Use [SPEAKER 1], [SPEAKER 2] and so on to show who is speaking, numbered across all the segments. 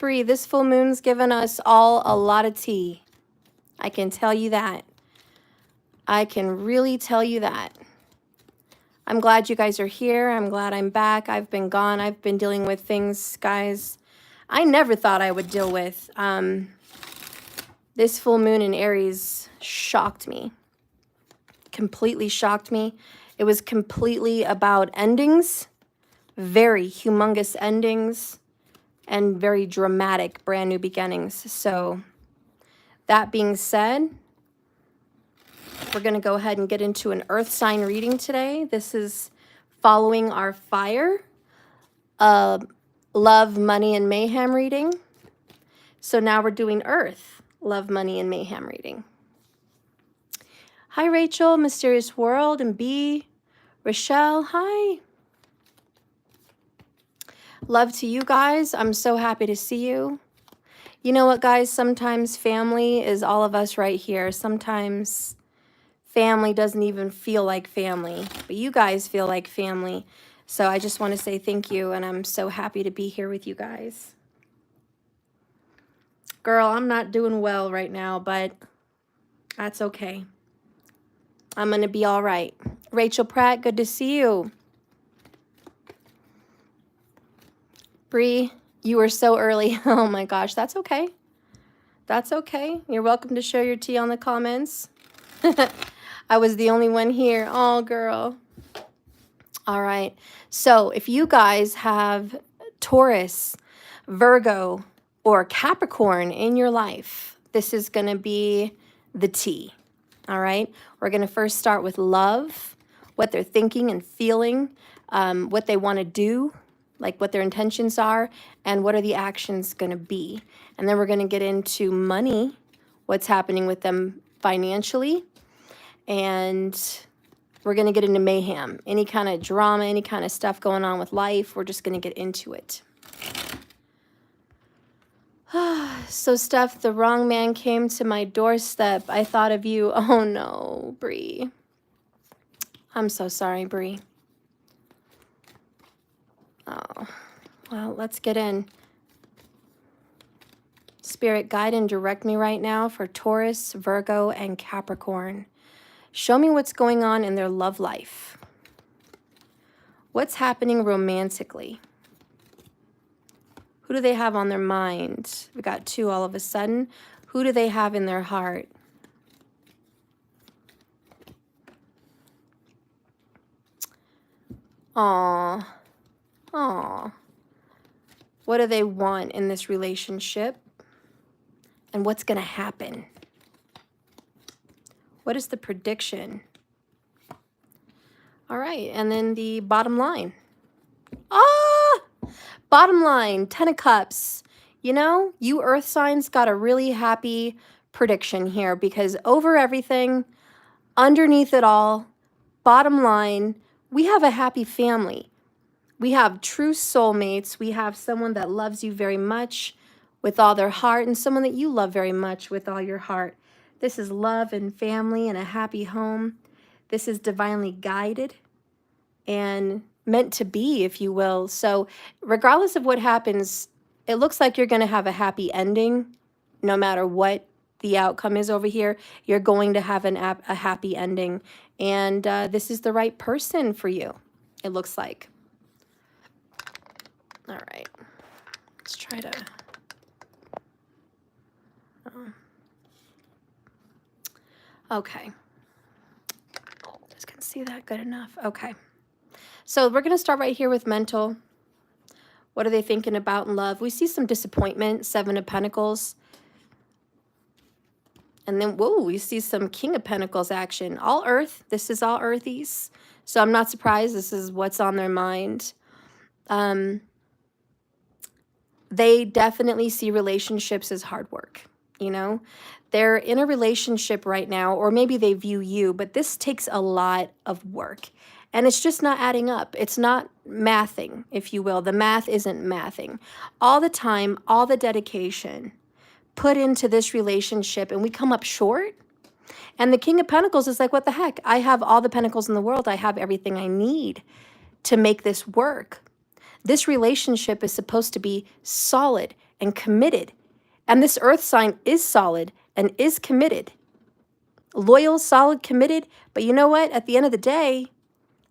[SPEAKER 1] Bree, this full moon's given us all a lot of tea. I can tell you that. I can really tell you that. I'm glad you guys are here. I'm glad I'm back. I've been gone. I've been dealing with things, guys, I never thought I would deal with. This full moon in Aries shocked me. Completely shocked me. It was completely about endings, very humongous endings, and very dramatic brand new beginnings. So that being said, we're going to go ahead and get into an earth sign reading today. This is following our fire, love, money, and mayhem reading. So now we're doing earth, love, money, and mayhem reading. Hi, Rachel, Mysterious World, and B. Rochelle, hi. Love to you guys. I'm so happy to see you. You know what, guys? Sometimes family is all of us right here. Sometimes family doesn't even feel like family, but you guys feel like family. So I just want to say thank you, and I'm so happy to be here with you guys. Girl, I'm not doing well right now, but that's okay. I'm going to be all right. Rachel Pratt, good to see you. Bree, you were so early. Oh my gosh, that's okay. That's okay. You're welcome to share your tea on the comments. I was the only one here. Oh, girl. All right. So if you guys have Taurus, Virgo, or Capricorn in your life, this is going to be the tea. All right. We're going to first start with love, what they're thinking and feeling, what they want to do, like what their intentions are, and what are the actions going to be. And then we're going to get into money, what's happening with them financially, and we're going to get into mayhem, any kind of drama, any kind of stuff going on with life. We're just going to get into it. So, Steph, the wrong man came to my doorstep. I thought of you. Oh, no, Bree. I'm so sorry, Bree. Oh, well, let's get in. Spirit, guide and direct me right now for Taurus, Virgo, and Capricorn. Show me what's going on in their love life. What's happening romantically? Who do they have on their mind? We got two all of a sudden. Who do they have in their heart? Aw. Aw. What do they want in this relationship? And what's going to happen? What is the prediction? All right, and then the bottom line. Bottom line, 10 of Cups. You know, you earth signs got a really happy prediction here, because over everything, underneath it all, bottom line, we have a happy family. We have true soulmates. We have someone that loves you very much with all their heart, and someone that you love very much with all your heart. This is love and family and a happy home. This is divinely guided and meant to be, if you will. So regardless of what happens, it looks like you're going to have a happy ending. No matter what the outcome is over here, you're going to have a happy ending. And this is the right person for you, it looks like. All right. Let's try to... Okay. Just can see that good enough. Okay. So we're going to start right here with mental. What are they thinking about in love? We see some disappointment, 7 of Pentacles. And then, whoa, we see some King of Pentacles action. All earth. This is all earthies. So I'm not surprised. This is what's on their mind. They definitely see relationships as hard work. You know, they're in a relationship right now, or maybe they view you, but this takes a lot of work. And it's just not adding up. It's not mathing, if you will. The math isn't mathing. All the time, all the dedication put into this relationship, and we come up short. And the King of Pentacles is like, what the heck? I have all the pentacles in the world. I have everything I need to make this work. This relationship is supposed to be solid and committed. And this earth sign is solid and is committed. Loyal, solid, committed. But you know what? At the end of the day,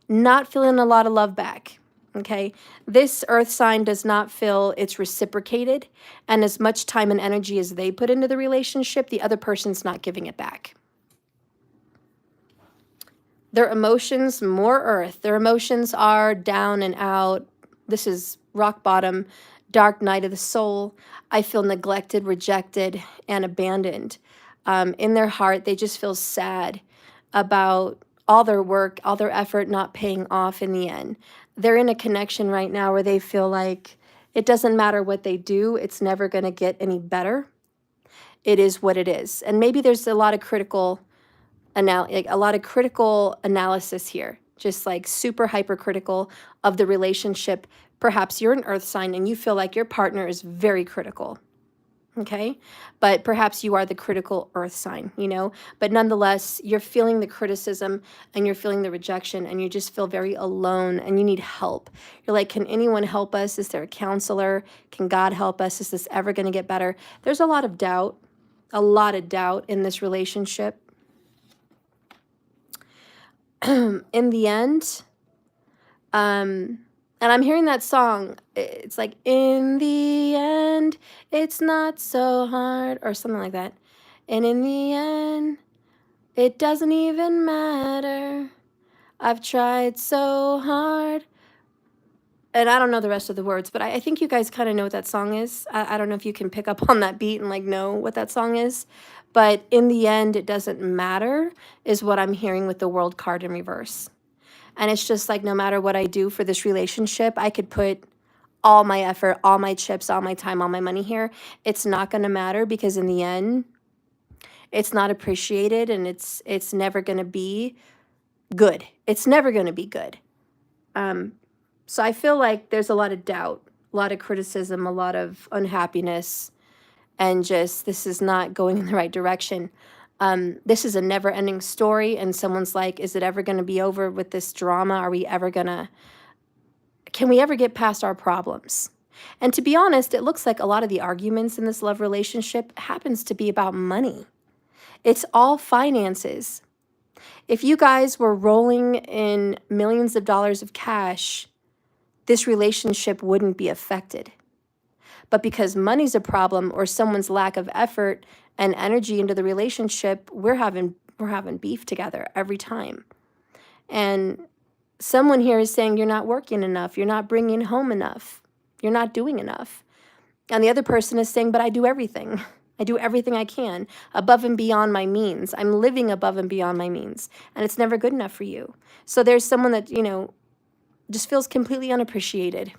[SPEAKER 1] not feeling a lot of love back. Okay, this earth sign does not feel it's reciprocated, and as much time and energy as they put into the relationship, the other person's not giving it back. Their emotions, more earth. Their emotions are down and out. This is rock bottom, dark night of the soul. I feel neglected, rejected, and abandoned. In their heart, they just feel sad about all their work, all their effort not paying off in the end. They're in a connection right now where they feel like it doesn't matter what they do, it's never going to get any better. It is what it is. And maybe there's a lot of critical analysis here, just like super hypercritical of the relationship. Perhaps you're an earth sign and you feel like your partner is very critical. Okay, but perhaps you are the critical earth sign, you know, but nonetheless, you're feeling the criticism and you're feeling the rejection and you just feel very alone and you need help. You're like, can anyone help us? Is there a counselor? Can God help us? Is this ever going to get better? There's a lot of doubt in this relationship. In the end, and I'm hearing that song, it's like, in the end, it's not so hard, or something like that. And in the end, it doesn't even matter. I've tried so hard. And I don't know the rest of the words, but I think you guys kind of know what that song is. I don't know if you can pick up on that beat and like know what that song is. But in the end, it doesn't matter is what I'm hearing with the World card in reverse. And it's just like, no matter what I do for this relationship, I could put all my effort, all my chips, all my time, all my money here. It's not going to matter because in the end, it's not appreciated and it's never going to be good. It's never going to be good. So I feel like there's a lot of doubt, a lot of criticism, a lot of unhappiness, and just this is not going in the right direction. This is a never-ending story, and someone's like, is it ever going to be over with this drama? Are we ever going to, can we ever get past our problems? And to be honest, it looks like a lot of the arguments in this love relationship happens to be about money. It's all finances. If you guys were rolling in millions of dollars of cash, this relationship wouldn't be affected. But because money's a problem or someone's lack of effort and energy into the relationship, we're having beef together every time. And someone here is saying you're not working enough, you're not bringing home enough, you're not doing enough. And the other person is saying, but I do everything. I do everything I can above and beyond my means. I'm living above and beyond my means, and it's never good enough for you. So there's someone that, you know, just feels completely unappreciated.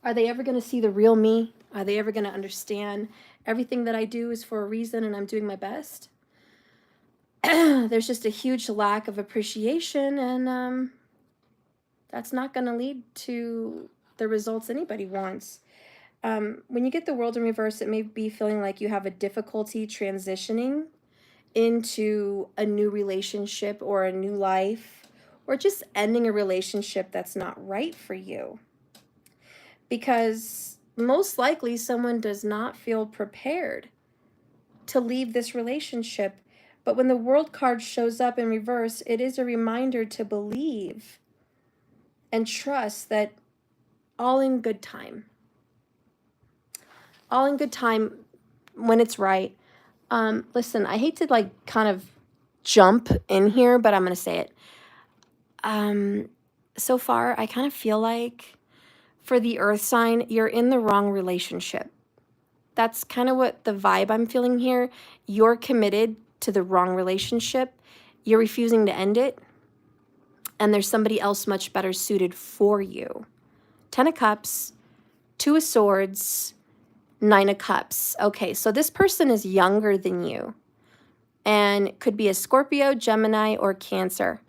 [SPEAKER 1] Are they ever going to see the real me? Are they ever going to understand everything that I do is for a reason and I'm doing my best? There's just a huge lack of appreciation, and that's not going to lead to the results anybody wants. When you get the World in reverse, it may be feeling like you have a difficulty transitioning into a new relationship or a new life, or just ending a relationship that's not right for you. Because most likely someone does not feel prepared to leave this relationship. But when the World card shows up in reverse, it is a reminder to believe and trust that all in good time. All in good time when it's right. Listen, I hate to like kind of jump in here, but I'm going to say it. So far, I kind of feel like for the earth sign, you're in the wrong relationship. That's kind of what the vibe I'm feeling here. You're committed to the wrong relationship. You're refusing to end it. And there's somebody else much better suited for you. 10 of Cups, 2 of Swords, 9 of Cups. Okay, so this person is younger than you. And could be a Scorpio, Gemini, or Cancer.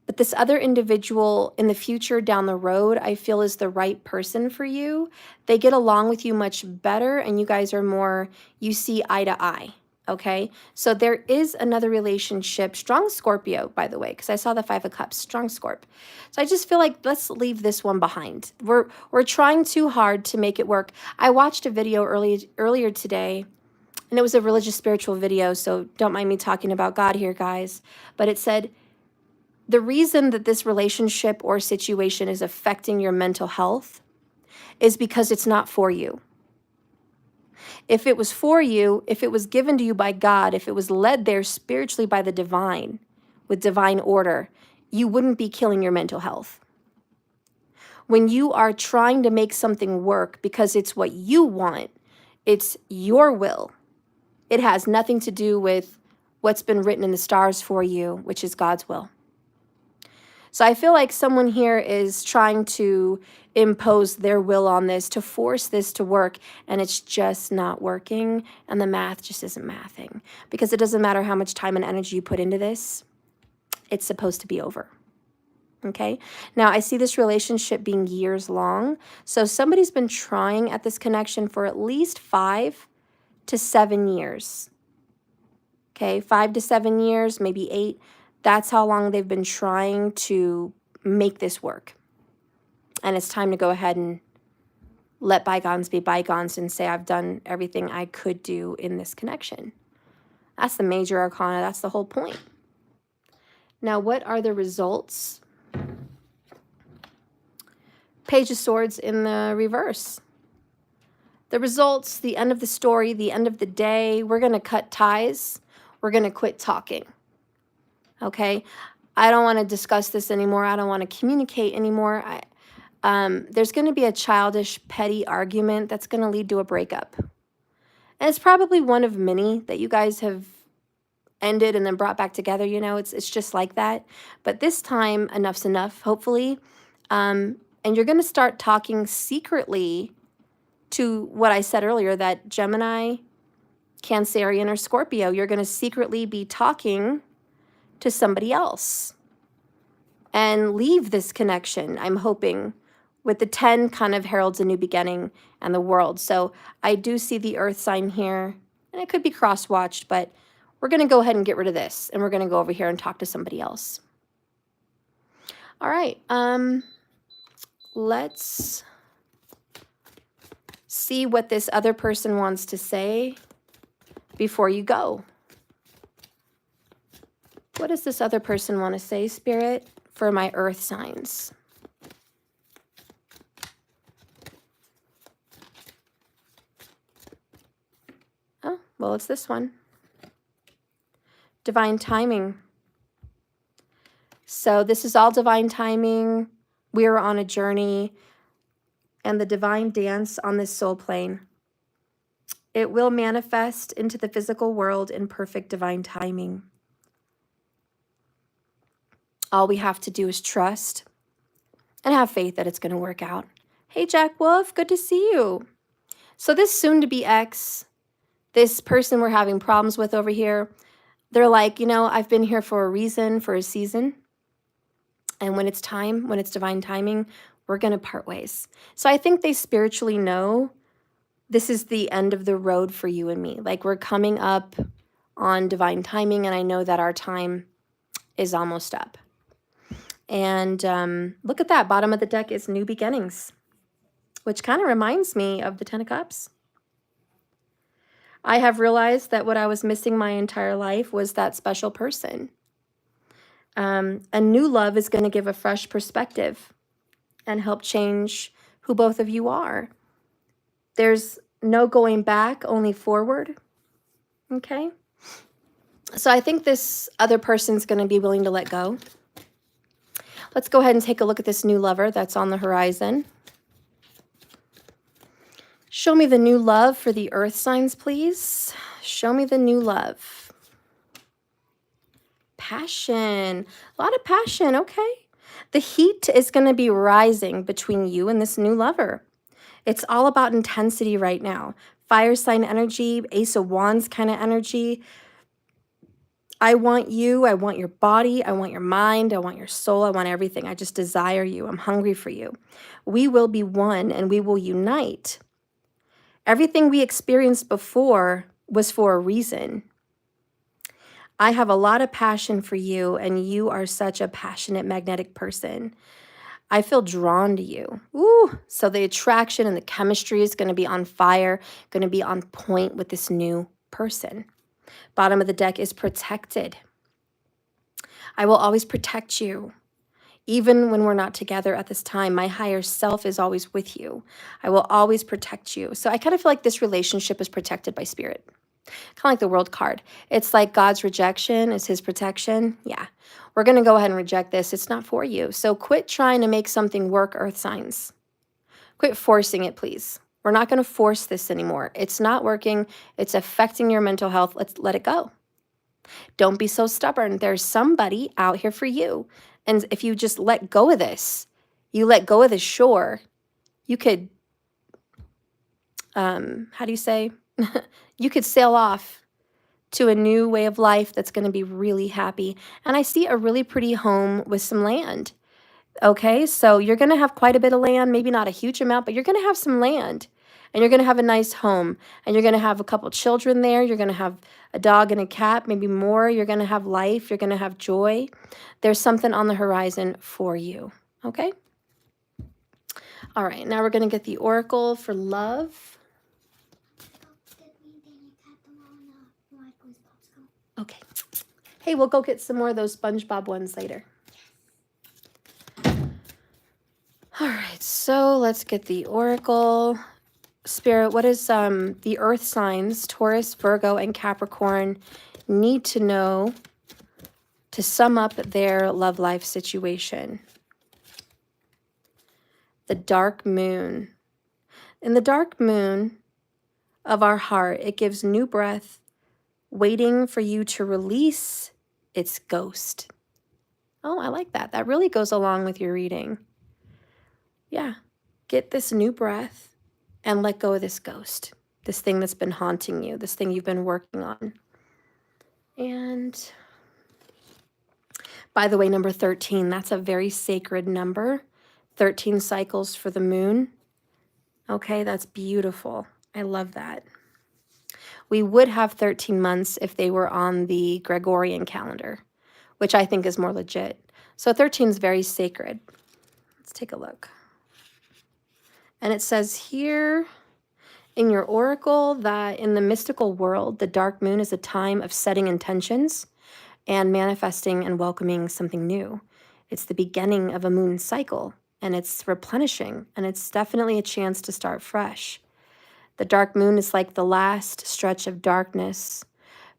[SPEAKER 1] But this other individual in the future down the road, I feel is the right person for you. They get along with you much better, and you guys are more, you see eye to eye, Okay, so there is another relationship, strong Scorpio, by the way, because I saw the 5 of Cups, strong Scorp. So I just feel like let's leave this one behind. We're trying too hard to make it work. I watched a video earlier today, and it was a religious spiritual video, so don't mind me talking about God here, guys. But it said the reason that this relationship or situation is affecting your mental health is because it's not for you. If it was for you, if it was given to you by God, if it was led there spiritually by the divine, with divine order, you wouldn't be killing your mental health. When you are trying to make something work because it's what you want, it's your will. It has nothing to do with what's been written in the stars for you, which is God's will. So I feel like someone here is trying to impose their will on this, to force this to work, and it's just not working, and the math just isn't mathing. Because it doesn't matter how much time and energy you put into this, it's supposed to be over. Okay? Now, I see this relationship being years long, so somebody's been trying at this connection for at least 5 to 7 years. Okay? 5 to 7 years, maybe 8. That's how long they've been trying to make this work. And it's time to go ahead and let bygones be bygones and say, I've done everything I could do in this connection. That's the major arcana. That's the whole point. Now, what are the results? Page of Swords in the reverse. The results, the end of the story, the end of the day, we're going to cut ties. We're going to quit talking. Okay, I don't want to discuss this anymore. I don't want to communicate anymore. There's going to be a childish, petty argument that's going to lead to a breakup. And it's probably one of many that you guys have ended and then brought back together. You know, it's just like that. But this time, enough's enough, hopefully. And you're going to start talking secretly to what I said earlier, that Gemini, Cancerian, or Scorpio, you're going to secretly be talking to somebody else and leave this connection, I'm hoping. With the 10 kind of heralds a new beginning and the world. So I do see the earth sign here, and it could be cross-watched, but we're going to go ahead and get rid of this, and we're going to go over here and talk to somebody else. All right, let's see what this other person wants to say before you go. What does this other person want to say, Spirit, for my earth signs? Oh, well, it's this one. Divine timing. So this is all divine timing. We are on a journey, and the divine dance on this soul plane. It will manifest into the physical world in perfect divine timing. All we have to do is trust and have faith that it's going to work out. Hey, Jack Wolf, good to see you. So this soon-to-be ex, this person we're having problems with over here, they're like, you know, I've been here for a reason, for a season. And when it's time, when it's divine timing, we're going to part ways. So I think they spiritually know this is the end of the road for you and me. Like, we're coming up on divine timing, and I know that our time is almost up. And look at that. Bottom of the deck is new beginnings, which kind of reminds me of the 10 of Cups. I have realized that what I was missing my entire life was that special person. A new love is going to give a fresh perspective and help change who both of you are. There's no going back, only forward. Okay? So I think this other person's going to be willing to let go. Let's go ahead and take a look at this new lover that's on the horizon. Show me the new love for the earth signs, please. Show me the new love. Passion. A lot of passion. Okay. The heat is going to be rising between you and this new lover. It's all about intensity right now. Fire sign energy, Ace of Wands kind of energy. I want you. I want your body. I want your mind. I want your soul. I want everything. I just desire you. I'm hungry for you. We will be one, and we will unite. Everything we experienced before was for a reason. I have a lot of passion for you, and you are such a passionate, magnetic person. I feel drawn to you. Ooh, so the attraction and the chemistry is going to be on fire, going to be on point with this new person. Bottom of the deck is protected. I will always protect you. Even when we're not together at this time, my higher self is always with you. I will always protect you. So I kind of feel like this relationship is protected by spirit. Kind of like the World card. It's like God's rejection is his protection. Yeah, we're going to go ahead and reject this. It's not for you. So quit trying to make something work, earth signs. Quit forcing it, please. We're not going to force this anymore. It's not working. It's affecting your mental health. Let's let it go. Don't be so stubborn. There's somebody out here for you. And if you just let go of this, you let go of the shore, you could, how do you say? You could sail off to a new way of life that's going to be really happy. And I see a really pretty home with some land. Okay, so you're going to have quite a bit of land, maybe not a huge amount, but you're going to have some land. And you're going to have a nice home. And you're going to have a couple children there. You're going to have a dog and a cat, maybe more. You're going to have life. You're going to have joy. There's something on the horizon for you. Okay? All right, now we're going to get the oracle for love. Okay. Hey, we'll go get some more of those SpongeBob ones later. All right, so let's get the oracle. Spirit, what is the earth signs, Taurus, Virgo, and Capricorn, need to know to sum up their love life situation? The dark moon. In the dark moon of our heart, it gives new breath, waiting for you to release its ghost. Oh, I like that. That really goes along with your reading. Yeah, get this new breath and let go of this ghost, this thing that's been haunting you, this thing you've been working on. And by the way, number 13, that's a very sacred number. 13 cycles for the moon. Okay, that's beautiful. I love that. We would have 13 months if they were on the Gregorian calendar, which I think is more legit. So 13 is very sacred. Let's take a look. And it says here in your oracle that in the mystical world, the dark moon is a time of setting intentions and manifesting and welcoming something new. It's the beginning of a moon cycle, and it's replenishing, and it's definitely a chance to start fresh. The dark moon is like the last stretch of darkness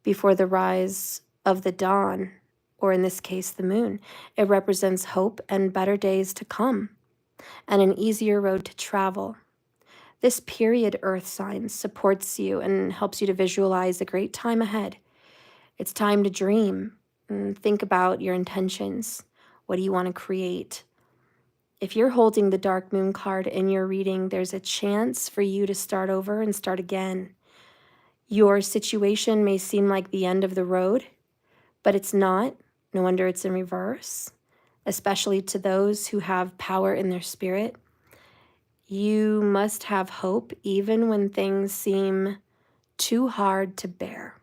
[SPEAKER 1] before the rise of the dawn, or in this case, the moon. It represents hope and better days to come, and an easier road to travel. This period, earth sign, supports you and helps you to visualize a great time ahead. It's time to dream and think about your intentions. What do you want to create? If you're holding the dark moon card in your reading, there's a chance for you to start over and start again. Your situation may seem like the end of the road, but it's not. No wonder it's in reverse, especially to those who have power in their spirit. You must have hope even when things seem too hard to bear.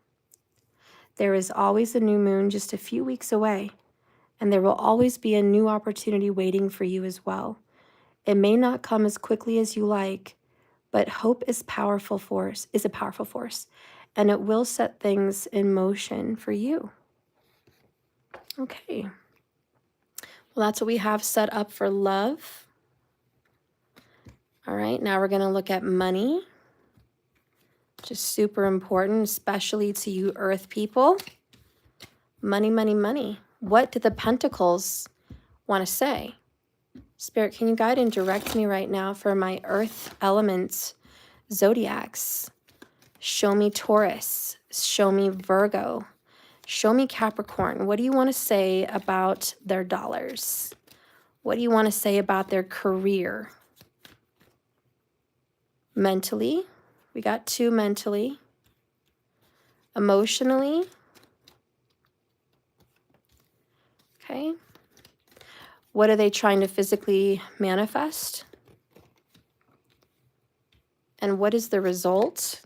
[SPEAKER 1] There is always a new moon just a few weeks away, and there will always be a new opportunity waiting for you as well. It may not come as quickly as you like, but hope is a powerful force, and it will set things in motion for you. Okay. Well, that's what we have set up for love. All right, now we're going to look at money, which is super important, especially to you earth people. Money, money, money. What do the pentacles want to say? Spirit, can you guide and direct me right now for my earth element zodiacs? Show me Taurus. Show me Virgo. Show me Capricorn. What do you want to say about their dollars? What do you want to say about their career? Mentally, we got 2 mentally. Emotionally, okay. What are they trying to physically manifest? And what is the result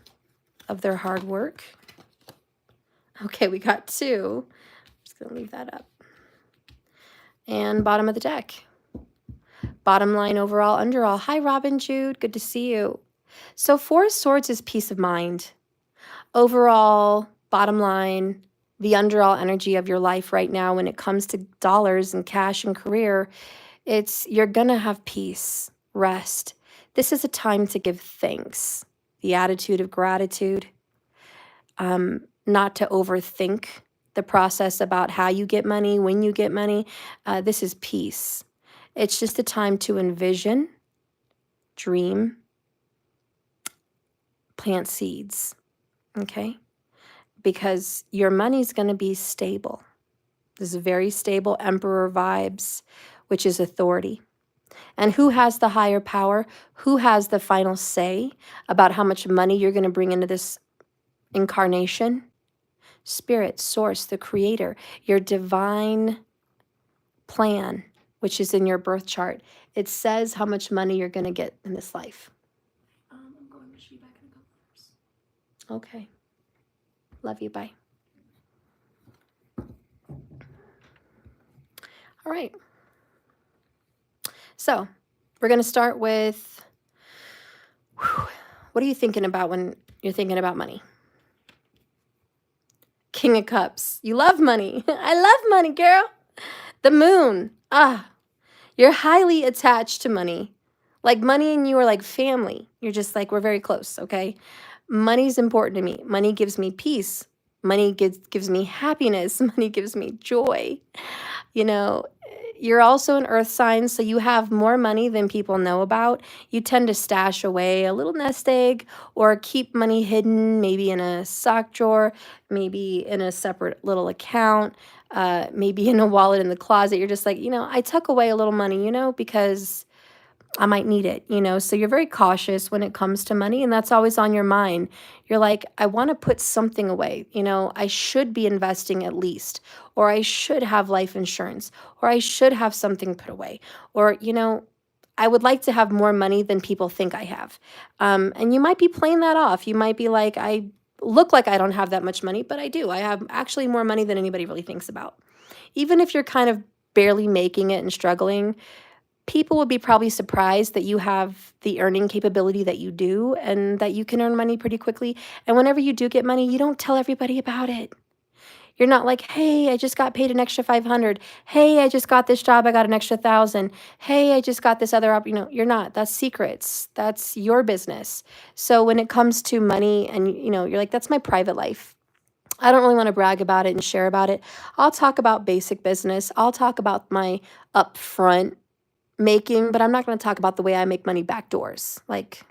[SPEAKER 1] of their hard work? Okay, we got 2. Just going to leave that up. And bottom of the deck. Bottom line, overall, underall. Hi, Robin Jude. Good to see you. So 4 of Swords is peace of mind. Overall, bottom line, the underall energy of your life right now when it comes to dollars and cash and career, it's you're going to have peace, rest. This is a time to give thanks. The attitude of gratitude. Not to overthink the process about how you get money, when you get money. This is peace. It's just a time to envision, dream, plant seeds, okay? Because your money's going to be stable. This is very stable Emperor vibes, which is authority. And who has the higher power? Who has the final say about how much money you're going to bring into this incarnation? Spirit, source, the creator, your divine plan, which is in your birth chart. It says how much money you're going to get in this life. I'm going to be back in a couple hours. Okay. Love you. Bye. All right. So we're going to start with, what are you thinking about when you're thinking about money? King of Cups. You love money. I love money, girl. The moon. You're highly attached to money. Like money and you are like family. You're just like, we're very close, okay? Money's important to me. Money gives me peace. Money gives me happiness. Money gives me joy. You know, you're also an earth sign, so you have more money than people know about. You tend to stash away a little nest egg or keep money hidden, maybe in a sock drawer, maybe in a separate little account, maybe in a wallet in the closet. You're just like, I tuck away a little money, because I might need it, so you're very cautious when it comes to money, and that's always on your mind. You're like, I want to put something away, I should be investing at least, or I should have life insurance, or I should have something put away, or, I would like to have more money than people think I have. And you might be playing that off. You might be like, I look like I don't have that much money, but I do. I have actually more money than anybody really thinks about. Even if you're kind of barely making it and struggling, people would be probably surprised that you have the earning capability that you do and that you can earn money pretty quickly. And whenever you do get money, you don't tell everybody about it. You're not like, hey, I just got paid an extra 500. Hey, I just got this job. I got an extra 1,000. Hey, I just got this other, you're not. That's secrets. That's your business. So when it comes to money and, you're like, that's my private life. I don't really want to brag about it and share about it. I'll talk about basic business. I'll talk about my upfront making, but I'm not going to talk about the way I make money back doors. Like,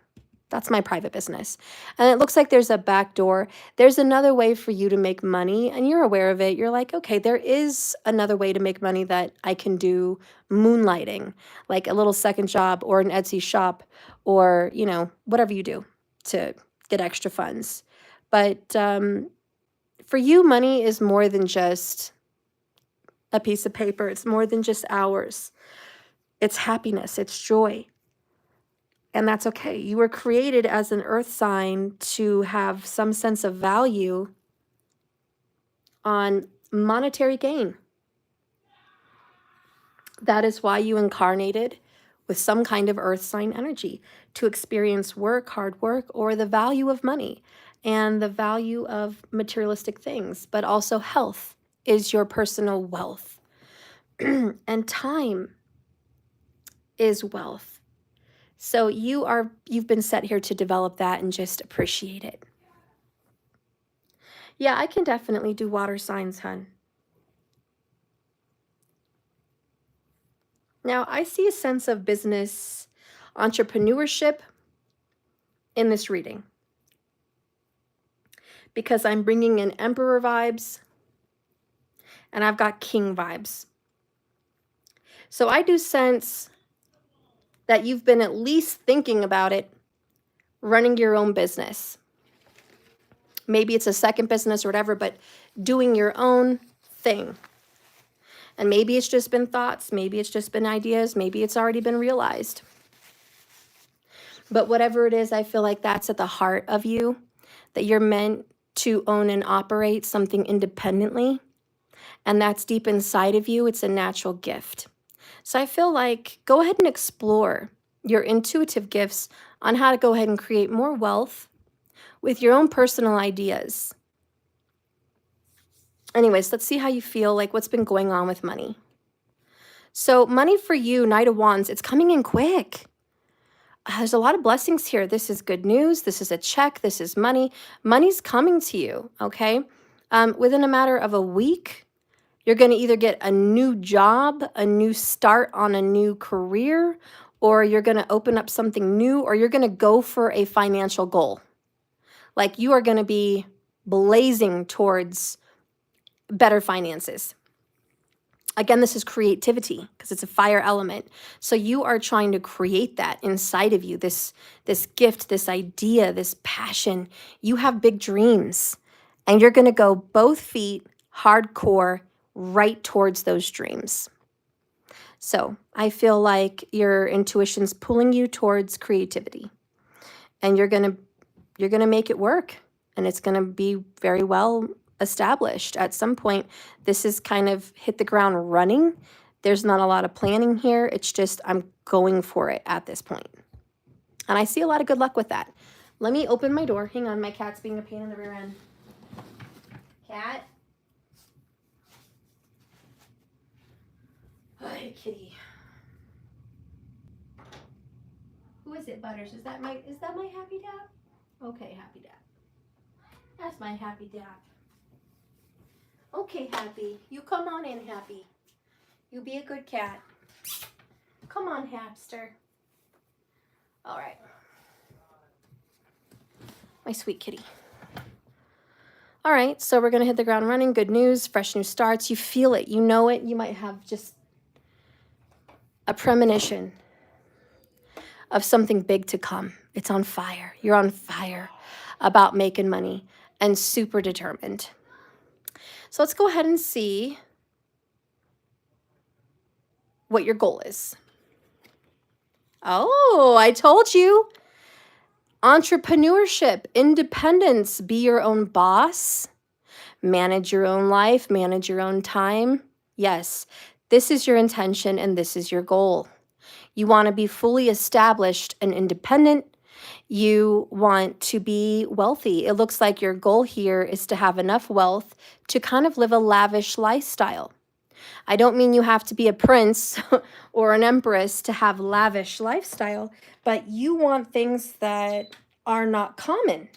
[SPEAKER 1] that's my private business. And it looks like there's a back door. There's another way for you to make money, and you're aware of it. You're like, okay, there is another way to make money that I can do moonlighting, like a little second job or an Etsy shop or, whatever you do to get extra funds. But for you, money is more than just a piece of paper. It's more than just hours. It's happiness, it's joy. And that's okay. You were created as an earth sign to have some sense of value on monetary gain. That is why you incarnated with some kind of earth sign energy, to experience work, hard work, or the value of money and the value of materialistic things. But also health is your personal wealth. And time is wealth. So you've been set here to develop that and just appreciate it. Yeah, I can definitely do water signs, hun. Now, I see a sense of business entrepreneurship in this reading because I'm bringing in Emperor vibes and I've got King vibes. So I do sense that you've been at least thinking about it, running your own business. Maybe it's a second business or whatever, but doing your own thing. And maybe it's just been thoughts, maybe it's just been ideas, maybe it's already been realized. But whatever it is, I feel like that's at the heart of you, that you're meant to own and operate something independently, and that's deep inside of you. It's a natural gift. So I feel like go ahead and explore your intuitive gifts on how to go ahead and create more wealth with your own personal ideas. Anyways, let's see how you feel, like what's been going on with money. So money for you, Knight of Wands, it's coming in quick. There's a lot of blessings here. This is good news. This is a check. This is money. Money's coming to you, okay? Within a matter of a week, you're going to either get a new job, a new start on a new career, or you're going to open up something new, or you're going to go for a financial goal. Like you are going to be blazing towards better finances. Again, this is creativity because it's a fire element. So you are trying to create that inside of you, this gift, this idea, this passion. You have big dreams and you're going to go both feet hardcore right towards those dreams. So I feel like your intuition's pulling you towards creativity and you're going to make it work, and it's going to be very well established. At some point, this is kind of hit the ground running. There's not a lot of planning here. It's just I'm going for it at this point. And I see a lot of good luck with that. Let me open my door. Hang on, my cat's being a pain in the rear end. Cat? Hi, kitty. Who is it, Butters? Is that my happy dad? Okay, happy dad. That's my happy dad. Okay, Happy. You come on in, Happy. You be a good cat. Come on, Hamster. All right. My sweet kitty. All right, so we're going to hit the ground running. Good news, fresh new starts. You feel it. You know it. You might have just a premonition of something big to come. It's on fire. You're on fire about making money and super determined. So let's go ahead and see what your goal is. Oh, I told you. Entrepreneurship, independence, be your own boss, manage your own life, manage your own time. Yes, this is your intention and this is your goal. You want to be fully established and independent. You want to be wealthy. It looks like your goal here is to have enough wealth to kind of live a lavish lifestyle. I don't mean you have to be a prince or an empress to have lavish lifestyle, but you want things that are not common.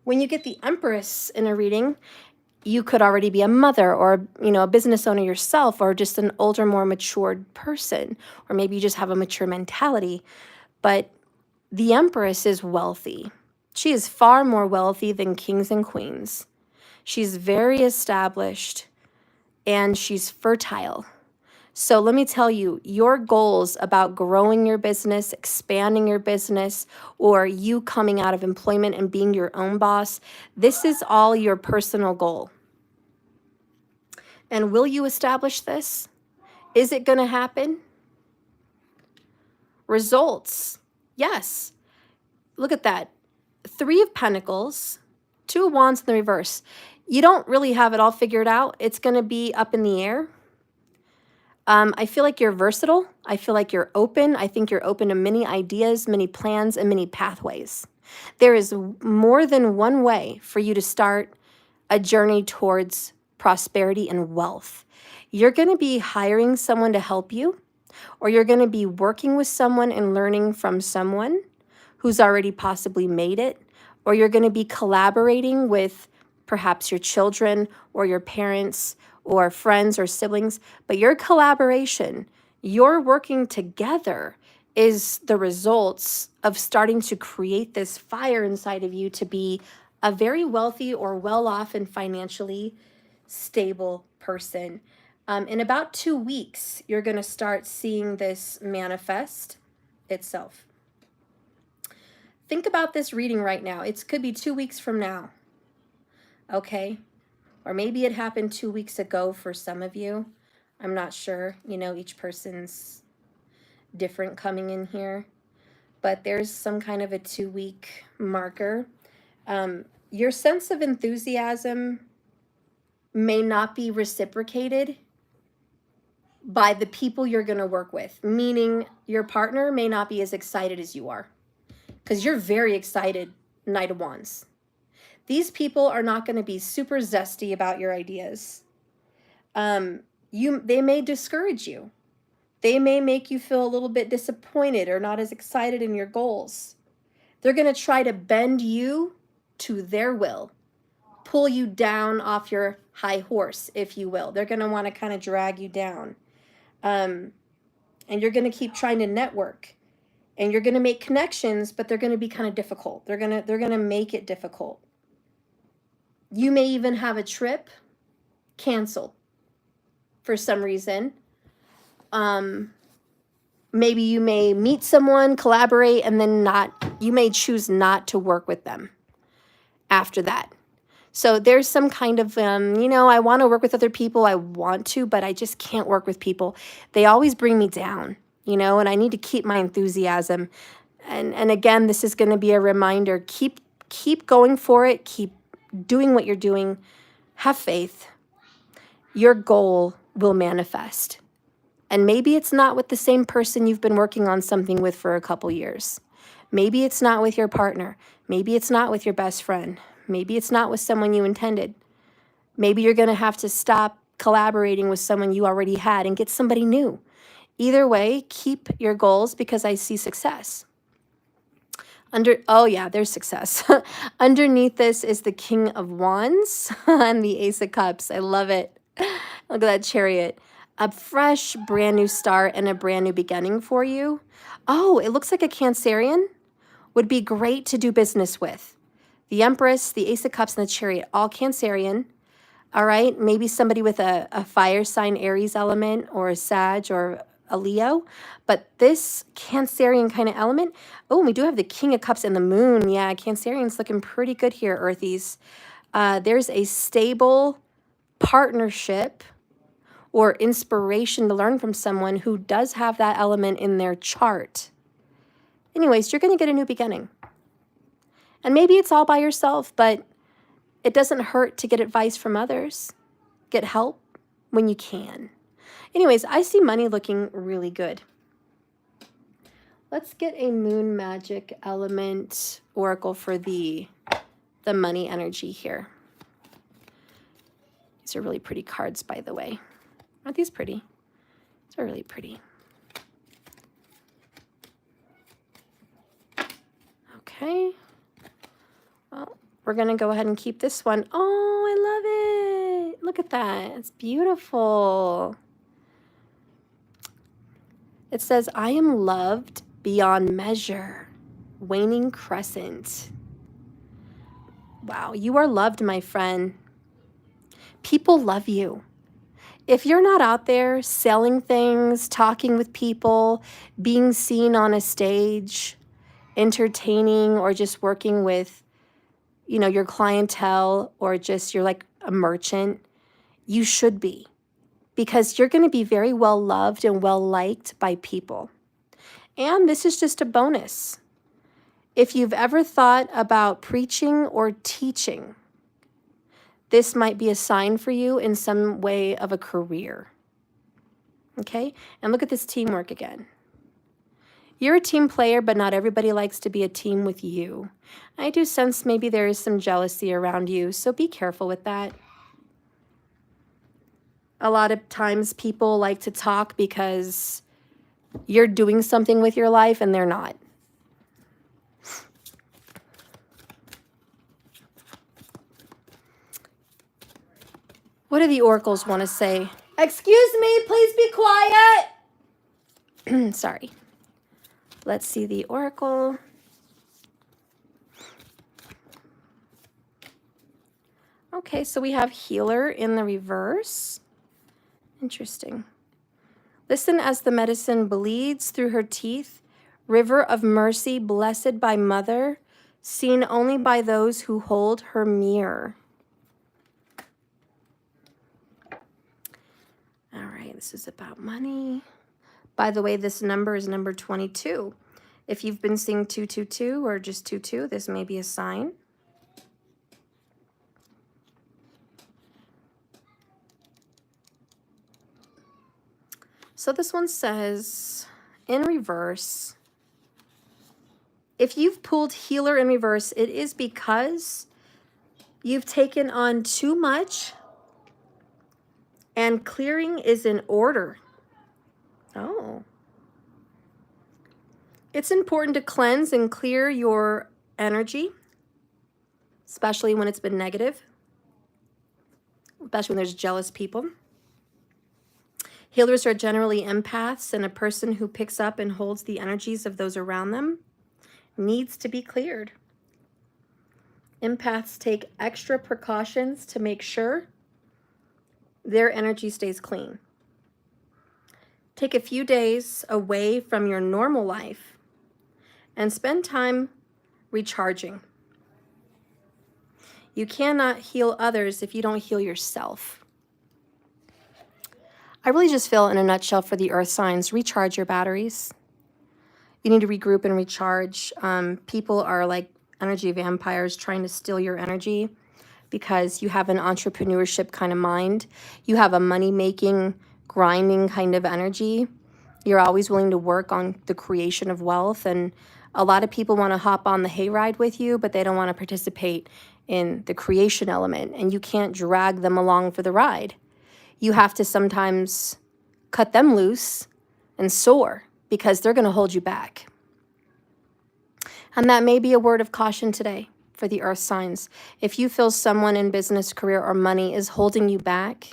[SPEAKER 1] When you get the Empress in a reading, you could already be a mother or, a business owner yourself, or just an older, more matured person, or maybe you just have a mature mentality. But the Empress is wealthy. She is far more wealthy than kings and queens. She's very established and she's fertile. So let me tell you, your goals about growing your business, expanding your business, or you coming out of employment and being your own boss, this is all your personal goal. And will you establish this? Is it going to happen? Results. Yes. Look at that. 3 of Pentacles, 2 of Wands in the reverse. You don't really have it all figured out. It's going to be up in the air. I feel like you're versatile. I feel like you're open. I think you're open to many ideas, many plans, and many pathways. There is more than one way for you to start a journey towards prosperity and wealth. You're going to be hiring someone to help you, or you're going to be working with someone and learning from someone who's already possibly made it, or you're going to be collaborating with perhaps your children or your parents or friends or siblings. But your collaboration, your working together, is the results of starting to create this fire inside of you to be a very wealthy or well-off and financially stable person. In about 2 weeks, you're going to start seeing this manifest itself. Think about this reading right now. It could be 2 weeks from now. Okay? Or maybe it happened 2 weeks ago for some of you. I'm not sure. Each person's different coming in here. But there's some kind of a 2-week marker. your sense of enthusiasm may not be reciprocated by the people you're going to work with, meaning your partner may not be as excited as you are, because you're very excited, Knight of Wands. These people are not going to be super zesty about your ideas. They may discourage you. They may make you feel a little bit disappointed or not as excited in your goals. They're going to try to bend you to their will, pull you down off your high horse, if you will. They're going to want to kind of drag you down. And you're going to keep trying to network, and you're going to make connections, but they're going to be kind of difficult. They're going to make it difficult. You may even have a trip canceled for some reason. Maybe you may meet someone, collaborate, and then you may choose not to work with them after that. So there's some kind of, I want to work with other people. I want to, but I just can't work with people. They always bring me down, and I need to keep my enthusiasm. And again, this is going to be a reminder. Keep going for it. Keep doing what you're doing. Have faith. Your goal will manifest. And maybe it's not with the same person you've been working on something with for a couple years. Maybe it's not with your partner. Maybe it's not with your best friend. Maybe it's not with someone you intended. Maybe you're going to have to stop collaborating with someone you already had and get somebody new. Either way, keep your goals, because I see success. Oh yeah, there's success. Underneath this is the King of Wands and the Ace of Cups. I love it. Look at that Chariot. A fresh, brand new start and a brand new beginning for you. Oh, it looks like a Cancerian would be great to do business with. The Empress, the Ace of Cups, and the Chariot, all Cancerian. All right, maybe somebody with a fire sign Aries element, or a Sag, or a Leo. But this Cancerian kind of element, oh, we do have the King of Cups and the Moon. Yeah, Cancerian's looking pretty good here, Earthies. There's a stable partnership or inspiration to learn from someone who does have that element in their chart. Anyways, you're going to get a new beginning. And maybe it's all by yourself, but it doesn't hurt to get advice from others. Get help when you can. Anyways, I see money looking really good. Let's get a Moon Magic Element Oracle for the money energy here. These are really pretty cards, by the way. Aren't these pretty? These are really pretty. Okay. Well, we're going to go ahead and keep this one. Oh, I love it. Look at that. It's beautiful. It says, I am loved beyond measure. Waning Crescent. Wow, you are loved, my friend. People love you. If you're not out there selling things, talking with people, being seen on a stage, entertaining, or just working with, your clientele, or just you're like a merchant, you should be, because you're going to be very well loved and well liked by people. And this is just a bonus. If you've ever thought about preaching or teaching, this might be a sign for you in some way of a career. Okay? And look at this teamwork again. You're a team player, but not everybody likes to be a team with you. I do sense maybe there is some jealousy around you, so be careful with that. A lot of times people like to talk because you're doing something with your life and they're not. What do the oracles want to say? Excuse me, please be quiet. Sorry. Let's see the oracle. Okay, so we have healer in the reverse. Interesting. Listen as the medicine bleeds through her teeth. River of mercy, blessed by mother, seen only by those who hold her mirror. All right, this is about money. By the way, this number is number 22. If you've been seeing 222 or just 22, this may be a sign. So this one says, in reverse, if you've pulled healer in reverse, it is because you've taken on too much and clearing is in order. Oh. It's important to cleanse and clear your energy, especially when it's been negative, especially when there's jealous people. Healers are generally empaths, and a person who picks up and holds the energies of those around them needs to be cleared. Empaths take extra precautions to make sure their energy stays clean. Take a few days away from your normal life and spend time recharging. You cannot heal others if you don't heal yourself. I really just feel, in a nutshell, for the earth signs, recharge your batteries. You need to regroup and recharge. People are like energy vampires trying to steal your energy because you have an entrepreneurship kind of mind. You have a money-making, grinding kind of energy. You're always willing to work on the creation of wealth. And a lot of people want to hop on the hayride with you, but they don't want to participate in the creation element. And you can't drag them along for the ride. You have to sometimes cut them loose and soar because they're going to hold you back. And that may be a word of caution today for the earth signs. If you feel someone in business, career, or money is holding you back,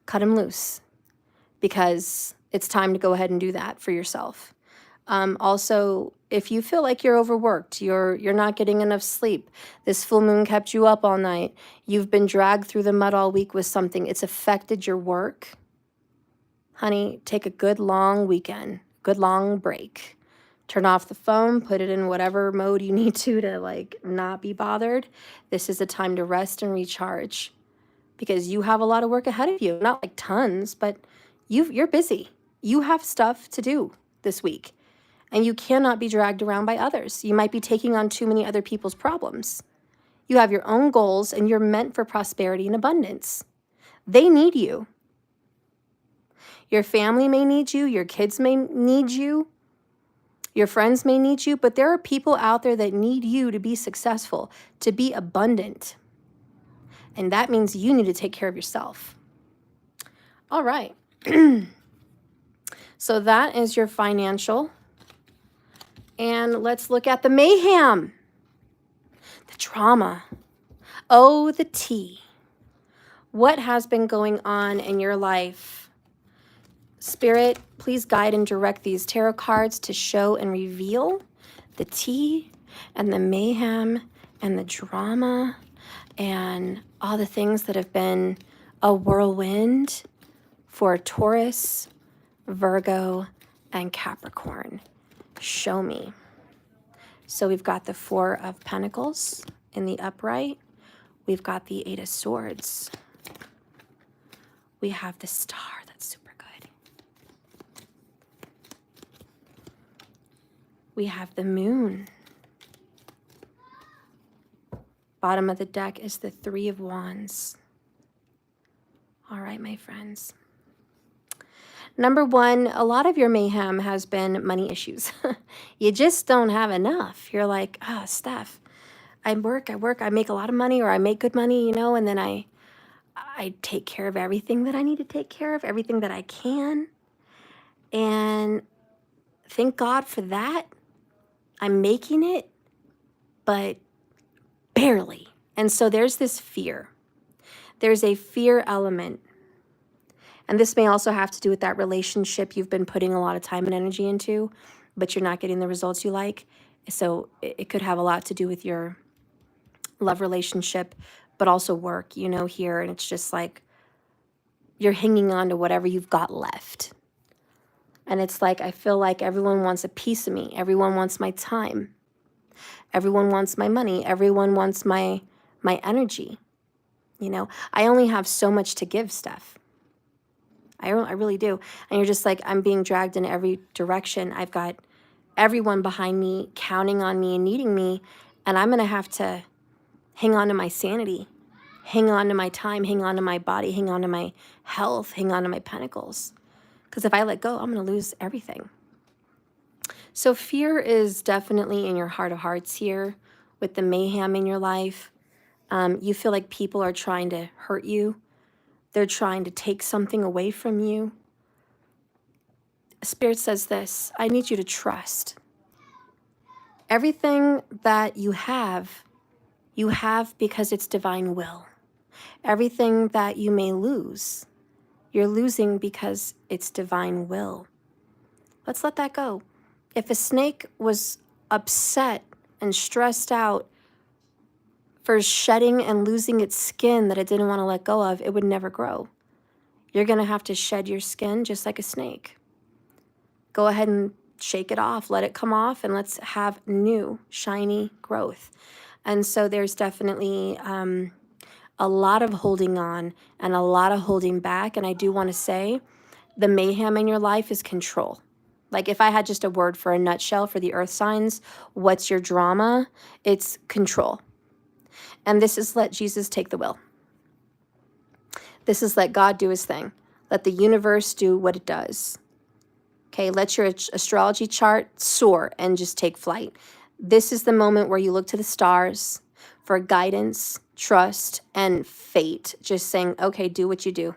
[SPEAKER 1] cut them loose because it's time to go ahead and do that for yourself. Also, if you feel like you're overworked, you're not getting enough sleep, this full moon kept you up all night, you've been dragged through the mud all week with something, it's affected your work, honey, take a good long weekend, good long break. Turn off the phone, put it in whatever mode you need to like not be bothered. This is a time to rest and recharge because you have a lot of work ahead of you. Not like tons, but you're busy. You have stuff to do this week. And you cannot be dragged around by others. You might be taking on too many other people's problems. You have your own goals and you're meant for prosperity and abundance. They need you. Your family may need you. Your kids may need you. Your friends may need you. But there are people out there that need you to be successful, to be abundant. And that means you need to take care of yourself. All right. So that is your financial. And let's look at the mayhem, the drama. Oh, the tea. What has been going on in your life? Spirit, please guide and direct these tarot cards to show and reveal the tea and the mayhem and the drama and all the things that have been a whirlwind for Taurus, Virgo, and Capricorn. Show me. So we've got the Four of Pentacles in the upright. We've got the Eight of Swords. We have the Star. That's super good. We have the Moon. Bottom of the deck is the Three of Wands. All right, my friends. Number one, a lot of your mayhem has been money issues. You just don't have enough. You're like, Steph, I work, I make a lot of money, or I make good money, you know, and then I take care of everything that I need to take care of, everything that I can. And thank God for that. I'm making it, but barely. And so there's this fear. There's a fear element. And this may also have to do with that relationship you've been putting a lot of time and energy into, but you're not getting the results you like. So it could have a lot to do with your love relationship, but also work, you know, here. And it's just like you're hanging on to whatever you've got left. And it's like, I feel like everyone wants a piece of me. Everyone wants my time. Everyone wants my money. Everyone wants my energy. You know, I only have so much to give, Steph. I really do. And you're just like, I'm being dragged in every direction. I've got everyone behind me counting on me and needing me. And I'm going to have to hang on to my sanity, hang on to my time, hang on to my body, hang on to my health, hang on to my pentacles. Because if I let go, I'm going to lose everything. So fear is definitely in your heart of hearts here with the mayhem in your life. You feel like people are trying to hurt you. They're trying to take something away from you. Spirit says this, I need you to trust. Everything that you have because it's divine will. Everything that you may lose, you're losing because it's divine will. Let's let that go. If a snake was upset and stressed out for shedding and losing its skin that it didn't want to let go of, it would never grow. You're going to have to shed your skin just like a snake. Go ahead and shake it off, let it come off, and let's have new, shiny growth. And so there's definitely a lot of holding on and a lot of holding back. And I do want to say the mayhem in your life is control. Like if I had just a word for a nutshell for the earth signs, what's your drama? It's control. And this is let Jesus take the wheel. This is let God do his thing. Let the universe do what it does. Okay, let your astrology chart soar and just take flight. This is the moment where you look to the stars for guidance, trust, and fate. Just saying, okay, do what you do.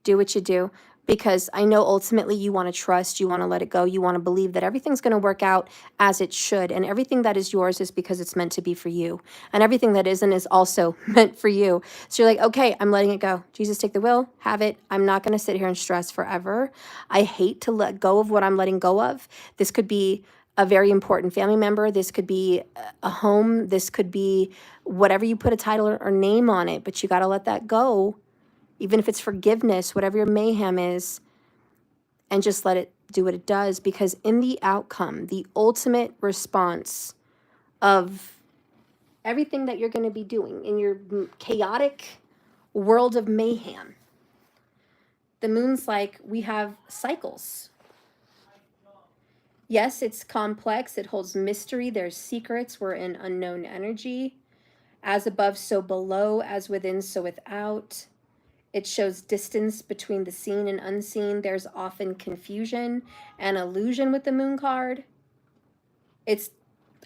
[SPEAKER 1] Do what you do. Because I know ultimately you want to trust, you want to let it go, you want to believe that everything's going to work out as it should. And everything that is yours is because it's meant to be for you. And everything that isn't is also meant for you. So you're like, okay, I'm letting it go. Jesus, take the will, have it. I'm not going to sit here and stress forever. I hate to let go of what I'm letting go of. This could be a very important family member. This could be a home. This could be whatever you put a title or name on it, but you got to let that go. Even if it's forgiveness, whatever your mayhem is, and just let it do what it does. Because in the outcome, the ultimate response of everything that you're going to be doing in your chaotic world of mayhem, the moon's like, we have cycles. Yes, it's complex. It holds mystery. There's secrets. We're in unknown energy. As above, so below. As within, so without. It shows distance between the seen and unseen. There's often confusion and illusion with the moon card. It's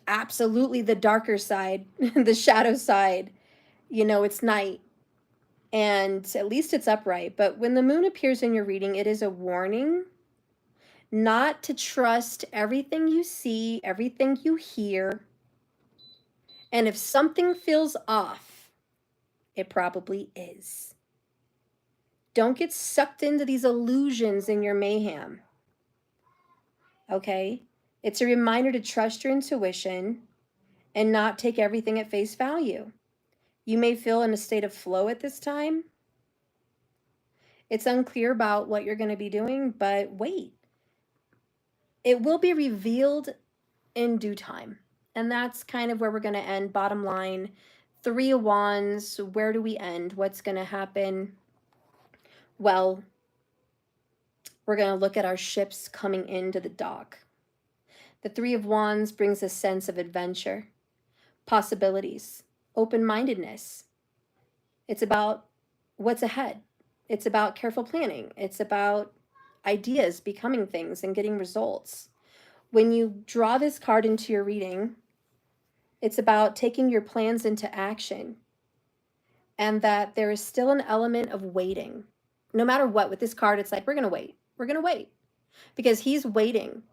[SPEAKER 1] absolutely the darker side, the shadow side. You know, it's night. And at least it's upright. But when the moon appears in your reading, it is a warning not to trust everything you see, everything you hear. And if something feels off, it probably is. Don't get sucked into these illusions in your mayhem. Okay? It's a reminder to trust your intuition and not take everything at face value. You may feel in a state of flow at this time. It's unclear about what you're going to be doing, but wait. It will be revealed in due time. And that's kind of where we're going to end. Bottom line, 3 of Wands. Where do we end? What's going to happen? Well, we're going to look at our ships coming into the dock. The 3 of Wands brings a sense of adventure, possibilities, open-mindedness. It's about what's ahead. It's about careful planning. It's about ideas becoming things and getting results. When you draw this card into your reading, it's about taking your plans into action, and that there is still an element of waiting. No matter what, with this card, it's like, we're going to wait. We're going to wait. Because he's waiting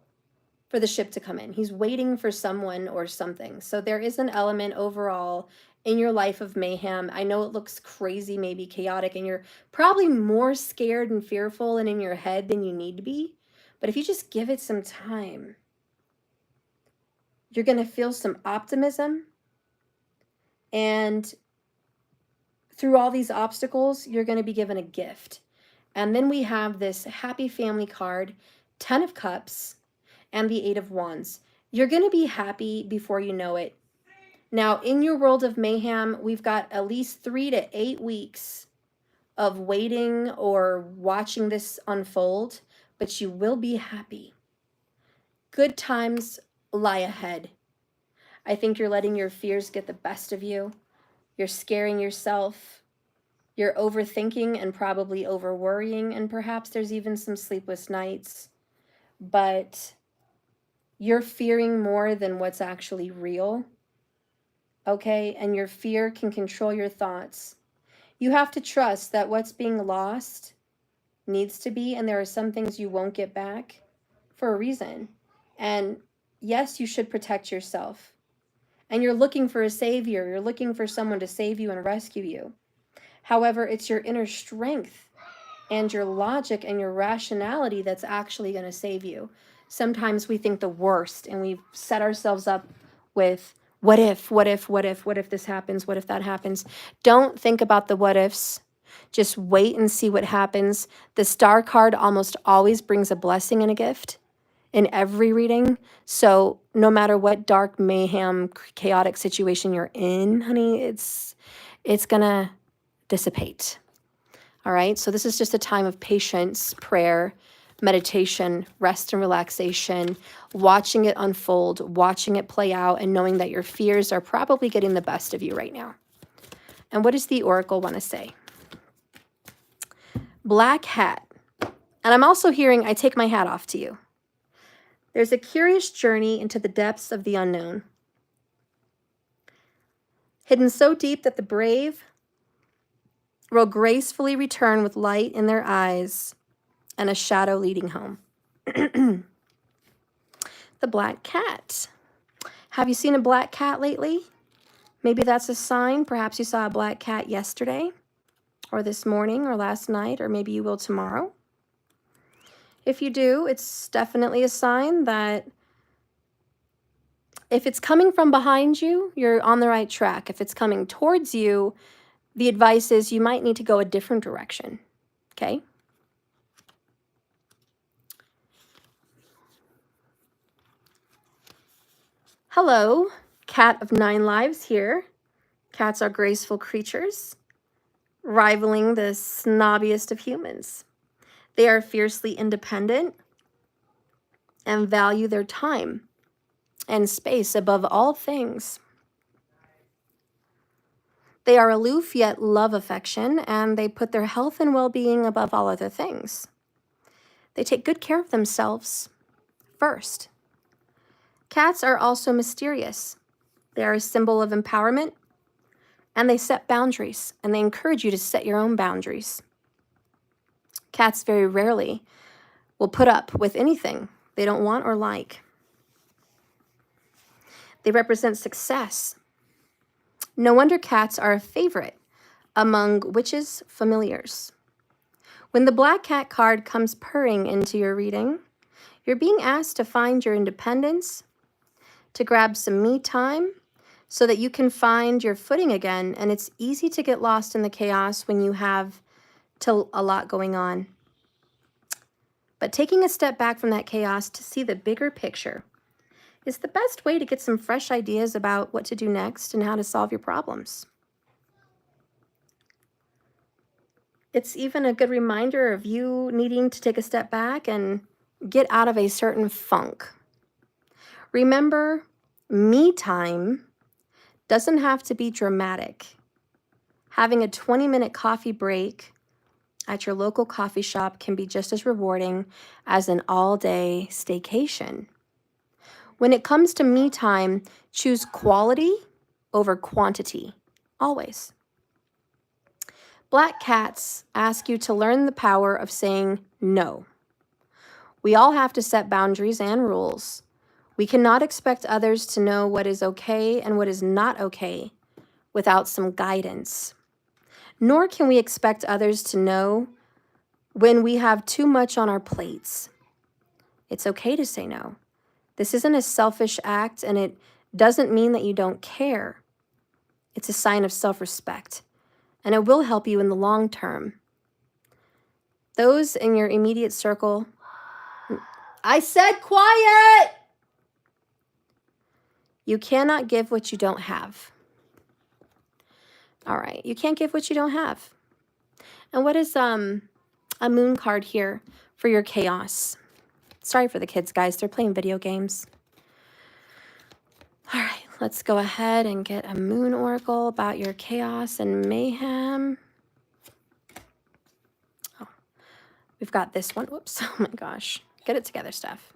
[SPEAKER 1] for the ship to come in. He's waiting for someone or something. So there is an element overall in your life of mayhem. I know it looks crazy, maybe chaotic, and you're probably more scared and fearful and in your head than you need to be. But if you just give it some time, you're going to feel some optimism. And through all these obstacles, you're going to be given a gift. And then we have this happy family card, 10 of Cups, and the 8 of Wands. You're going to be happy before you know it. Now, in your world of mayhem, we've got at least 3 to 8 weeks of waiting or watching this unfold, but you will be happy. Good times lie ahead. I think you're letting your fears get the best of you. You're scaring yourself. You're overthinking and probably over worrying, and perhaps there's even some sleepless nights, but you're fearing more than what's actually real, okay? And your fear can control your thoughts. You have to trust that what's being lost needs to be, and there are some things you won't get back for a reason. And yes, you should protect yourself. And you're looking for a savior. You're looking for someone to save you and rescue you. However, it's your inner strength and your logic and your rationality that's actually going to save you. Sometimes we think the worst and we set ourselves up with what if this happens, what if that happens. Don't think about the what ifs. Just wait and see what happens. The star card almost always brings a blessing and a gift in every reading. So no matter what dark, mayhem, chaotic situation you're in, honey, it's gonna dissipate. All right, so this is just a time of patience, prayer, meditation, rest and relaxation, watching it unfold, watching it play out, and knowing that your fears are probably getting the best of you right now. And what does the oracle want to say? Black hat. And I'm also hearing, I take my hat off to you. There's a curious journey into the depths of the unknown. Hidden so deep that the brave will gracefully return with light in their eyes and a shadow leading home. The black cat. Have you seen a black cat lately? Maybe that's a sign. Perhaps you saw a black cat yesterday or this morning or last night, or maybe you will tomorrow. If you do, it's definitely a sign that if it's coming from behind you, you're on the right track. If it's coming towards you, the advice is you might need to go a different direction, okay? Hello, cat of 9 lives here. Cats are graceful creatures, rivaling the snobbiest of humans. They are fiercely independent and value their time and space above all things. They are aloof yet love affection, and they put their health and well-being above all other things. They take good care of themselves first. Cats are also mysterious. They are a symbol of empowerment, and they set boundaries, and they encourage you to set your own boundaries. Cats very rarely will put up with anything they don't want or like. They represent success. No wonder cats are a favorite among witches' familiars. When the black cat card comes purring into your reading, you're being asked to find your independence, to grab some me time so that you can find your footing again. And it's easy to get lost in the chaos when you have a lot going on. But taking a step back from that chaos to see the bigger picture is the best way to get some fresh ideas about what to do next and how to solve your problems. It's even a good reminder of you needing to take a step back and get out of a certain funk. Remember, me time doesn't have to be dramatic. Having a 20-minute coffee break at your local coffee shop can be just as rewarding as an all-day staycation. When it comes to me time, choose quality over quantity, always. Black cats ask you to learn the power of saying no. We all have to set boundaries and rules. We cannot expect others to know what is okay and what is not okay without some guidance. Nor can we expect others to know when we have too much on our plates. It's okay to say no. This isn't a selfish act, and it doesn't mean that you don't care. It's a sign of self-respect, and it will help you in the long term. Those in your immediate circle, I said quiet! You cannot give what you don't have. All right, you can't give what you don't have. And what is a moon card here for your chaos? Sorry for the kids, guys. They're playing video games. All right, let's go ahead and get a moon oracle about your chaos and mayhem. We've got this one. Whoops. Oh my gosh. Get it together, Steph.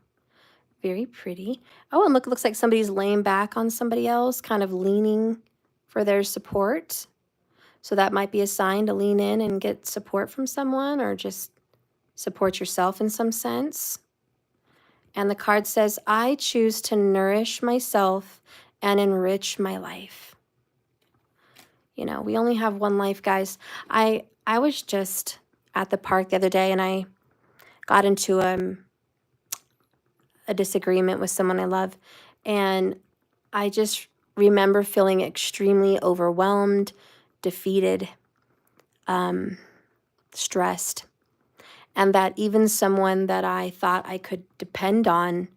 [SPEAKER 1] Very pretty. Oh, and look, it looks like somebody's laying back on somebody else, kind of leaning for their support. So that might be a sign to lean in and get support from someone, or just support yourself in some sense. And the card says, I choose to nourish myself and enrich my life. You know, we only have one life, guys. I was just at the park the other day, and I got into a disagreement with someone I love, and I just remember feeling extremely overwhelmed, defeated, stressed, and that even someone that I thought I could depend on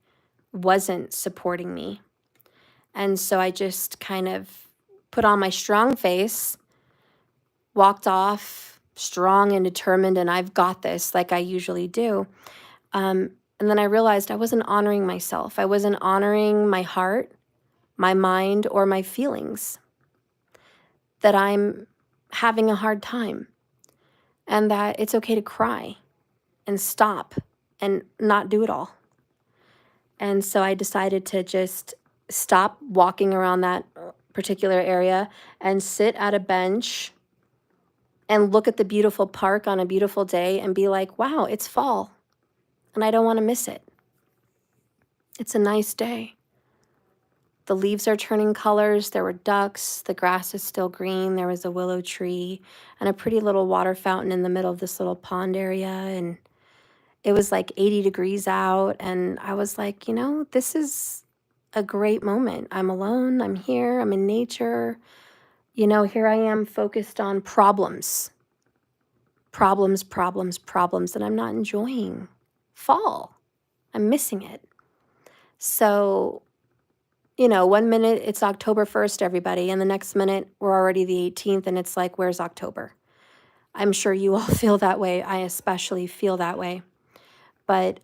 [SPEAKER 1] wasn't supporting me. And so I just kind of put on my strong face, walked off strong and determined, and I've got this, like I usually do. And then I realized I wasn't honoring myself. I wasn't honoring my heart, my mind, or my feelings, that I'm having a hard time, and that it's okay to cry and stop and not do it all. And so I decided to just stop walking around that particular area and sit at a bench and look at the beautiful park on a beautiful day and be like, wow, it's fall and I don't want to miss it. It's a nice day. The leaves are turning colors. There were ducks. The grass is still green. There was a willow tree and a pretty little water fountain in the middle of this little pond area. And it was like 80 degrees out. And I was like, you know, this is a great moment. I'm alone. I'm here. I'm in nature. You know, here I am focused on problems, and I'm not enjoying fall. I'm missing it. So, you know, 1 minute it's October 1st, everybody, and the next minute we're already the 18th, and it's like, where's October? I'm sure you all feel that way. I especially feel that way. But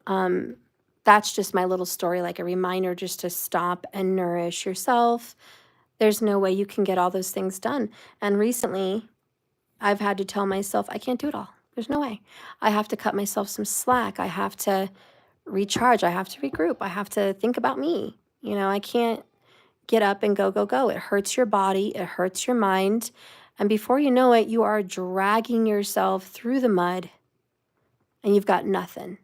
[SPEAKER 1] that's just my little story, like a reminder just to stop and nourish yourself. There's no way you can get all those things done. And recently, I've had to tell myself, I can't do it all. There's no way. I have to cut myself some slack. I have to recharge. I have to regroup. I have to think about me. You know, I can't get up and go, go, go. It hurts your body. It hurts your mind. And before you know it, you are dragging yourself through the mud and you've got nothing,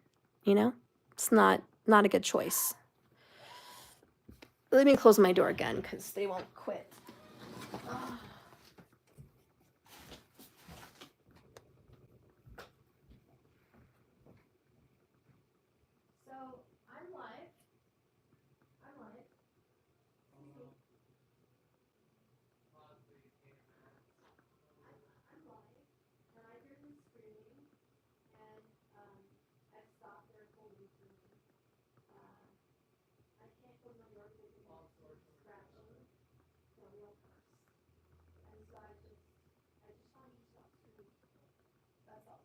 [SPEAKER 1] you know? It's not a good choice. Let me close my door again because they won't quit. So I'm live. And I hear them screaming, and I stop there holding for me. I can't close my door because it's all sorts of scratching, the real purse. And so I just want you to stop screaming. That's all.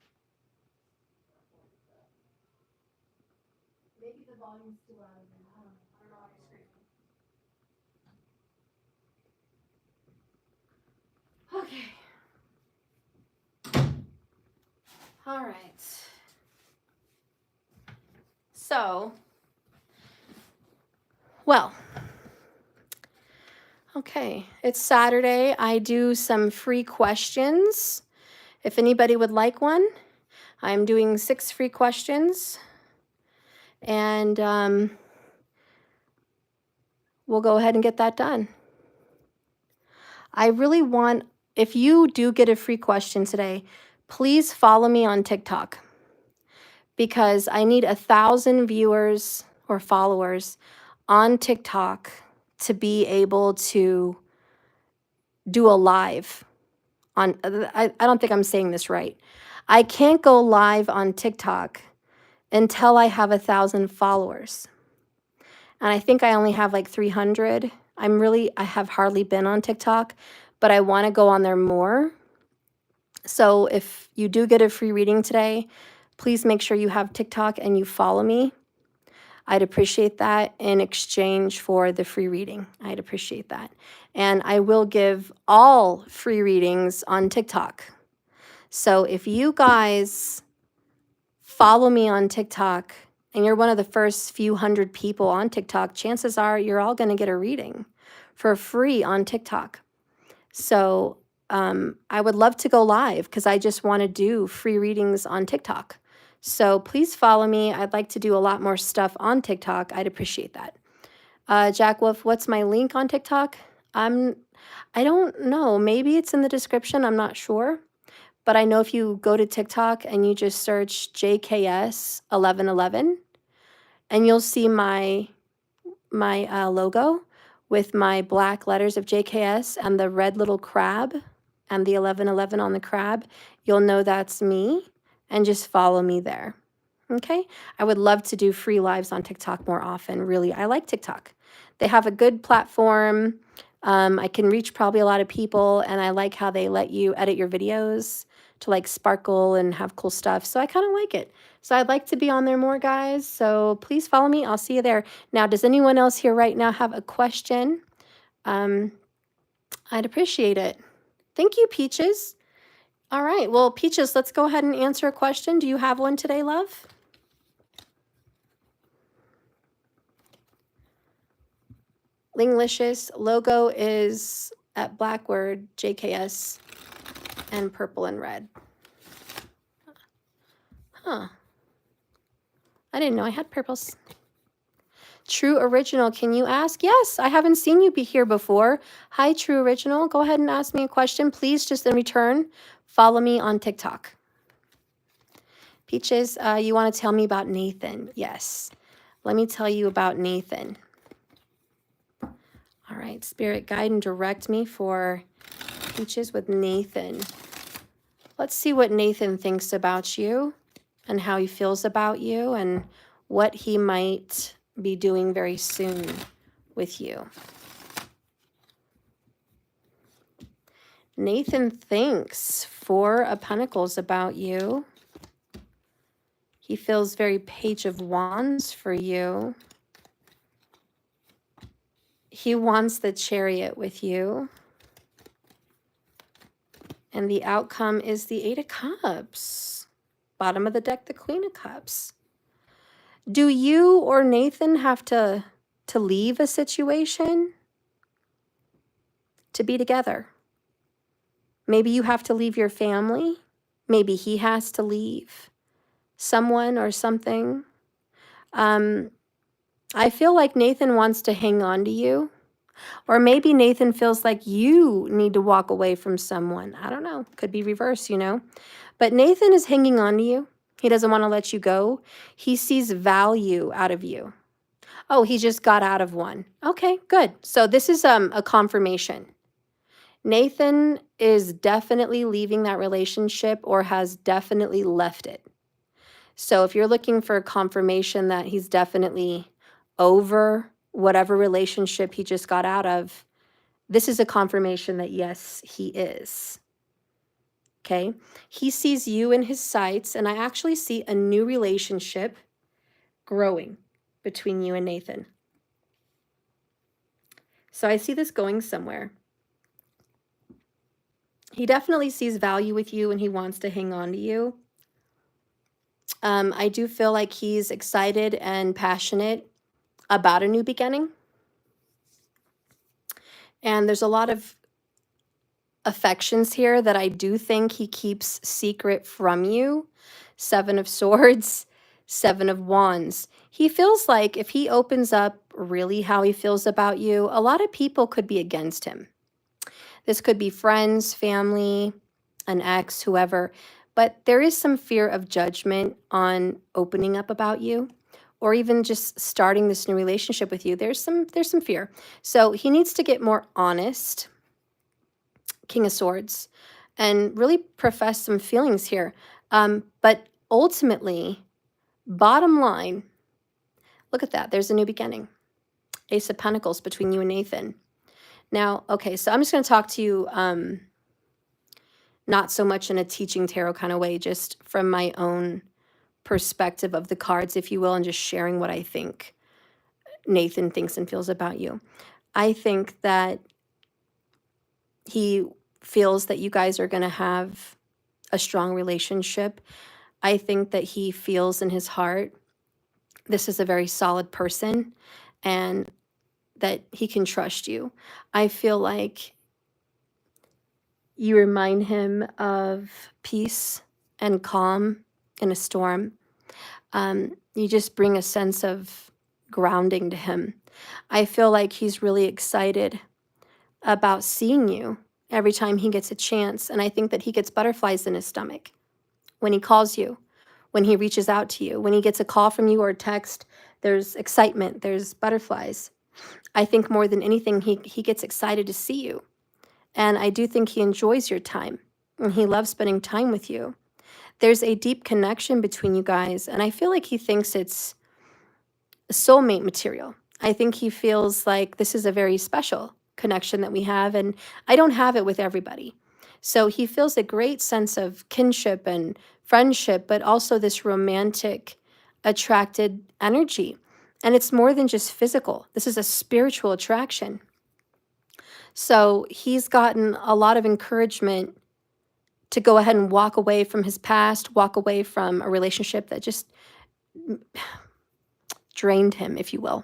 [SPEAKER 1] Maybe the volume's too loud again. I don't know why I'm screaming. Okay. All right. So, well, okay, it's Saturday. I do some free questions. If anybody would like one, I'm doing 6 free questions. And we'll go ahead and get that done. I really want, if you do get a free question today, please follow me on TikTok, because I need 1,000 viewers or followers on TikTok to be able to do a live on, I don't think I'm saying this right. I can't go live on TikTok until I have 1,000 followers. And I think I only have like 300. I have hardly been on TikTok, but I want to go on there more. So if you do get a free reading today, please make sure you have TikTok and you follow me. I'd appreciate that in exchange for the free reading. I'd appreciate that. And I will give all free readings on TikTok. So if you guys follow me on TikTok and you're one of the first few hundred people on TikTok, chances are you're all going to get a reading for free on TikTok. So I would love to go live because I just want to do free readings on TikTok. So please follow me. I'd like to do a lot more stuff on TikTok. I'd appreciate that. Jack Wolf, what's my link on TikTok? I don't know. Maybe it's in the description. I'm not sure. But I know if you go to TikTok and you just search JKS 1111, and you'll see my logo with my black letters of JKS and the red little crab and the 1111 on the crab. You'll know that's me, and just follow me there. Okay? I would love to do free lives on TikTok more often. Really, I like TikTok. They have a good platform. I can reach probably a lot of people, and I like how they let you edit your videos to like sparkle and have cool stuff. So I kind of like it. So I'd like to be on there more, guys. So please follow me. I'll see you there. Now, does anyone else here right now have a question? I'd appreciate it. Thank you, Peaches. All right. Well, Peaches, let's go ahead and answer a question. Do you have one today, love? Linglicious logo is at black word JKS and purple and red. Huh. I didn't know I had purples. True Original, can you ask? Yes, I haven't seen you be here before. Hi, True Original. Go ahead and ask me a question. Please, just in return, follow me on TikTok. Peaches, you want to tell me about Nathan? Yes. Let me tell you about Nathan. All right, Spirit, guide and direct me for Peaches with Nathan. Let's see what Nathan thinks about you and how he feels about you and what he might be doing very soon with you. Nathan thinks 4 of Pentacles about you. He feels very Page of Wands for you. He wants the Chariot with you. And the outcome is the 8 of Cups. Bottom of the deck, the Queen of Cups. Do you or Nathan have to leave a situation to be together? Maybe you have to leave your family. Maybe he has to leave someone or something. I feel like Nathan wants to hang on to you. Or maybe Nathan feels like you need to walk away from someone. I don't know. Could be reverse, you know. But Nathan is hanging on to you. He doesn't want to let you go. He sees value out of you. Oh, he just got out of one. Okay, good. So this is a confirmation. Nathan is definitely leaving that relationship or has definitely left it. So if you're looking for confirmation that he's definitely over whatever relationship he just got out of, this is a confirmation that yes, he is. Okay? He sees you in his sights, and I actually see a new relationship growing between you and Nathan. So I see this going somewhere. He definitely sees value with you and he wants to hang on to you. I do feel like he's excited and passionate about a new beginning. And there's a lot of affections here that I do think he keeps secret from you. 7 of Swords, 7 of Wands. He feels like if he opens up really how he feels about you, a lot of people could be against him. This could be friends, family, an ex, whoever. But there is some fear of judgment on opening up about you, or even just starting this new relationship with you. There's some fear. So he needs to get more honest, King of Swords, and really profess some feelings here. But ultimately, bottom line, look at that. There's a new beginning. Ace of Pentacles between you and Nathan. Now, okay, so I'm just going to talk to you not so much in a teaching tarot kind of way, just from my own perspective of the cards, if you will, and just sharing what I think Nathan thinks and feels about you. I think that he feels that you guys are going to have a strong relationship. I think that he feels in his heart this is a very solid person and that he can trust you. I feel like you remind him of peace and calm in a storm. You just bring a sense of grounding to him. I feel like he's really excited about seeing you every time he gets a chance. And I think that he gets butterflies in his stomach when he calls you, when he reaches out to you, when he gets a call from you or a text, there's excitement, there's butterflies. I think more than anything, he gets excited to see you. And I do think he enjoys your time and he loves spending time with you. There's a deep connection between you guys. And I feel like he thinks it's soulmate material. I think he feels like this is a very special connection that we have. And I don't have it with everybody. So he feels a great sense of kinship and friendship, but also this romantic, attracted energy. And it's more than just physical. This is a spiritual attraction. So he's gotten a lot of encouragement to go ahead and walk away from his past, walk away from a relationship that just drained him, if you will.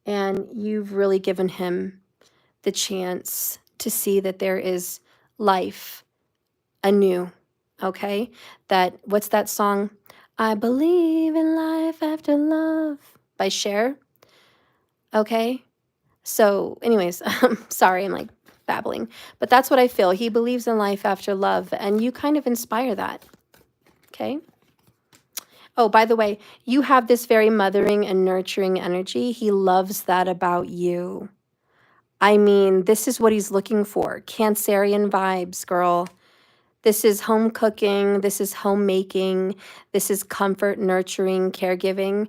[SPEAKER 1] And you've really given him the chance to see that there is life anew, okay? That, what's that song? I believe in life after love by Cher, okay? So anyways, sorry, I'm like babbling, but that's what I feel. He believes in life after love, and you kind of inspire that, okay? Oh, by the way, you have this very mothering and nurturing energy. He loves that about you. I mean, this is what he's looking for. Cancerian vibes, girl. This is home cooking. This is homemaking. This is comfort, nurturing, caregiving.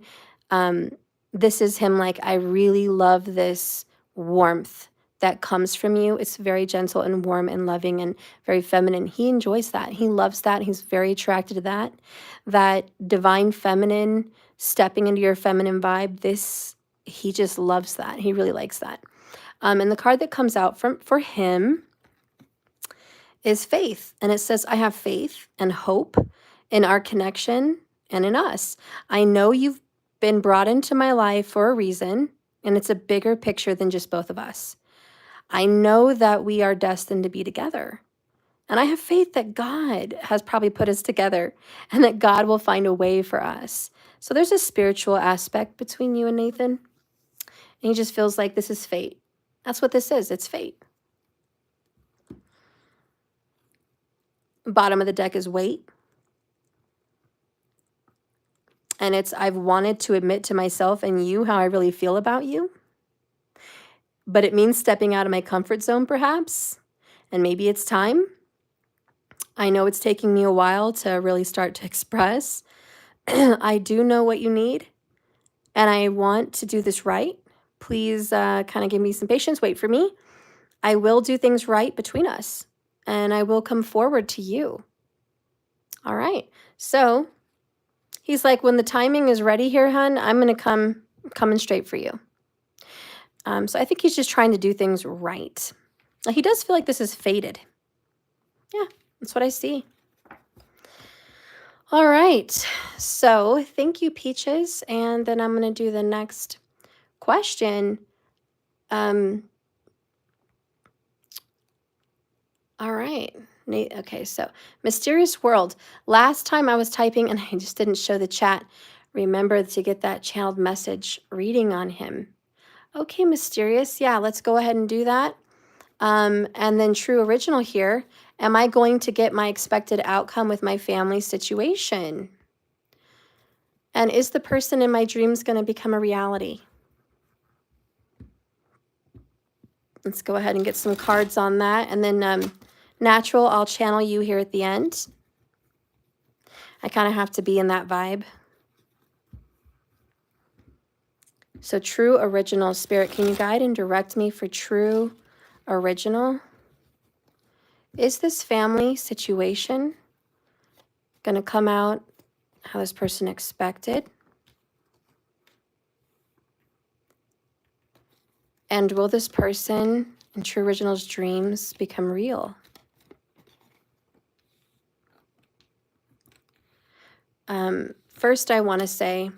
[SPEAKER 1] This is him like, I really love this warmth that comes from you. It's very gentle and warm and loving and very feminine. He enjoys that. He loves that. He's very attracted to that. That divine feminine, stepping into your feminine vibe, he just loves that. He really likes that. And the card that comes out for him is faith. And it says, I have faith and hope in our connection and in us. I know you've been brought into my life for a reason, and it's a bigger picture than just both of us. I know that we are destined to be together. And I have faith that God has probably put us together and that God will find a way for us. So there's a spiritual aspect between you and Nathan. And he just feels like this is fate. That's what this is. It's fate. Bottom of the deck is weight. And it's, I've wanted to admit to myself and you how I really feel about you. But it means stepping out of my comfort zone, perhaps. And maybe it's time. I know it's taking me a while to really start to express. I do know what you need. And I want to do this right. Please kind of give me some patience. Wait for me. I will do things right between us. And I will come forward to you. All right. So he's like, when the timing is ready here, hun, I'm going to coming straight for you. So I think he's just trying to do things right. He does feel like this is fated. Yeah, that's what I see. All right. So thank you, Peaches. And then I'm going to do the next question. All right. Okay, so Mysterious World. Last time I was typing and I just didn't show the chat. Remember to get that channeled message reading on him. Okay, Mysterious. Yeah, let's go ahead and do that. And then True Original here. Am I going to get my expected outcome with my family situation? And is the person in my dreams going to become a reality? Let's go ahead and get some cards on that. And then Natural, I'll channel you here at the end. I kind of have to be in that vibe. So True Original, Spirit, can you guide and direct me for True Original? Is this family situation going to come out how this person expected? And will this person in True Original's dreams become real? First, I want to say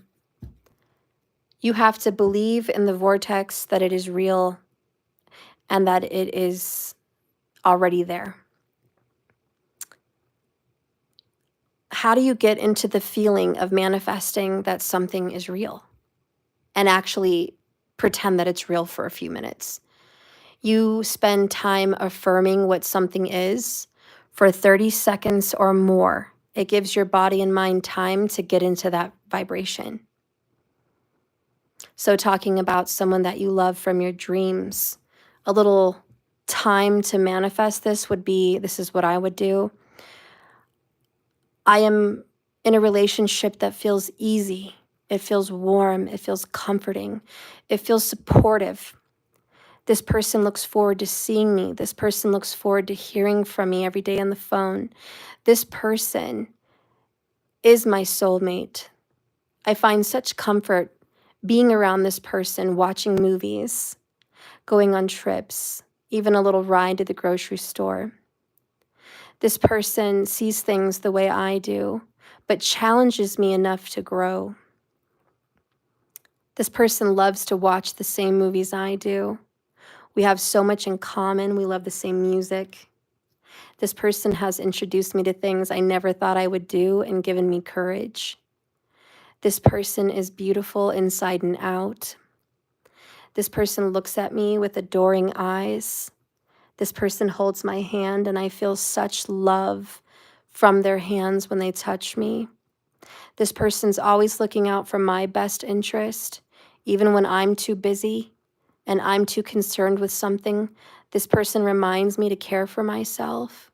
[SPEAKER 1] you have to believe in the vortex, that it is real and that it is already there. How do you get into the feeling of manifesting that something is real and actually pretend that it's real for a few minutes? You spend time affirming what something is for 30 seconds or more. It gives your body and mind time to get into that vibration. So talking about someone that you love from your dreams, a little time to manifest this would be, this is what I would do. I am in a relationship that feels easy. It feels warm. It feels comforting. It feels supportive. This person looks forward to seeing me. This person looks forward to hearing from me every day on the phone. This person is my soulmate. I find such comfort being around this person, watching movies, going on trips, even a little ride to the grocery store. This person sees things the way I do, but challenges me enough to grow. This person loves to watch the same movies I do. We have so much in common. We love the same music. This person has introduced me to things I never thought I would do and given me courage. This person is beautiful inside and out. This person looks at me with adoring eyes. This person holds my hand and I feel such love from their hands when they touch me. This person's always looking out for my best interest, even when I'm too busy and I'm too concerned with something. This person reminds me to care for myself.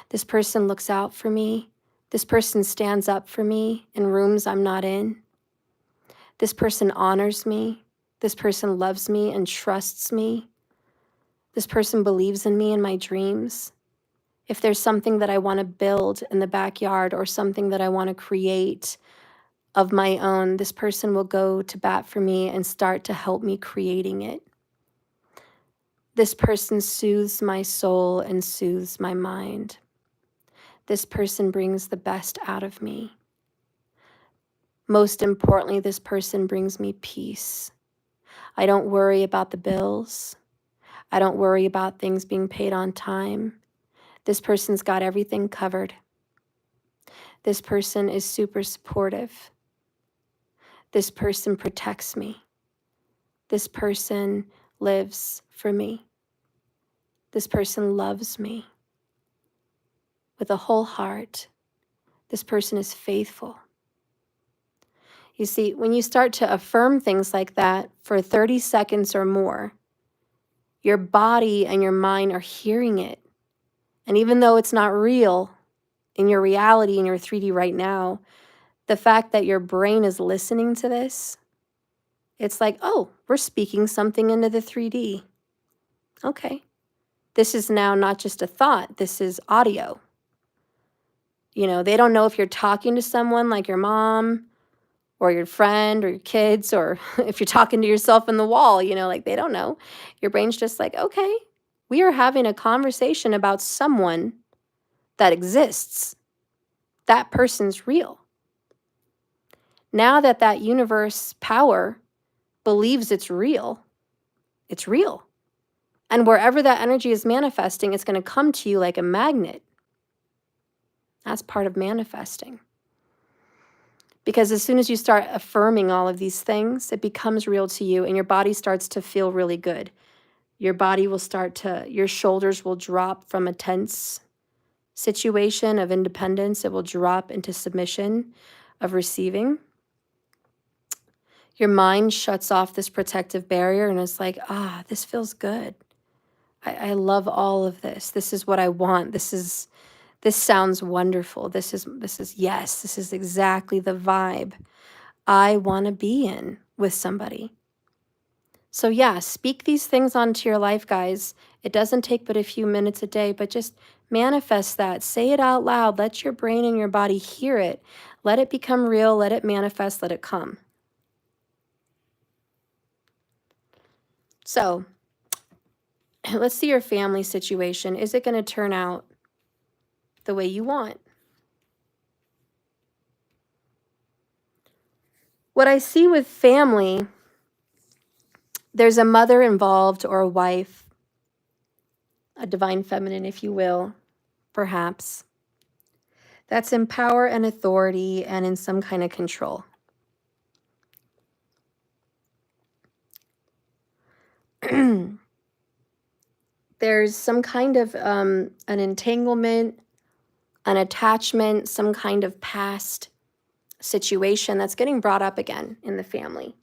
[SPEAKER 1] This person looks out for me. This person stands up for me in rooms I'm not in. This person honors me. This person loves me and trusts me. This person believes in me and my dreams. If there's something that I want to build in the backyard or something that I want to create of my own, this person will go to bat for me and start to help me creating it. This person soothes my soul and soothes my mind. This person brings the best out of me. Most importantly, this person brings me peace. I don't worry about the bills. I don't worry about things being paid on time. This person's got everything covered. This person is super supportive. This person protects me. This person lives for me. This person loves me with a whole heart. This person is faithful. You see, when you start to affirm things like that for 30 seconds or more, your body and your mind are hearing it. And even though it's not real in your reality, in your 3D right now, the fact that your brain is listening to this, it's like, oh, we're speaking something into the 3D. Okay. This is now not just a thought, this is audio. You know, they don't know if you're talking to someone like your mom or your friend or your kids, or if you're talking to yourself in the wall, you know, like they don't know. Your brain's just like, okay, we are having a conversation about someone that exists. That person's real. Now that that universe power believes it's real, it's real. And wherever that energy is manifesting, it's going to come to you like a magnet. That's part of manifesting. Because as soon as you start affirming all of these things, it becomes real to you and your body starts to feel really good. Your body will start to, your shoulders will drop from a tense situation of independence. It will drop into submission of receiving. Your mind shuts off this protective barrier and it's like, this feels good. I love all of this. This is what I want. This sounds wonderful. This is yes, this is exactly the vibe I want to be in with somebody. So yeah, speak these things onto your life, guys. It doesn't take but a few minutes a day, but just manifest that. Say it out loud. Let your brain and your body hear it. Let it become real. Let it manifest. Let it come. So let's see your family situation. Is it going to turn out the way you want? What I see with family, there's a mother involved or a wife, a divine feminine, if you will, perhaps, that's in power and authority and in some kind of control. There's some kind of an entanglement, an attachment, some kind of past situation that's getting brought up again in the family.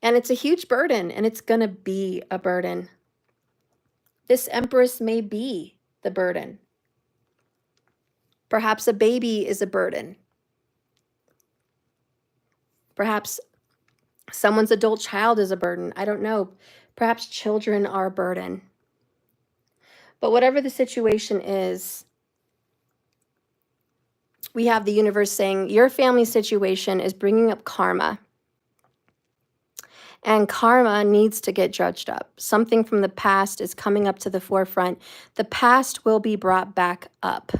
[SPEAKER 1] And it's a huge burden, and it's going to be a burden. This Empress may be the burden. Perhaps a baby is a burden. Perhaps someone's adult child is a burden. I don't know. Perhaps children are a burden. But whatever the situation is, we have the universe saying your family situation is bringing up karma. And karma needs to get judged up. Something from the past is coming up to the forefront. The past will be brought back up.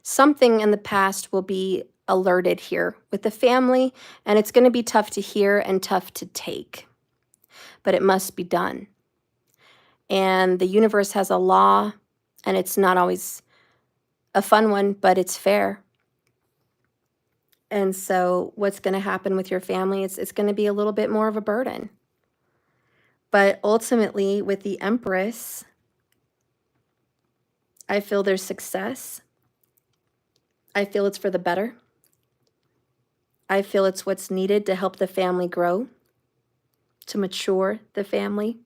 [SPEAKER 1] Something in the past will be alerted here with the family, and it's going to be tough to hear and tough to take. But it must be done. And the universe has a law, and it's not always a fun one, but it's fair. And so what's going to happen with your family, it's going to be a little bit more of a burden. But ultimately, with the Empress, I feel there's success. I feel it's for the better. I feel it's what's needed to help the family grow, to mature the family.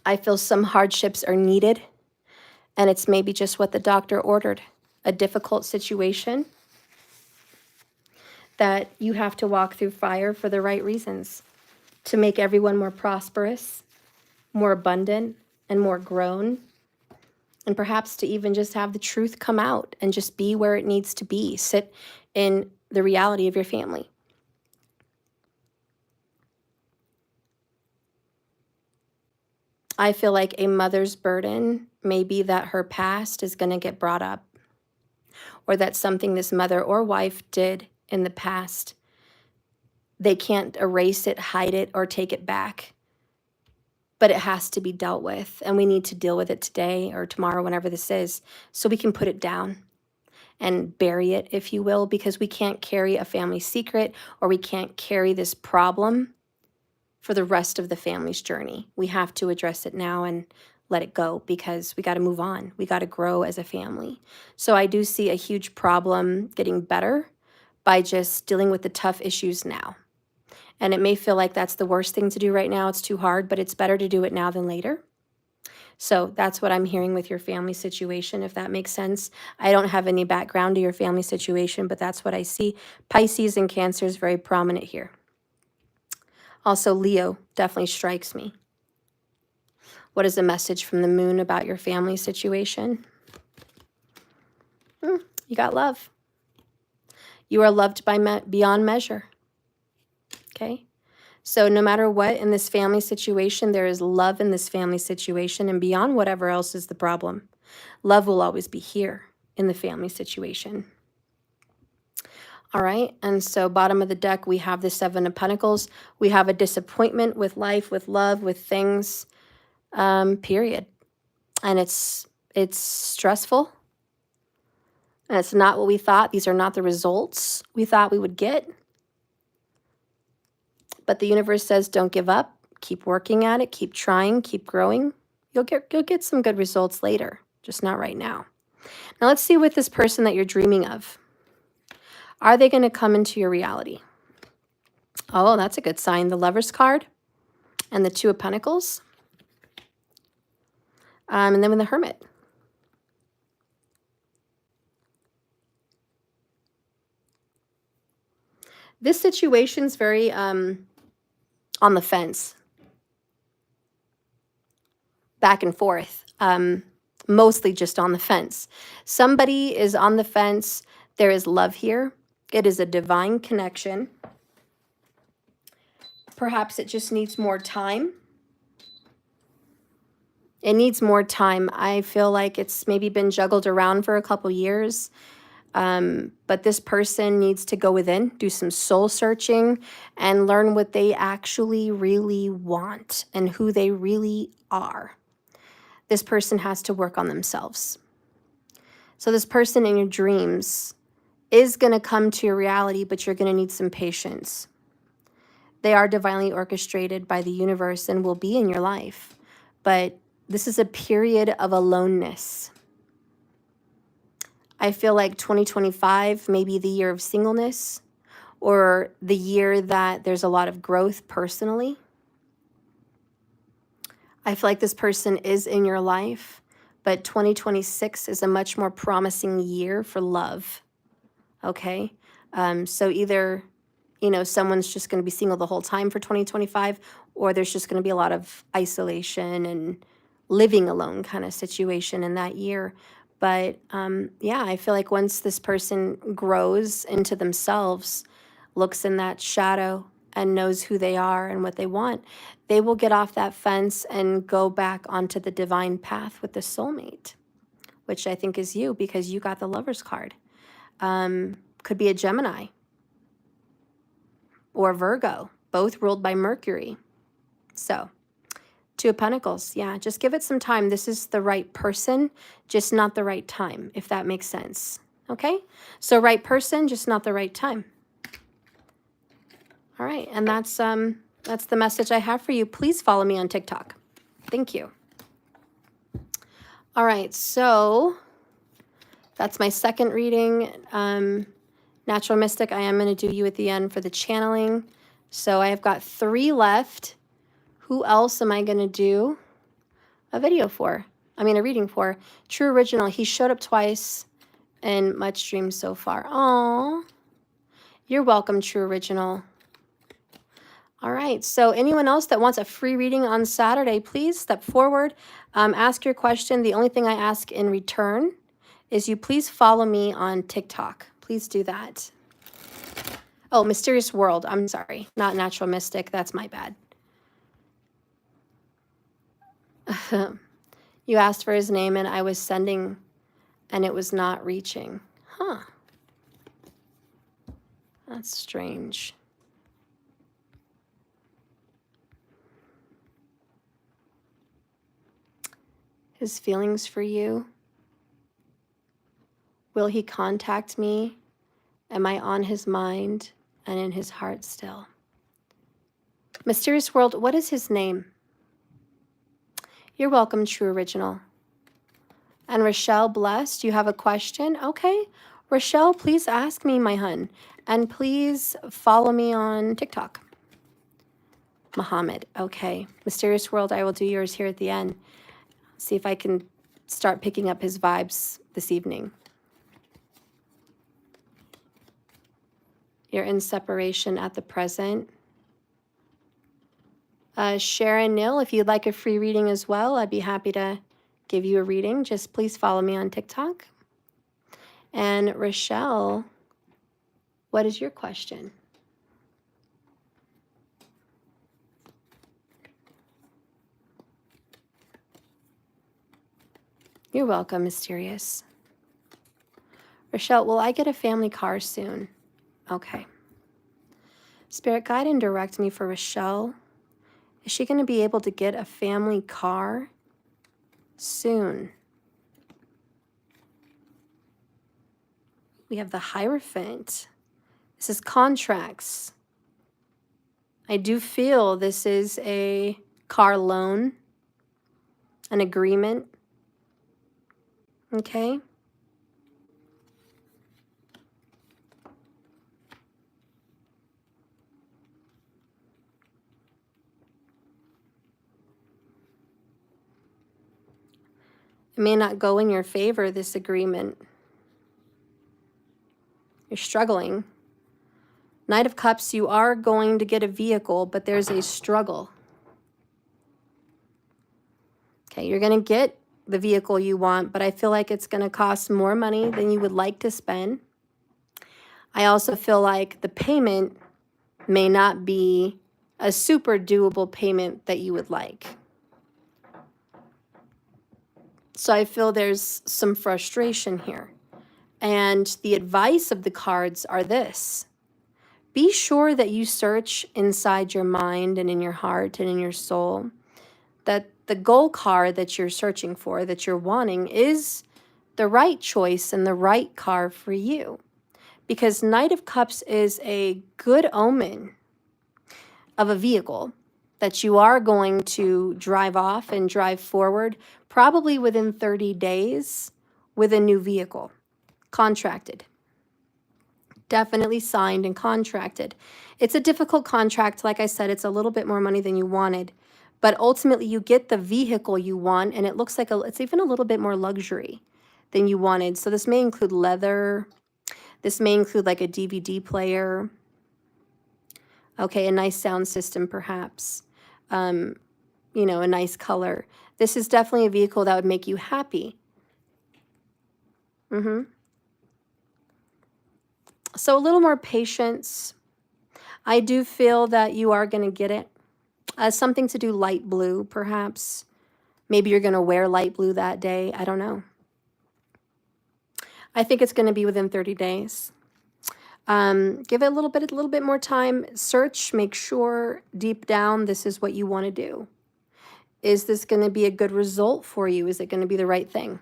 [SPEAKER 1] I feel some hardships are needed, and it's maybe just what the doctor ordered, a difficult situation that you have to walk through fire for the right reasons, to make everyone more prosperous, more abundant, and more grown, and perhaps to even just have the truth come out and just be where it needs to be, sit in the reality of your family. I feel like a mother's burden may be that her past is going to get brought up, or that something this mother or wife did in the past, they can't erase it, hide it, or take it back. But it has to be dealt with, and we need to deal with it today or tomorrow, whenever this is, so we can put it down and bury it, if you will, because we can't carry a family secret, or we can't carry this problem for the rest of the family's journey. We have to address it now and let it go, because we got to move on. We got to grow as a family. So I do see a huge problem getting better by just dealing with the tough issues now. And it may feel like that's the worst thing to do right now. It's too hard, but it's better to do it now than later. So that's what I'm hearing with your family situation, if that makes sense. I don't have any background to your family situation, but that's what I see. Pisces and Cancer is very prominent here. Also, Leo definitely strikes me. What is the message from the moon about your family situation? You got love. You are loved by beyond measure. Okay? So no matter what in this family situation, there is love in this family situation, and beyond whatever else is the problem. Love will always be here in the family situation. All right, and so bottom of the deck, we have the Seven of Pentacles. We have a disappointment with life, with love, with things, period. And it's stressful. And it's not what we thought. These are not the results we thought we would get. But the universe says, don't give up. Keep working at it. Keep trying. Keep growing. You'll get some good results later, just not right now. Now let's see with this person that you're dreaming of. Are they going to come into your reality? Oh, that's a good sign. The Lover's card and the Two of Pentacles. And then with the Hermit. This situation's very on the fence. Back and forth. Mostly just on the fence. Somebody is on the fence. There is love here. It is a divine connection. Perhaps it just needs more time. It needs more time. I feel like it's maybe been juggled around for a couple years. But this person needs to go within, do some soul searching, and learn what they actually really want and who they really are. This person has to work on themselves. So this person in your dreams is going to come to your reality, but you're going to need some patience. They are divinely orchestrated by the universe and will be in your life. But this is a period of aloneness. I feel like 2025 may be the year of singleness, or the year that there's a lot of growth personally. I feel like this person is in your life, but 2026 is a much more promising year for love. Okay? So either, you know, someone's just going to be single the whole time for 2025, or there's just going to be a lot of isolation and living alone kind of situation in that year. But yeah, I feel like once this person grows into themselves, looks in that shadow and knows who they are and what they want, they will get off that fence and go back onto the divine path with the soulmate, which I think is you, because you got the Lover's card. Could be a Gemini or Virgo, both ruled by Mercury. So, Two of Pentacles, yeah, just give it some time. This is the right person, just not the right time, if that makes sense. Okay? So right person, just not the right time. All right, and that's the message I have for you. Please follow me on TikTok. Thank you. All right, so that's my second reading. Natural Mystic, I am going to do you at the end for the channeling. So I have got 3 left. Who else am I going to do a video for? I mean, a reading for. True Original, he showed up twice in Much Dreams so far. Aww. You're welcome, True Original. All right, so anyone else that wants a free reading on Saturday, please step forward, ask your question. The only thing I ask in return is you please follow me on TikTok. Please do that. Oh, Mysterious World, I'm sorry, not Natural Mystic, that's my bad. You asked for his name and I was sending and it was not reaching. Huh. That's strange. His feelings for you. Will he contact me? Am I on his mind and in his heart still? Mysterious World, what is his name? You're welcome, True Original. And Rochelle, blessed, you have a question? Okay. Rochelle, please ask me, my hun. And please follow me on TikTok. Muhammad, okay. Mysterious World, I will do yours here at the end. See if I can start picking up his vibes this evening. You're in separation at the present. Sharon Nil, if you'd like a free reading as well, I'd be happy to give you a reading. Just please follow me on TikTok. And Rochelle, what is your question? You're welcome, Mysterious. Rochelle, will I get a family car soon? Okay. Spirit, guide and direct me for Rochelle. Is she going to be able to get a family car soon? We have the Hierophant. This is contracts. I do feel this is a car loan, an agreement. Okay. It may not go in your favor, this agreement. You're struggling. Knight of Cups, you are going to get a vehicle, but there's a struggle. Okay, you're going to get the vehicle you want, but I feel like it's going to cost more money than you would like to spend. I also feel like the payment may not be a super doable payment that you would like. So I feel there's some frustration here. And the advice of the cards are this: be sure that you search inside your mind and in your heart and in your soul that the goal car that you're searching for, that you're wanting, is the right choice and the right car for you. Because Knight of Cups is a good omen of a vehicle that you are going to drive off and drive forward, probably within 30 days, with a new vehicle, contracted. Definitely signed and contracted. It's a difficult contract. Like I said, it's a little bit more money than you wanted, but ultimately you get the vehicle you want, and it looks like it's even a little bit more luxury than you wanted. So this may include leather. This may include like a DVD player. Okay, a nice sound system perhaps. You know, a nice color. This is definitely a vehicle that would make you happy. So a little more patience. I do feel that you are going to get it. Something to do light blue, perhaps. Maybe you're going to wear light blue that day. I don't know. I think it's going to be within 30 days. Give it a little bit more time. Search, make sure deep down this is what you want to do. Is this going to be a good result for you? Is it going to be the right thing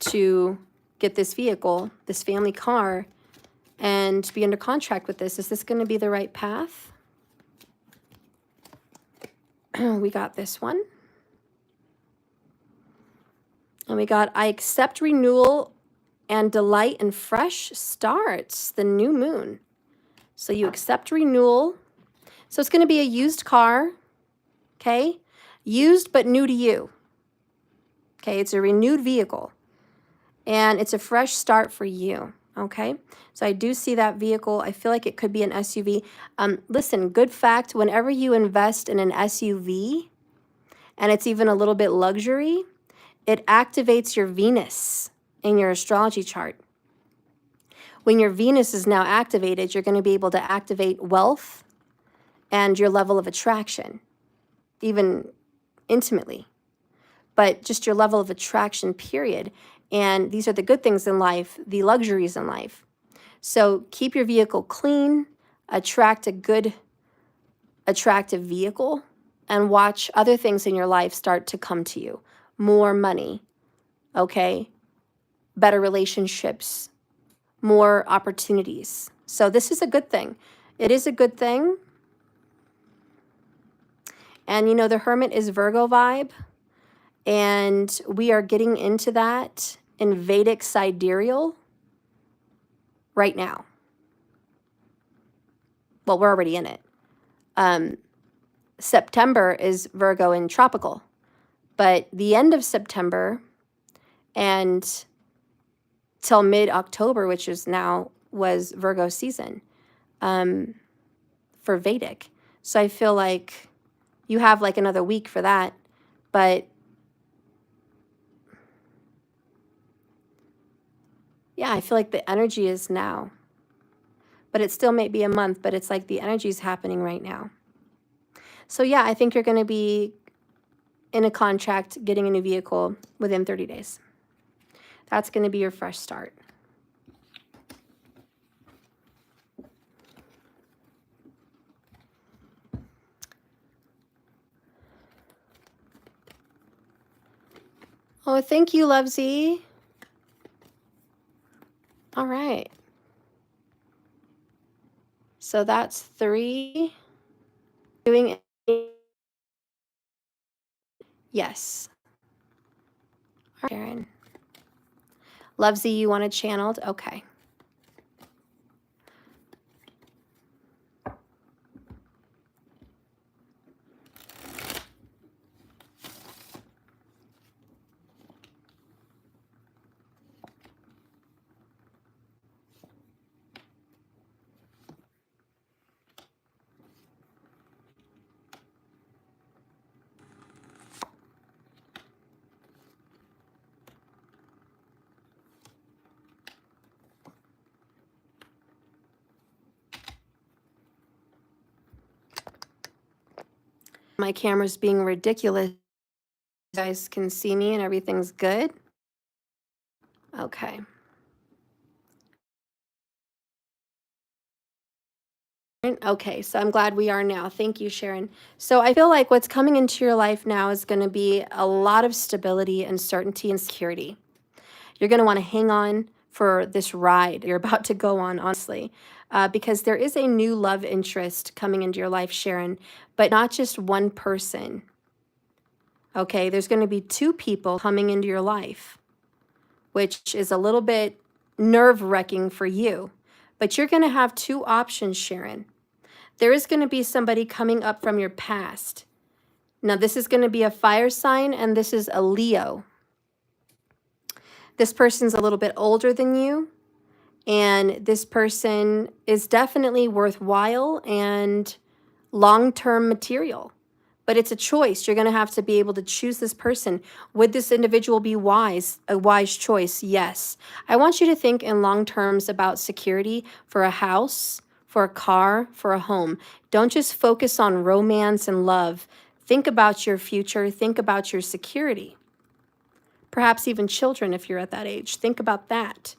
[SPEAKER 1] to get this vehicle, this family car, and be under contract with this? Is this going to be the right path? We got this one. And we got, I accept renewal and delight in fresh starts, the new moon. So you accept renewal. So it's going to be a used car, okay? Used but new to you. Okay, it's a renewed vehicle. And it's a fresh start for you, okay? So I do see that vehicle. I feel like it could be an SUV. Listen, good fact, whenever you invest in an SUV, and it's even a little bit luxury, it activates your Venus in your astrology chart. When your Venus is now activated, you're going to be able to activate wealth and your level of attraction, even intimately, but just your level of attraction, period. And these are the good things in life, the luxuries in life. So keep your vehicle clean, attract a good, attractive vehicle, and watch other things in your life start to come to you. More money, okay? Better relationships, more opportunities. So this is a good thing. It is a good thing. And you know, the Hermit is Virgo vibe. And we are getting into that in Vedic sidereal right now. Well, we're already in it. September is Virgo in tropical. But the end of September and till mid-October, which is now, was Virgo season for Vedic. So I feel like you have like another week for that. But yeah, I feel like the energy is now. But it still may be a month, but it's like the energy is happening right now. So yeah, I think you're going to be in a contract, getting a new vehicle within 30 days. That's going to be your fresh start. Oh, thank you, Lovesy. All right. So that's 3. Doing yes. All right, Karen. Lovesy, you want it channeled? Okay. My camera's being ridiculous. You guys can see me and everything's good. Okay. Okay, so I'm glad we are now. Thank you, Sharon. So I feel like what's coming into your life now is going to be a lot of stability and certainty and security. You're going to want to hang on for this ride you're about to go on, honestly, because there is a new love interest coming into your life, Sharon, but not just one person. Okay, there's going to be two people coming into your life, which is a little bit nerve-wracking for you. But you're going to have two options, Sharon. There is going to be somebody coming up from your past. Now, this is going to be a fire sign, and this is a Leo. This person's a little bit older than you, and this person is definitely worthwhile and long-term material. But it's a choice. You're going to have to be able to choose this person. Would this individual be wise? A wise choice? Yes. I want you to think in long terms about security for a house, for a car, for a home. Don't just focus on romance and love. Think about your future. Think about your security. Perhaps even children if you're at that age. Think about that.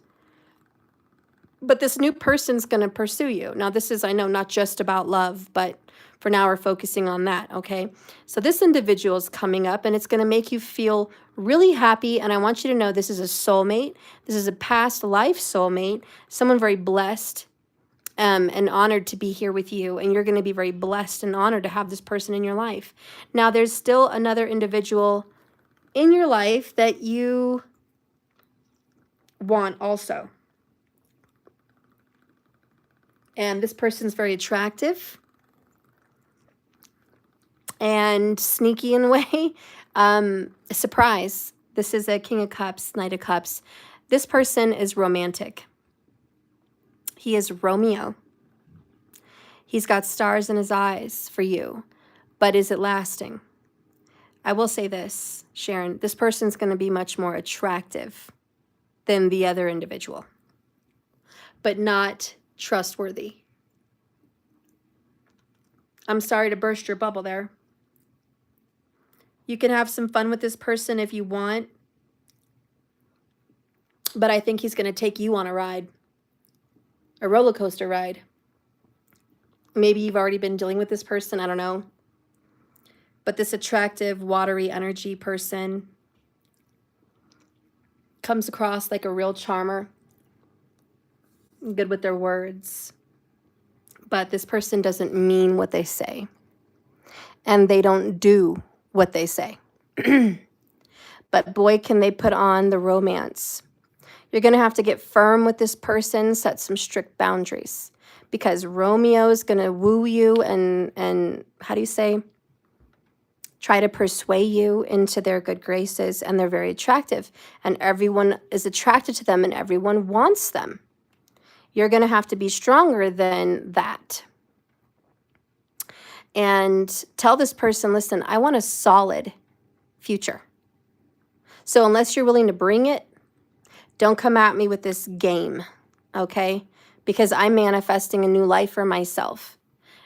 [SPEAKER 1] But this new person's going to pursue you. Now, this is, I know, not just about love, but for now, we're focusing on that, okay? So this individual is coming up, and it's going to make you feel really happy, and I want you to know this is a soulmate. This is a past life soulmate, someone very blessed and honored to be here with you, and you're going to be very blessed and honored to have this person in your life. Now, there's still another individual in your life that you want also. And this person's very attractive and sneaky in a way. Surprise. This is a King of Cups, Knight of Cups. This person is romantic. He is Romeo. He's got stars in his eyes for you. But is it lasting? I will say this, Sharon. This person's going to be much more attractive than the other individual, but not trustworthy. I'm sorry to burst your bubble there. You can have some fun with this person if you want, but I think he's going to take you on a ride, a roller coaster ride. Maybe you've already been dealing with this person, I don't know. But this attractive, watery energy person comes across like a real charmer, good with their words. But this person doesn't mean what they say, and they don't do what they say. But boy, can they put on the romance. You're going to have to get firm with this person, set some strict boundaries, because Romeo is going to woo you and how do you say, try to persuade you into their good graces, and they're very attractive, and everyone is attracted to them, and everyone wants them. You're going to have to be stronger than that. And tell this person, listen, I want a solid future. So unless you're willing to bring it, don't come at me with this game, okay? Because I'm manifesting a new life for myself.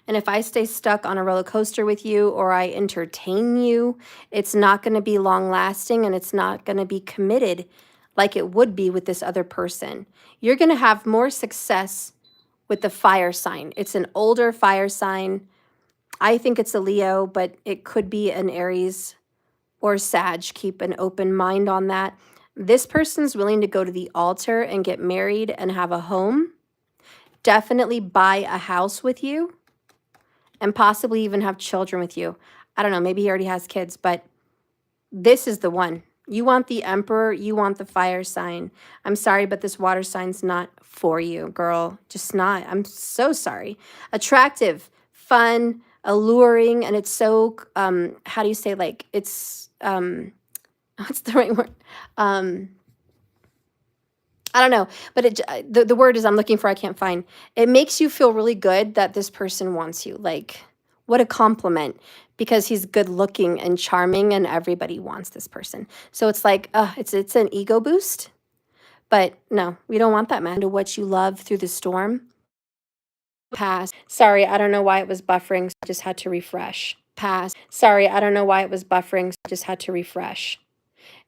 [SPEAKER 1] And if I stay stuck on a roller coaster with you, or I entertain you, it's not going to be long lasting, and it's not going to be committed like it would be with this other person. You're going to have more success with the fire sign. It's an older fire sign. I think it's a Leo, but it could be an Aries or Sag. Keep an open mind on that. This person's willing to go to the altar and get married and have a home. Definitely buy a house with you, and possibly even have children with you. I don't know, maybe he already has kids, but this is the one. You want the Emperor, you want the fire sign. I'm sorry, but this water sign's not for you, girl. Just not. I'm so sorry. Attractive, fun, alluring, and it's so, how do you say, like, it's, what's the right word? I don't know, but the word is I'm looking for, I can't find. It makes you feel really good that this person wants you. Like, what a compliment, because he's good looking and charming, and everybody wants this person. So it's like, it's an ego boost. But no, we don't want that, man. To what you love through the storm. Pass. Sorry, I don't know why it was buffering, so I just had to refresh. Pass. Sorry, I don't know why it was buffering, so I just had to refresh.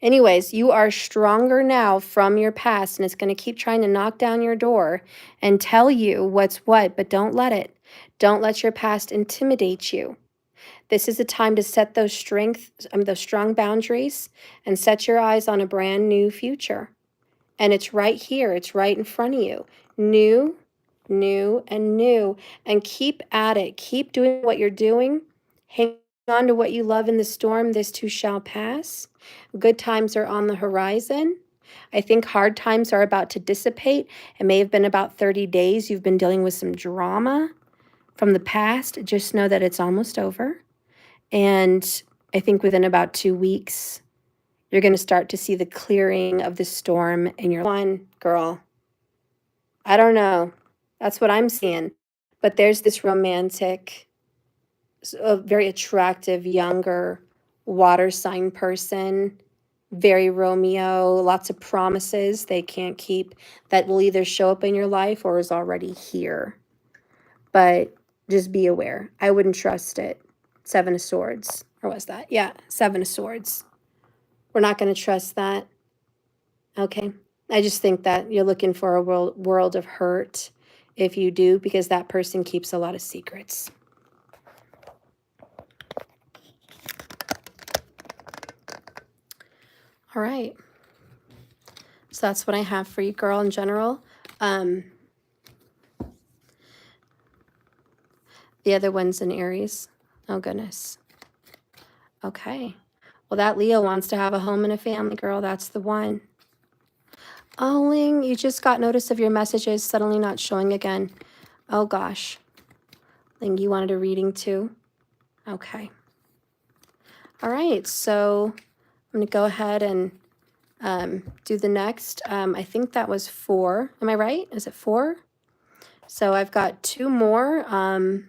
[SPEAKER 1] Anyways, you are stronger now from your past, and it's going to keep trying to knock down your door and tell you what's what, but don't let it. Don't let your past intimidate you. This is a time to set those those strong boundaries and set your eyes on a brand new future. And it's right here. It's right in front of you. New, new, and new. And keep at it. Keep doing what you're doing. Hang on to what you love in the storm. This too shall pass. Good times are on the horizon. I think hard times are about to dissipate. It may have been about 30 days. You've been dealing with some drama from the past. Just know that it's almost over. And I think within about 2 weeks, you're going to start to see the clearing of the storm in your life. Girl, I don't know. That's what I'm seeing. But there's this romantic, very attractive, younger water sign person, very Romeo, lots of promises they can't keep that will either show up in your life or is already here. But just be aware. I wouldn't trust it. 7 of Swords. Or was that? Yeah, 7 of Swords. We're not going to trust that. Okay. I just think that you're looking for a world of hurt if you do, because that person keeps a lot of secrets. All right. So that's what I have for you, girl, in general. The other one's in Aries. Oh, goodness. Okay. Well, that Leo wants to have a home and a family, girl. That's the one. Oh, Ling, you just got notice of your messages suddenly not showing again. Oh, gosh. Ling, you wanted a reading too? Okay. All right. So I'm going to go ahead and do the next. I think that was 4. Am I right? Is it 4? So I've got 2 more.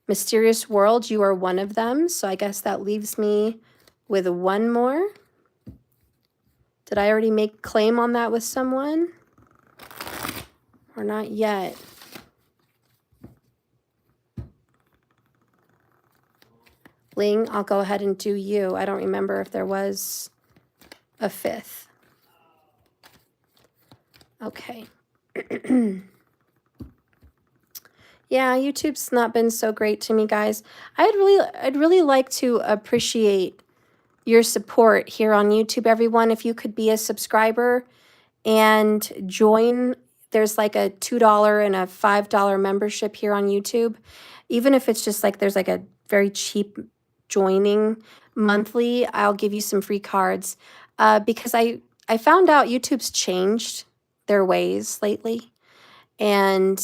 [SPEAKER 1] Mysterious World, you are one of them. So I guess that leaves me with 1 more. Did I already make claim on that with someone? Or not yet? Ling, I'll go ahead and do you. I don't remember if there was a 5th. Okay. Yeah, YouTube's not been so great to me, guys. I'd really like to appreciate your support here on YouTube, everyone. If you could be a subscriber and join, there's like a $2 and a $5 membership here on YouTube. Even if it's just like there's like a very cheap joining monthly, I'll give you some free cards because I found out YouTube's changed their ways lately. And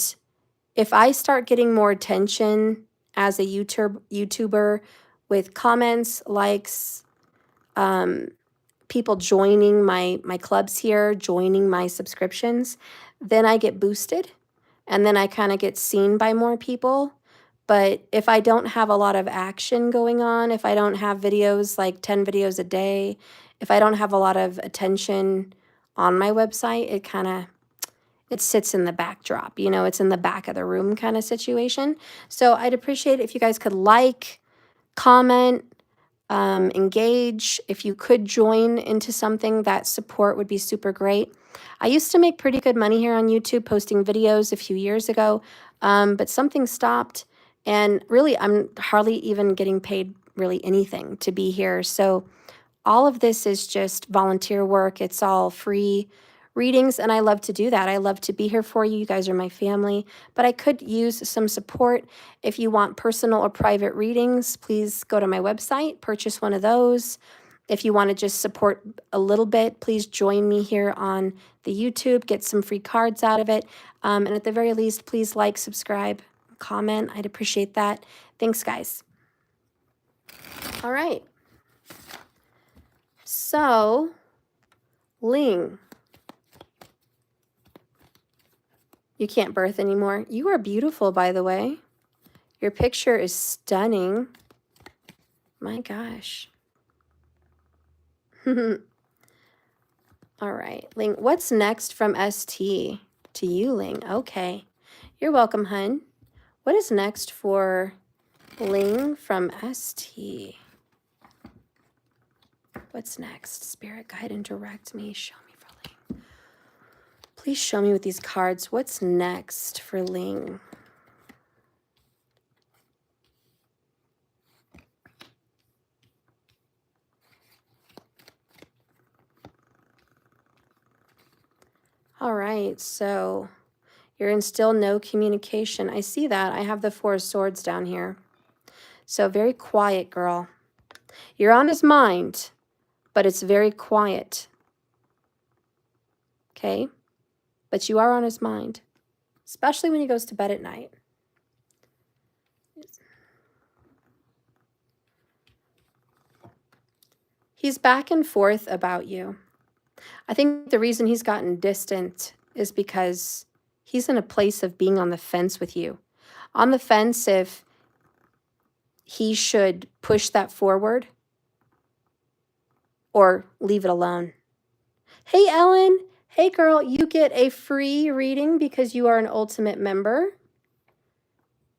[SPEAKER 1] if I start getting more attention as a YouTuber with comments, likes, people joining my clubs here, joining my subscriptions, then I get boosted and then I kind of get seen by more people. But if I don't have a lot of action going on, if I don't have videos, like 10 videos a day, if I don't have a lot of attention on my website, it sits in the backdrop, you know, it's in the back of the room kind of situation. So I'd appreciate it if you guys could like, comment, engage. If you could join into something, that support would be super great. I used to make pretty good money here on YouTube posting videos a few years ago, but something stopped. And really, I'm hardly even getting paid really anything to be here. So all of this is just volunteer work. It's all free readings, and I love to do that. I love to be here for you. You guys are my family, but I could use some support. If you want personal or private readings, please go to my website, purchase one of those. If you want to just support a little bit, please join me here on the YouTube, get some free cards out of it. And at the very least, please like, subscribe, comment. I'd appreciate that. Thanks, guys. All right. So, Ling, you can't birth anymore. You are beautiful, by the way. Your picture is stunning. My gosh. All right, Ling, what's next from ST to you, Ling? Okay. You're welcome, hun. What is next for Ling from ST? What's next? Spirit, guide and direct me. Show me for Ling. Please show me with these cards, what's next for Ling? All right, so you're in still no communication. I see that. I have the Four of Swords down here. So very quiet, girl. You're on his mind, but it's very quiet. Okay? But you are on his mind, especially when he goes to bed at night. He's back and forth about you. I think the reason he's gotten distant is because he's in a place of being on the fence with you. On the fence if he should push that forward or leave it alone. Hey, Ellen. Hey, girl, you get a free reading because you are an Ultimate member.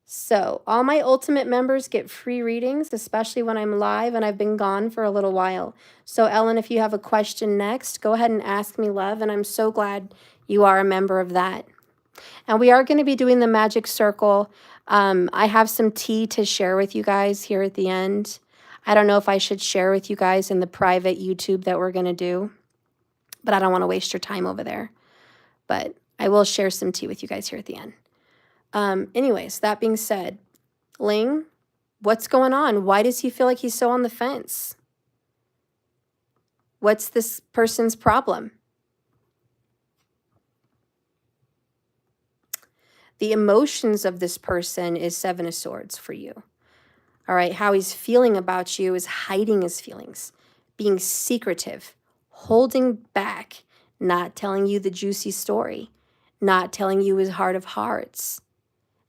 [SPEAKER 1] So all my Ultimate members get free readings, especially when I'm live and I've been gone for a little while. So Ellen, if you have a question next, go ahead and ask me, love. And I'm so glad you are a member of that. And we are going to be doing the magic circle. I have some tea to share with you guys here at the end. I don't know if I should share with you guys in the private YouTube that we're going to do, but I don't want to waste your time over there. But I will share some tea with you guys here at the end. Anyways, that being said, Ling, what's going on? Why does he feel like he's so on the fence? What's this person's problem? The emotions of this person is Seven of Swords for you. All right, how he's feeling about you is hiding his feelings, being secretive, holding back, not telling you the juicy story, not telling you his heart of hearts.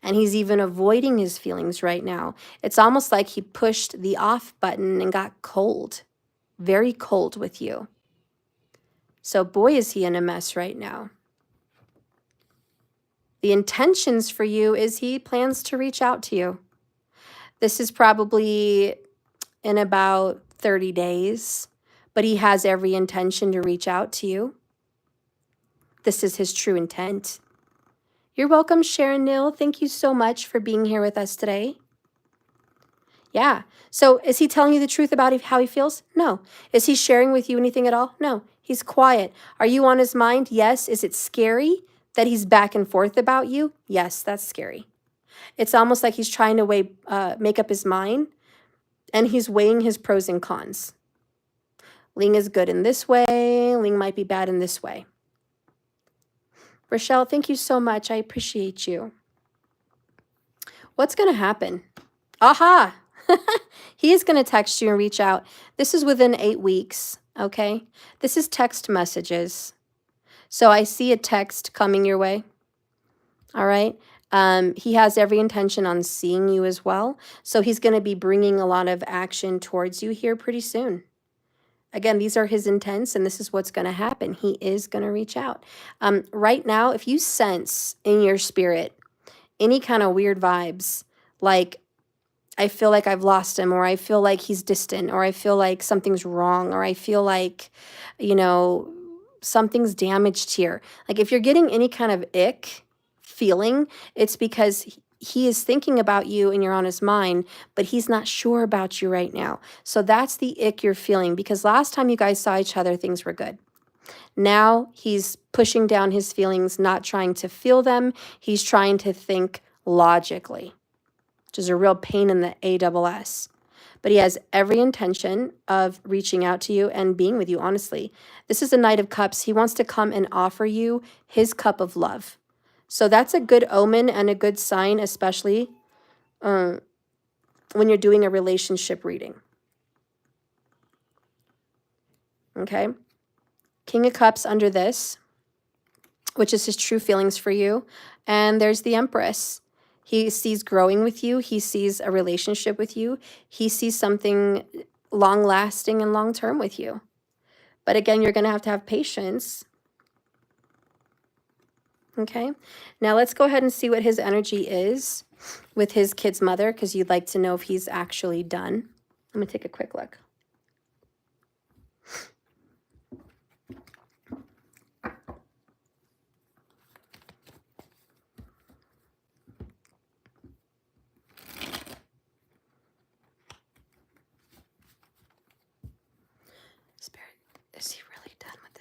[SPEAKER 1] And he's even avoiding his feelings right now. It's almost like he pushed the off button and got cold, very cold with you. So boy, is he in a mess right now. The intentions for you is he plans to reach out to you. This is probably in about 30 days, but he has every intention to reach out to you. This is his true intent. You're welcome, Sharon Neal. Thank you so much for being here with us today. Yeah. So is he telling you the truth about how he feels? No. Is he sharing with you anything at all? No. He's quiet. Are you on his mind? Yes. Is it scary that he's back and forth about you? Yes, that's scary. It's almost like he's trying to make up his mind, and he's weighing his pros and cons. Ling is good in this way. Ling might be bad in this way. Rochelle, thank you so much. I appreciate you. What's going to happen? Aha! He is going to text you and reach out. This is within 8 weeks, okay? This is text messages. So I see a text coming your way, all right? He has every intention on seeing you as well. So he's going to be bringing a lot of action towards you here pretty soon. Again, these are his intents, and this is what's going to happen. He is going to reach out. Right now, if you sense in your spirit any kind of weird vibes, like I feel like I've lost him, or I feel like he's distant, or I feel like something's wrong, or I feel like, you know, something's damaged here. Like if you're getting any kind of ick feeling, it's because he is thinking about you and you're on his mind, but he's not sure about you right now. So that's the ick you're feeling, because last time you guys saw each other, things were good. Now he's pushing down his feelings, not trying to feel them. He's trying to think logically, which is a real pain in the ASS. But he has every intention of reaching out to you and being with you, honestly. This is a Knight of Cups. He wants to come and offer you his cup of love. So that's a good omen and a good sign, especially when you're doing a relationship reading. Okay? King of Cups under this, which is his true feelings for you. And there's the Empress. He sees growing with you. He sees a relationship with you. He sees something long-lasting and long-term with you. But again, you're going to have patience. Okay, now let's go ahead and see what his energy is with his kid's mother, because you'd like to know if he's actually done. I'm going to take a quick look.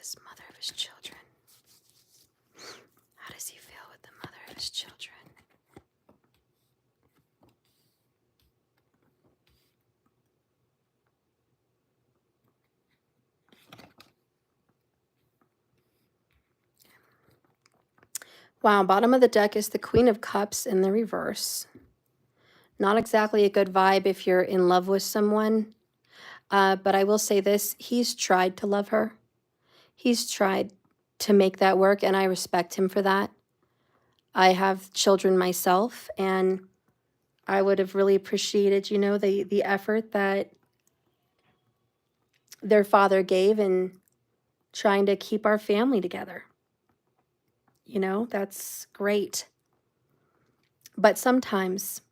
[SPEAKER 1] this mother of his children? How does he feel with the mother of his children? Wow, bottom of the deck is the Queen of Cups in the reverse. Not exactly a good vibe if you're in love with someone. But I will say this, he's tried to love her. He's tried to make that work, and I respect him for that. I have children myself, and I would have really appreciated, you know, the effort that their father gave in trying to keep our family together. You know, that's great. But sometimes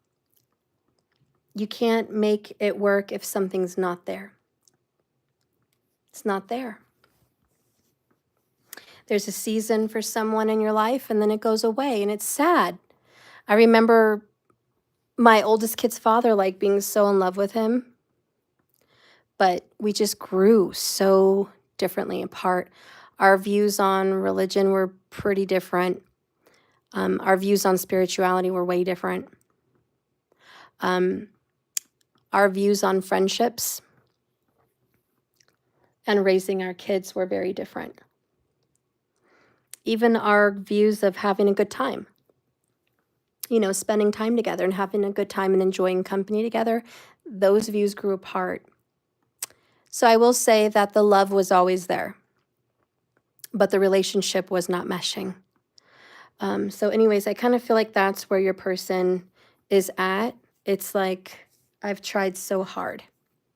[SPEAKER 1] you can't make it work if something's not there. It's not there. There's a season for someone in your life, and then it goes away, and it's sad. I remember my oldest kid's father, like, being so in love with him, but we just grew so differently apart. Our views on religion were pretty different. Our views on spirituality were way different. Our views on friendships and raising our kids were very different. Even our views of having a good time, you know, spending time together and having a good time and enjoying company together, those views grew apart. So I will say that the love was always there, but the relationship was not meshing. So anyways, I kind of feel like that's where your person is at. It's like, I've tried so hard.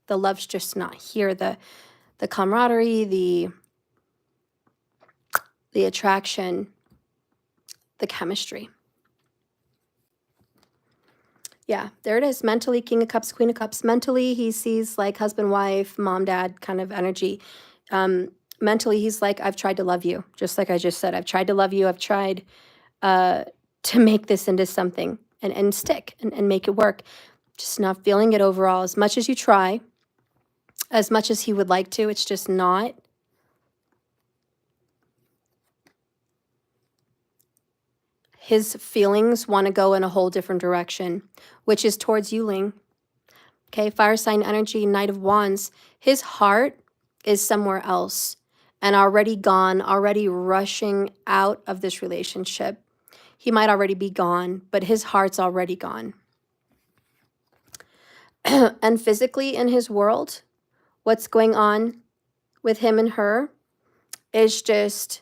[SPEAKER 1] The love's just not here. The camaraderie, the attraction, the chemistry. Yeah, there it is. Mentally, King of Cups, Queen of Cups. Mentally, he sees like husband, wife, mom, dad kind of energy. Mentally, he's like, I've tried to love you. Just like I just said, I've tried to love you. I've tried to make this into something and stick and make it work. Just not feeling it overall. As much as you try, as much as he would like to, it's just not. His feelings want to go in a whole different direction, which is towards you, Ling. Okay, fire sign energy, Knight of Wands. His heart is somewhere else and already gone, already rushing out of this relationship. He might already be gone, but his heart's already gone. And physically in his world, what's going on with him and her is just,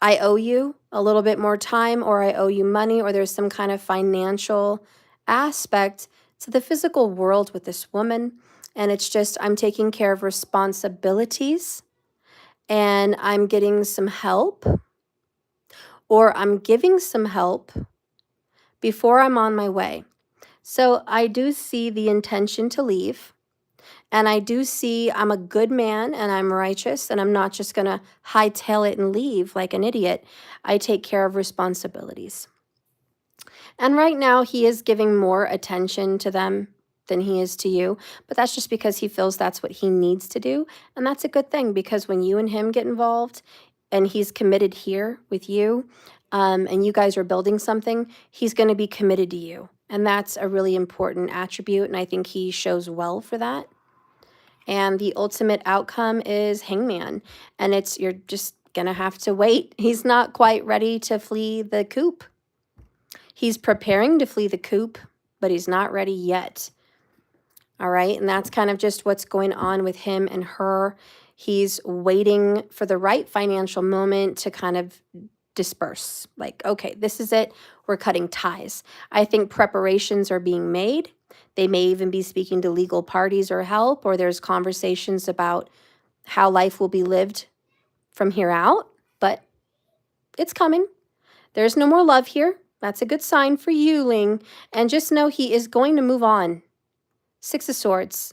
[SPEAKER 1] I owe you a little bit more time, or I owe you money, or there's some kind of financial aspect to the physical world with this woman. And it's just, I'm taking care of responsibilities and I'm getting some help, or I'm giving some help before I'm on my way. So I do see the intention to leave. And I do see I'm a good man and I'm righteous and I'm not just going to hightail it and leave like an idiot. I take care of responsibilities. And right now he is giving more attention to them than he is to you. But that's just because he feels that's what he needs to do. And that's a good thing, because when you and him get involved and he's committed here with you and you guys are building something, he's going to be committed to you. And that's a really important attribute. And I think he shows well for that. And the ultimate outcome is Hangman. And it's, you're just going to have to wait. He's not quite ready to flee the coop. He's preparing to flee the coop, but he's not ready yet. All right. And that's kind of just what's going on with him and her. He's waiting for the right financial moment to kind of disperse. Like, okay, this is it. We're cutting ties. I think preparations are being made. They may even be speaking to legal parties or help, or there's conversations about how life will be lived from here out, but it's coming. There's no more love here. That's a good sign for you, Ling. And just know he is going to move on. Six of Swords.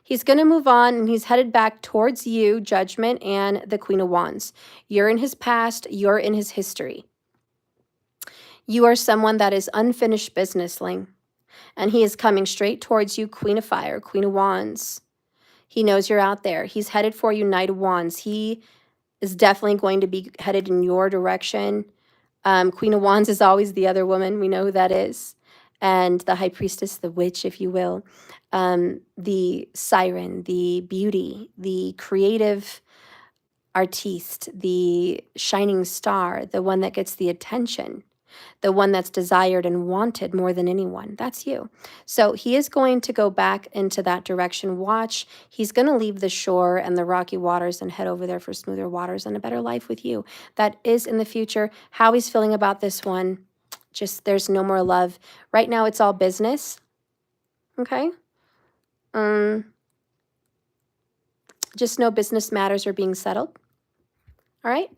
[SPEAKER 1] He's going to move on, and he's headed back towards you, Judgment, and the Queen of Wands. You're in his past. You're in his history. You are someone that is unfinished business, Ling. And he is coming straight towards you, Queen of Fire, Queen of Wands. He knows you're out there. He's headed for you, Knight of Wands. He is definitely going to be headed in your direction. Queen of Wands is always the other woman. We know who that is. And the High Priestess, the witch, if you will. The siren, the beauty, the creative artiste, the shining star, the one that gets the attention, the one that's desired and wanted more than anyone. That's you. So he is going to go back into that direction. Watch. He's going to leave the shore and the rocky waters and head over there for smoother waters and a better life with you. That is in the future. How he's feeling about this one, just there's no more love. Right now it's all business. Okay? Just no business matters are being settled. All right?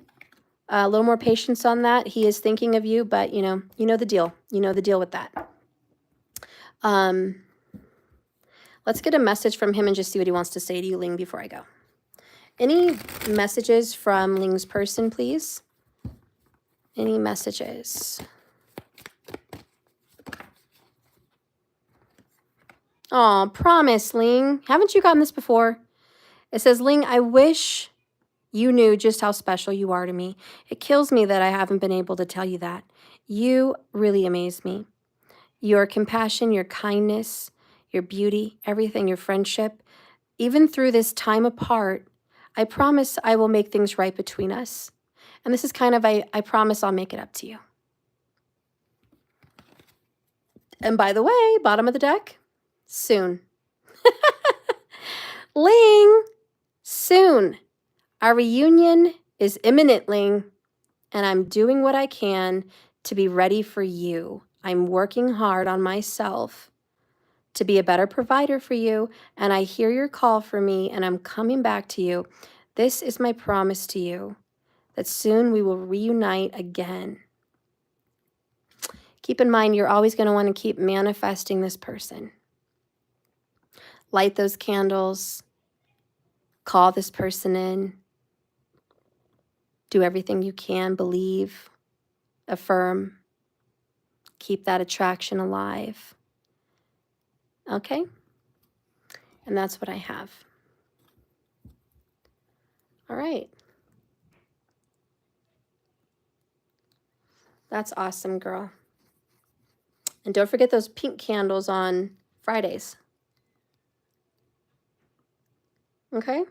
[SPEAKER 1] A little more patience on that. He is thinking of you, but you know the deal. You know the deal with that. Let's get a message from him and just see what he wants to say to you, Ling, before I go. Any messages from Ling's person, please? Any messages? Oh, promise, Ling. Haven't you gotten this before? It says, Ling, I wish you knew just how special you are to me. It kills me that I haven't been able to tell you that. You really amaze me. Your compassion, your kindness, your beauty, everything, your friendship, even through this time apart, I promise I will make things right between us. And this is kind of, I promise I'll make it up to you. And by the way, bottom of the deck, soon. Ling, soon. Our reunion is imminent, Ling, and I'm doing what I can to be ready for you. I'm working hard on myself to be a better provider for you, and I hear your call for me, and I'm coming back to you. This is my promise to you, that soon we will reunite again. Keep in mind, you're always going to want to keep manifesting this person. Light those candles. Call this person in. Do everything you can. Believe. Affirm. Keep that attraction alive. Okay? And that's what I have. All right. That's awesome, girl. And don't forget those pink candles on Fridays. Okay?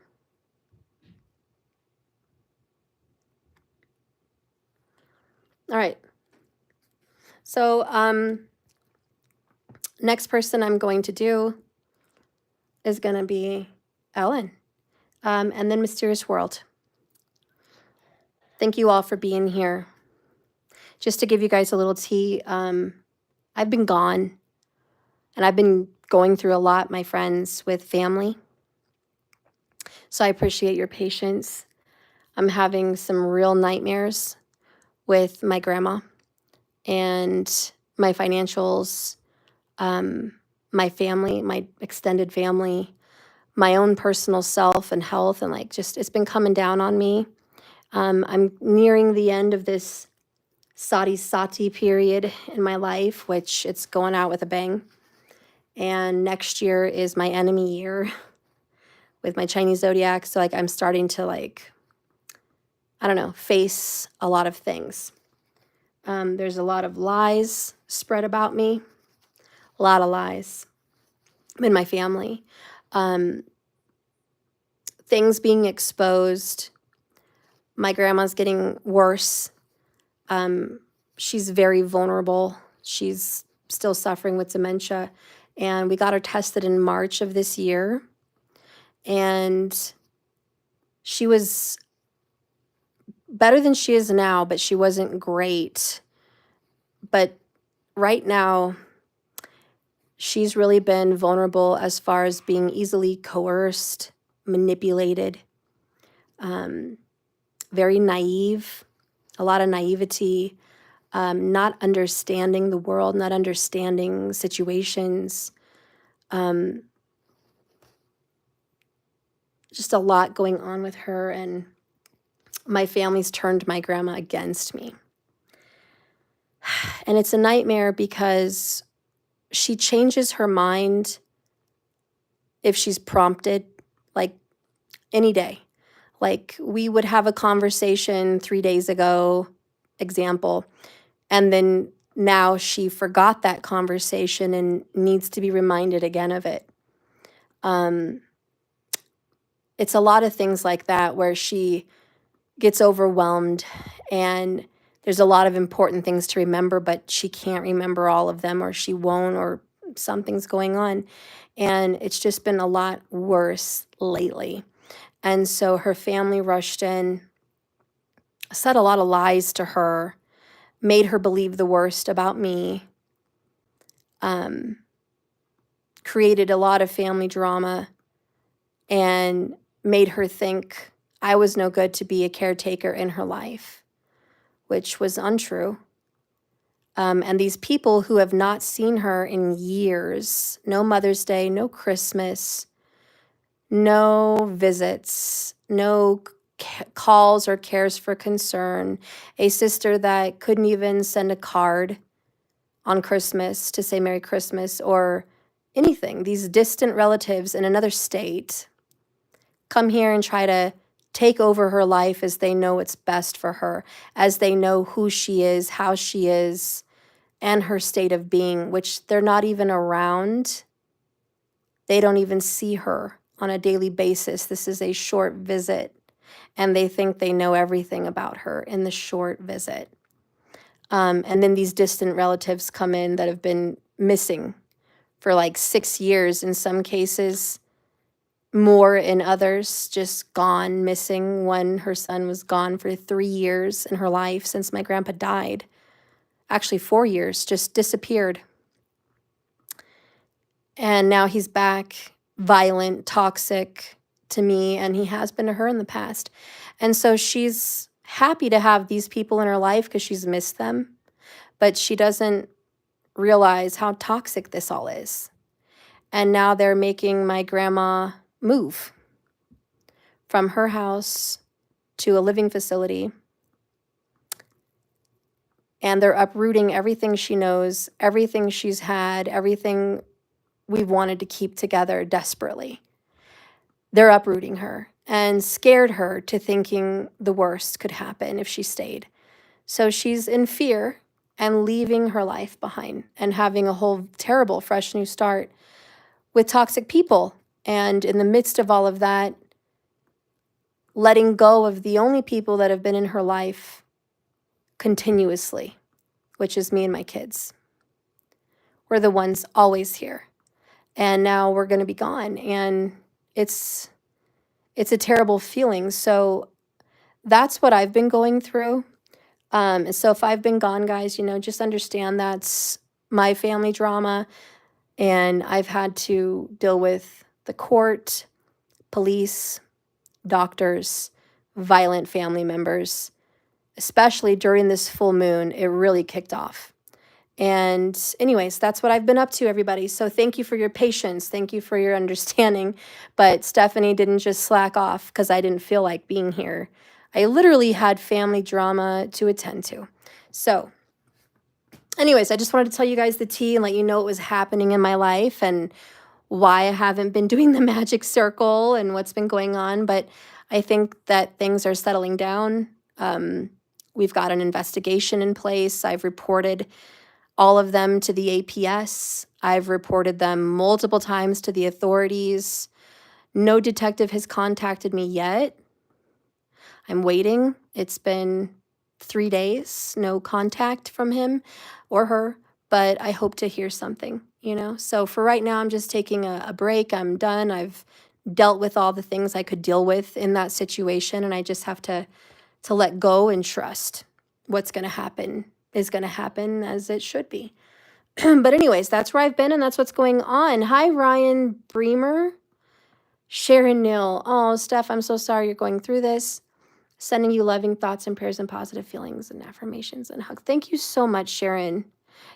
[SPEAKER 1] All right. So, next person I'm going to do is going to be Ellen, and then Mysterious World. Thank you all for being here. Just to give you guys a little tea, I've been gone, and I've been going through a lot, my friends, with family. So I appreciate your patience. I'm having some real nightmares with my grandma and my financials, my family, my extended family, my own personal self and health, and like just it's been coming down on me. I'm nearing the end of this sati period in my life, which it's going out with a bang. And next year is my enemy year with my Chinese zodiac. So like I'm starting to like, I don't know, face a lot of things. There's a lot of lies spread about me, a lot of lies in my family. Things being exposed. My grandma's getting worse. She's very vulnerable. She's still suffering with dementia. And we got her tested in March of this year. And she was better than she is now, but she wasn't great. But right now, she's really been vulnerable as far as being easily coerced, manipulated, very naive, a lot of naivety, not understanding the world, not understanding situations, just a lot going on with her, and my family's turned my grandma against me. And it's a nightmare because she changes her mind if she's prompted, like any day. Like, we would have a conversation 3 days ago, example, and then now she forgot that conversation and needs to be reminded again of it. It's a lot of things like that where she gets overwhelmed and there's a lot of important things to remember, but she can't remember all of them, or she won't, or something's going on. And it's just been a lot worse lately. And so her family rushed in, said a lot of lies to her, made her believe the worst about me, created a lot of family drama, and made her think I was no good to be a caretaker in her life, which was untrue. And these people who have not seen her in years, no Mother's Day, no Christmas, no visits, no calls or cares for concern, a sister that couldn't even send a card on Christmas to say Merry Christmas or anything. These distant relatives in another state come here and try to take over her life as they know what's best for her, as they know who she is, how she is, and her state of being, which they're not even around. They don't even see her on a daily basis. This is a short visit, and they think they know everything about her in the short visit. And then these distant relatives come in that have been missing for like 6 years in some cases, more in others, just gone missing. One, her son was gone for 3 years in her life since my grandpa died. Actually 4 years, just disappeared. And now he's back, violent, toxic to me, and he has been to her in the past. And so she's happy to have these people in her life because she's missed them, but she doesn't realize how toxic this all is. And now they're making my grandma move from her house to a living facility. And they're uprooting everything she knows, everything she's had, everything we've wanted to keep together desperately. They're uprooting her and scared her to thinking the worst could happen if she stayed. So she's in fear and leaving her life behind and having a whole terrible, fresh new start with toxic people. And in the midst of all of that, letting go of the only people that have been in her life continuously, which is me and my kids. We're the ones always here. And now we're going to be gone. And it's a terrible feeling. So that's what I've been going through. So if I've been gone, guys, just understand that's my family drama. And I've had to deal with the court, police, doctors, violent family members, especially during this full moon. It really kicked off. And anyways, that's what I've been up to, everybody. So thank you for your patience. Thank you for your understanding. But Stephanie didn't just slack off because I didn't feel like being here. I literally had family drama to attend to. So anyways, I just wanted to tell you guys the tea and let you know what was happening in my life and why I haven't been doing the magic circle and what's been going on. But I think that things are settling down. We've got an investigation in place. I've reported all of them to the APS. I've reported them multiple times to the authorities. No detective has contacted me yet. I'm waiting. It's been 3 days, no contact from him or her, but I hope to hear something, So for right now, I'm just taking a break. I'm done. I've dealt with all the things I could deal with in that situation, and I just have to let go and trust what's going to happen is going to happen as it should be. But anyways, that's where I've been, and that's what's going on. Hi, Ryan Bremer. Sharon Neal. Oh, Steph, I'm so sorry you're going through this. Sending you loving thoughts and prayers and positive feelings and affirmations and hugs. Thank you so much, Sharon.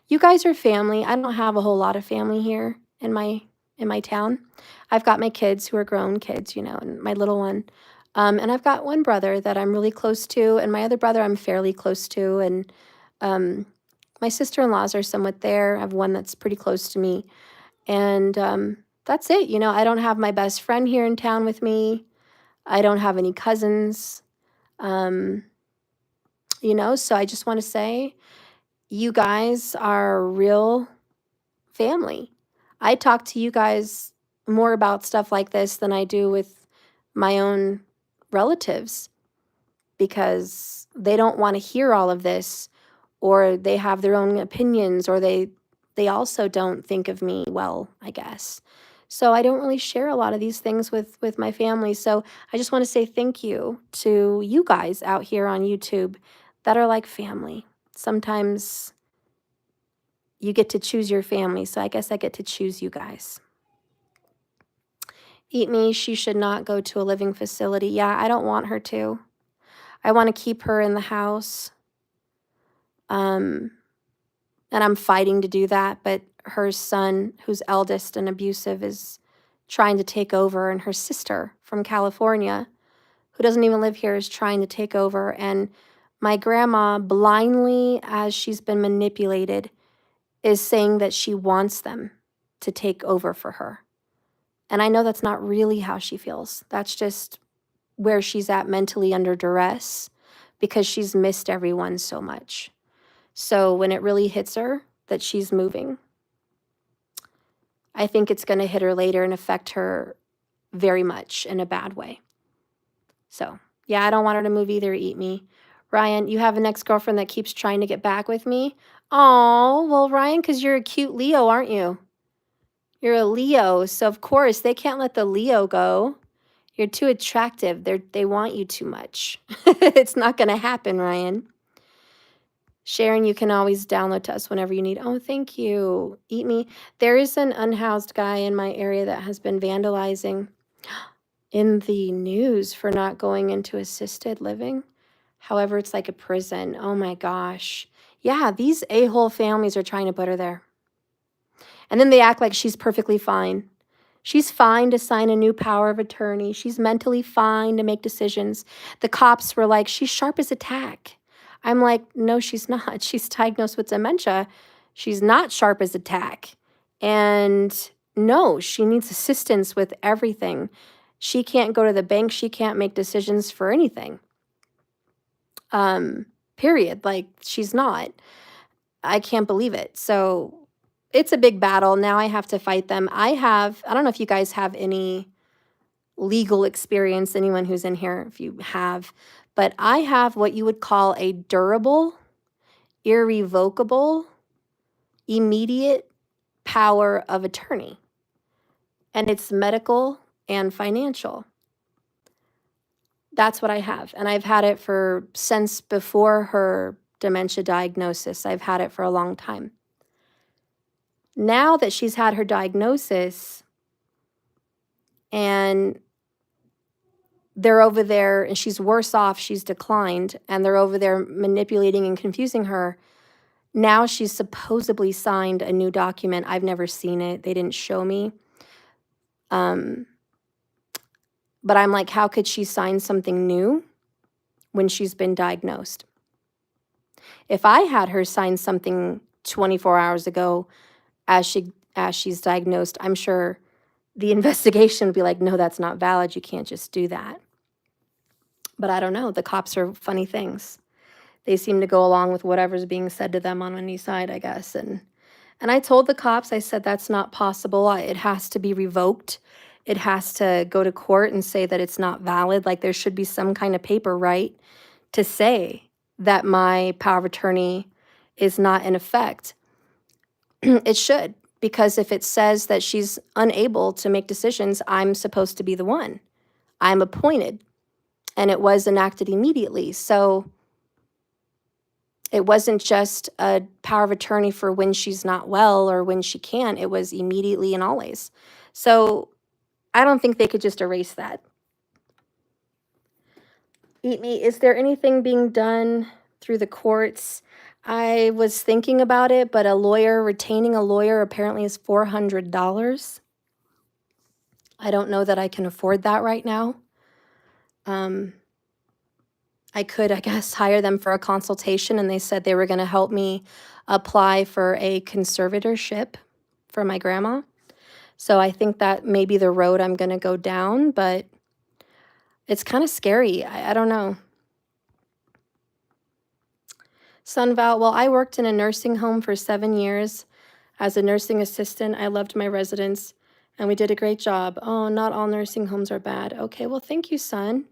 [SPEAKER 1] You guys are family. I don't have a whole lot of family here in my town. I've got my kids who are grown kids, and my little one. And I've got one brother that I'm really close to, and my other brother I'm fairly close to, and my sister-in-laws are somewhat there. I have one that's pretty close to me, and that's it. I don't have my best friend here in town with me. I don't have any cousins, you know, so I just want to say you guys are real family. I talk to you guys more about stuff like this than I do with my own relatives because they don't want to hear all of this, or they have their own opinions, or they also don't think of me well, I guess. So I don't really share a lot of these things with my family. So I just want to say thank you to you guys out here on YouTube that are like family. Sometimes you get to choose your family, so I guess I get to choose you guys. Eat Me, she should not go to a living facility. Yeah, I don't want her to. I want to keep her in the house. And I'm fighting to do that, but her son, who's eldest and abusive, is trying to take over, and her sister from California, who doesn't even live here, is trying to take over. And my grandma, blindly as she's been manipulated, is saying that she wants them to take over for her. And I know that's not really how she feels. That's just where she's at mentally under duress because she's missed everyone so much. So when it really hits her that she's moving, I think it's going to hit her later and affect her very much in a bad way. So, yeah, I don't want her to move either. Eat Me. Ryan, you have an ex-girlfriend that keeps trying to get back with me? Oh, well, Ryan, because you're a cute Leo, aren't you? You're a Leo, so of course they can't let the Leo go. You're too attractive. They want you too much. It's not going to happen, Ryan. Sharon, you can always download to us whenever you need. Oh, thank you. Eat Me. There is an unhoused guy in my area that has been vandalizing in the news for not going into assisted living. However, it's like a prison. Oh my gosh. Yeah, these a-hole families are trying to put her there. And then they act like she's perfectly fine. She's fine to sign a new power of attorney. She's mentally fine to make decisions. The cops were like, she's sharp as a tack. I'm like, no, she's not. She's diagnosed with dementia. She's not sharp as a tack. And no, she needs assistance with everything. She can't go to the bank. She can't make decisions for anything. Period. Like, she's not. I can't believe it. So it's a big battle. Now I have to fight them. I don't know if you guys have any legal experience, anyone who's in here, if you have, but I have what you would call a durable, irrevocable, immediate power of attorney. And it's medical and financial. That's what I have. And I've had it since before her dementia diagnosis. I've had it for a long time. Now that she's had her diagnosis and they're over there and she's worse off, she's declined, and they're over there manipulating and confusing her, now she's supposedly signed a new document. I've never seen it. They didn't show me. But I'm like, how could she sign something new when she's been diagnosed? If I had her sign something 24 hours ago as she's diagnosed, I'm sure the investigation would be like, no, that's not valid. You can't just do that. But I don't know. The cops are funny things. They seem to go along with whatever's being said to them on any side, I guess. And I told the cops, I said, that's not possible. It has to be revoked. It has to go to court and say that it's not valid. Like, there should be some kind of paper, right, to say that my power of attorney is not in effect. It should, because if it says that she's unable to make decisions, I'm supposed to be the one. I'm appointed, and it was enacted immediately. So it wasn't just a power of attorney for when she's not well or when she can't. It was immediately and always. So I don't think they could just erase that. Eat Me, is there anything being done through the courts? I was thinking about it, but retaining a lawyer apparently is $400. I don't know that I can afford that right now. I could, I guess, hire them for a consultation, and they said they were going to help me apply for a conservatorship for my grandma. So I think that may be the road I'm going to go down, but It's kind of scary. I don't know. Sunval, well, I worked in a nursing home for 7 years as a nursing assistant. I loved my residents, and we did a great job. Oh, not all nursing homes are bad. Okay, well, thank you, son.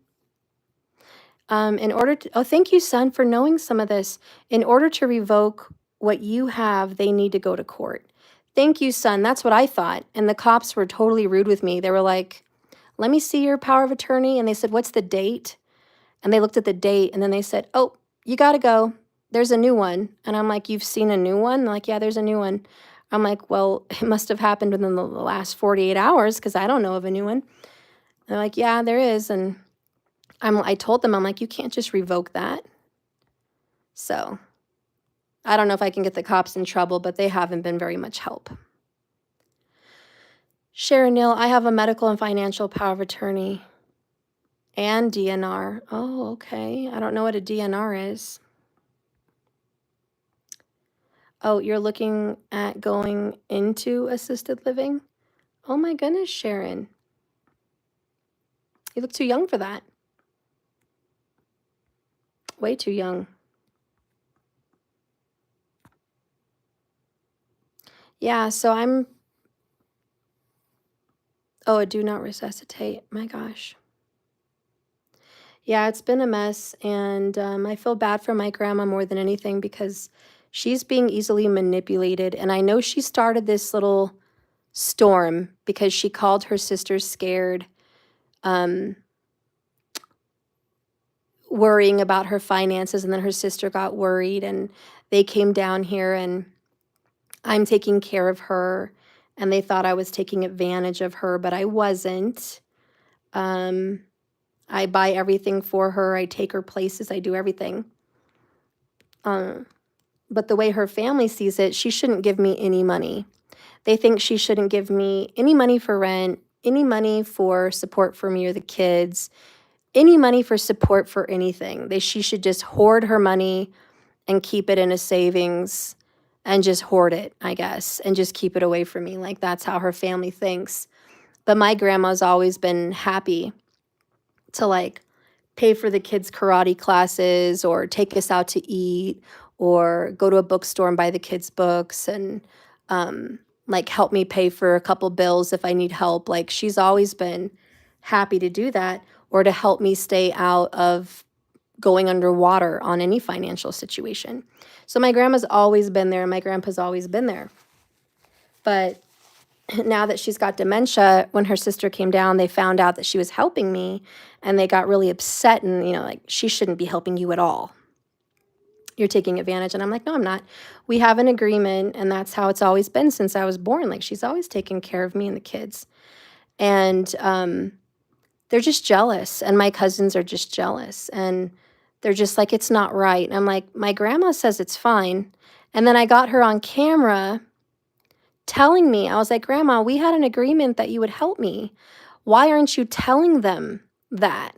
[SPEAKER 1] Thank you, son, for knowing some of this. In order to revoke what you have, they need to go to court. Thank you, son. That's what I thought. And the cops were totally rude with me. They were like, let me see your power of attorney. And they said, what's the date? And they looked at the date, and then they said, oh, you got to go. There's a new one. And I'm like, you've seen a new one? They're like, yeah, there's a new one. I'm like, well, it must have happened within the last 48 hours because I don't know of a new one. They're like, yeah, there is. And I told them, I'm like, you can't just revoke that. So I don't know if I can get the cops in trouble, but they haven't been very much help. Sharon Neal, I have a medical and financial power of attorney and DNR. Oh, okay. I don't know what a DNR is. Oh, you're looking at going into assisted living? Oh my goodness, Sharon. You look too young for that. Way too young. Yeah, so oh, a do not resuscitate. My gosh. Yeah, it's been a mess, and I feel bad for my grandma more than anything because she's being easily manipulated, and I know she started this little storm because she called her sister scared, worrying about her finances, and then her sister got worried, and they came down here, and I'm taking care of her, and they thought I was taking advantage of her, but I wasn't. I buy everything for her. I take her places. I do everything. But the way her family sees it, she shouldn't give me any money. They think she shouldn't give me any money for rent, any money for support for me or the kids, any money for support for anything. She should just hoard her money and keep it in a savings and just hoard it, I guess, and just keep it away from me. Like, that's how her family thinks. But my grandma's always been happy to, like, pay for the kids' karate classes or take us out to eat or go to a bookstore and buy the kids books and like help me pay for a couple bills if I need help. Like, she's always been happy to do that or to help me stay out of going underwater on any financial situation. So my grandma's always been there and my grandpa's always been there. But now that she's got dementia, when her sister came down, they found out that she was helping me and they got really upset and, like, she shouldn't be helping you at all. You're taking advantage. And I'm like, no, I'm not. We have an agreement and that's how it's always been since I was born. Like, she's always taken care of me and the kids. And they're just jealous. And my cousins are just jealous. And they're just like, it's not right. And I'm like, my grandma says it's fine. And then I got her on camera telling me, I was like, Grandma, we had an agreement that you would help me. Why aren't you telling them that?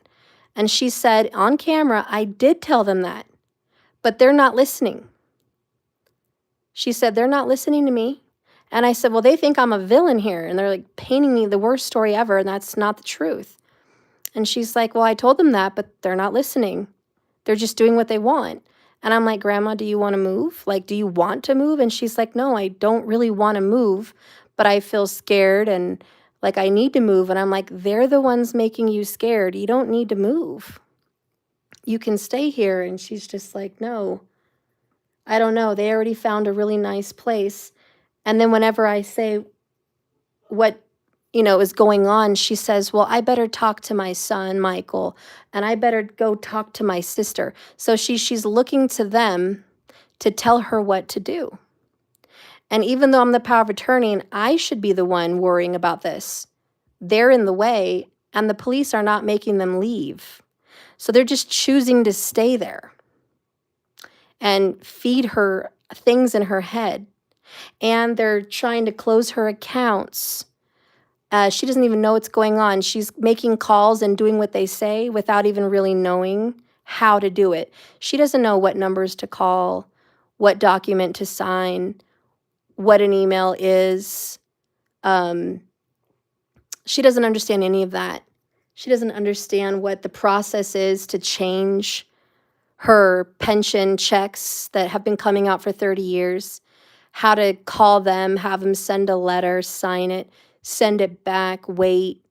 [SPEAKER 1] And she said on camera, I did tell them that, but they're not listening. She said, they're not listening to me. And I said, well, they think I'm a villain here. And they're like painting me the worst story ever. And that's not the truth. And she's like, well, I told them that, but they're not listening. They're just doing what they want. And I'm like, Grandma, do you want to move? Like, do you want to move? And she's like, no, I don't really want to move, but I feel scared and like I need to move. And I'm like, they're the ones making you scared. You don't need to move. You can stay here. And she's just like, no, I don't know. They already found a really nice place. And then whenever I say what is going on, she says, well, I better talk to my son, Michael, and I better go talk to my sister. So she's looking to them to tell her what to do. And even though I'm the power of attorney and I should be the one worrying about this, they're in the way and the police are not making them leave. So they're just choosing to stay there and feed her things in her head. And they're trying to close her accounts. She doesn't even know what's going on. She's making calls and doing what they say without even really knowing how to do it. She doesn't know what numbers to call, what document to sign, what an email is. She doesn't understand any of that. She doesn't understand what the process is to change her pension checks that have been coming out for 30 years, how to call them, have them send a letter, sign it, send it back, wait,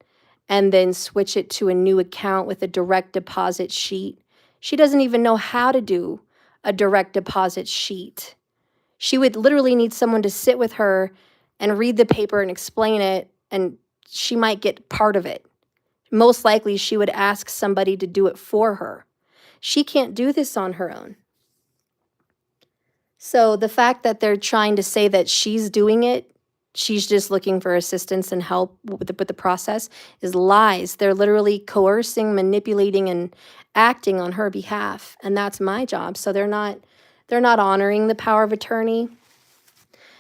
[SPEAKER 1] and then switch it to a new account with a direct deposit sheet. She doesn't even know how to do a direct deposit sheet. She would literally need someone to sit with her and read the paper and explain it, and she might get part of it. Most likely, she would ask somebody to do it for her. She can't do this on her own. So the fact that they're trying to say that she's doing it, she's just looking for assistance and help with the process, is lies. They're literally coercing, manipulating, and acting on her behalf, and that's my job. So they're not honoring the power of attorney.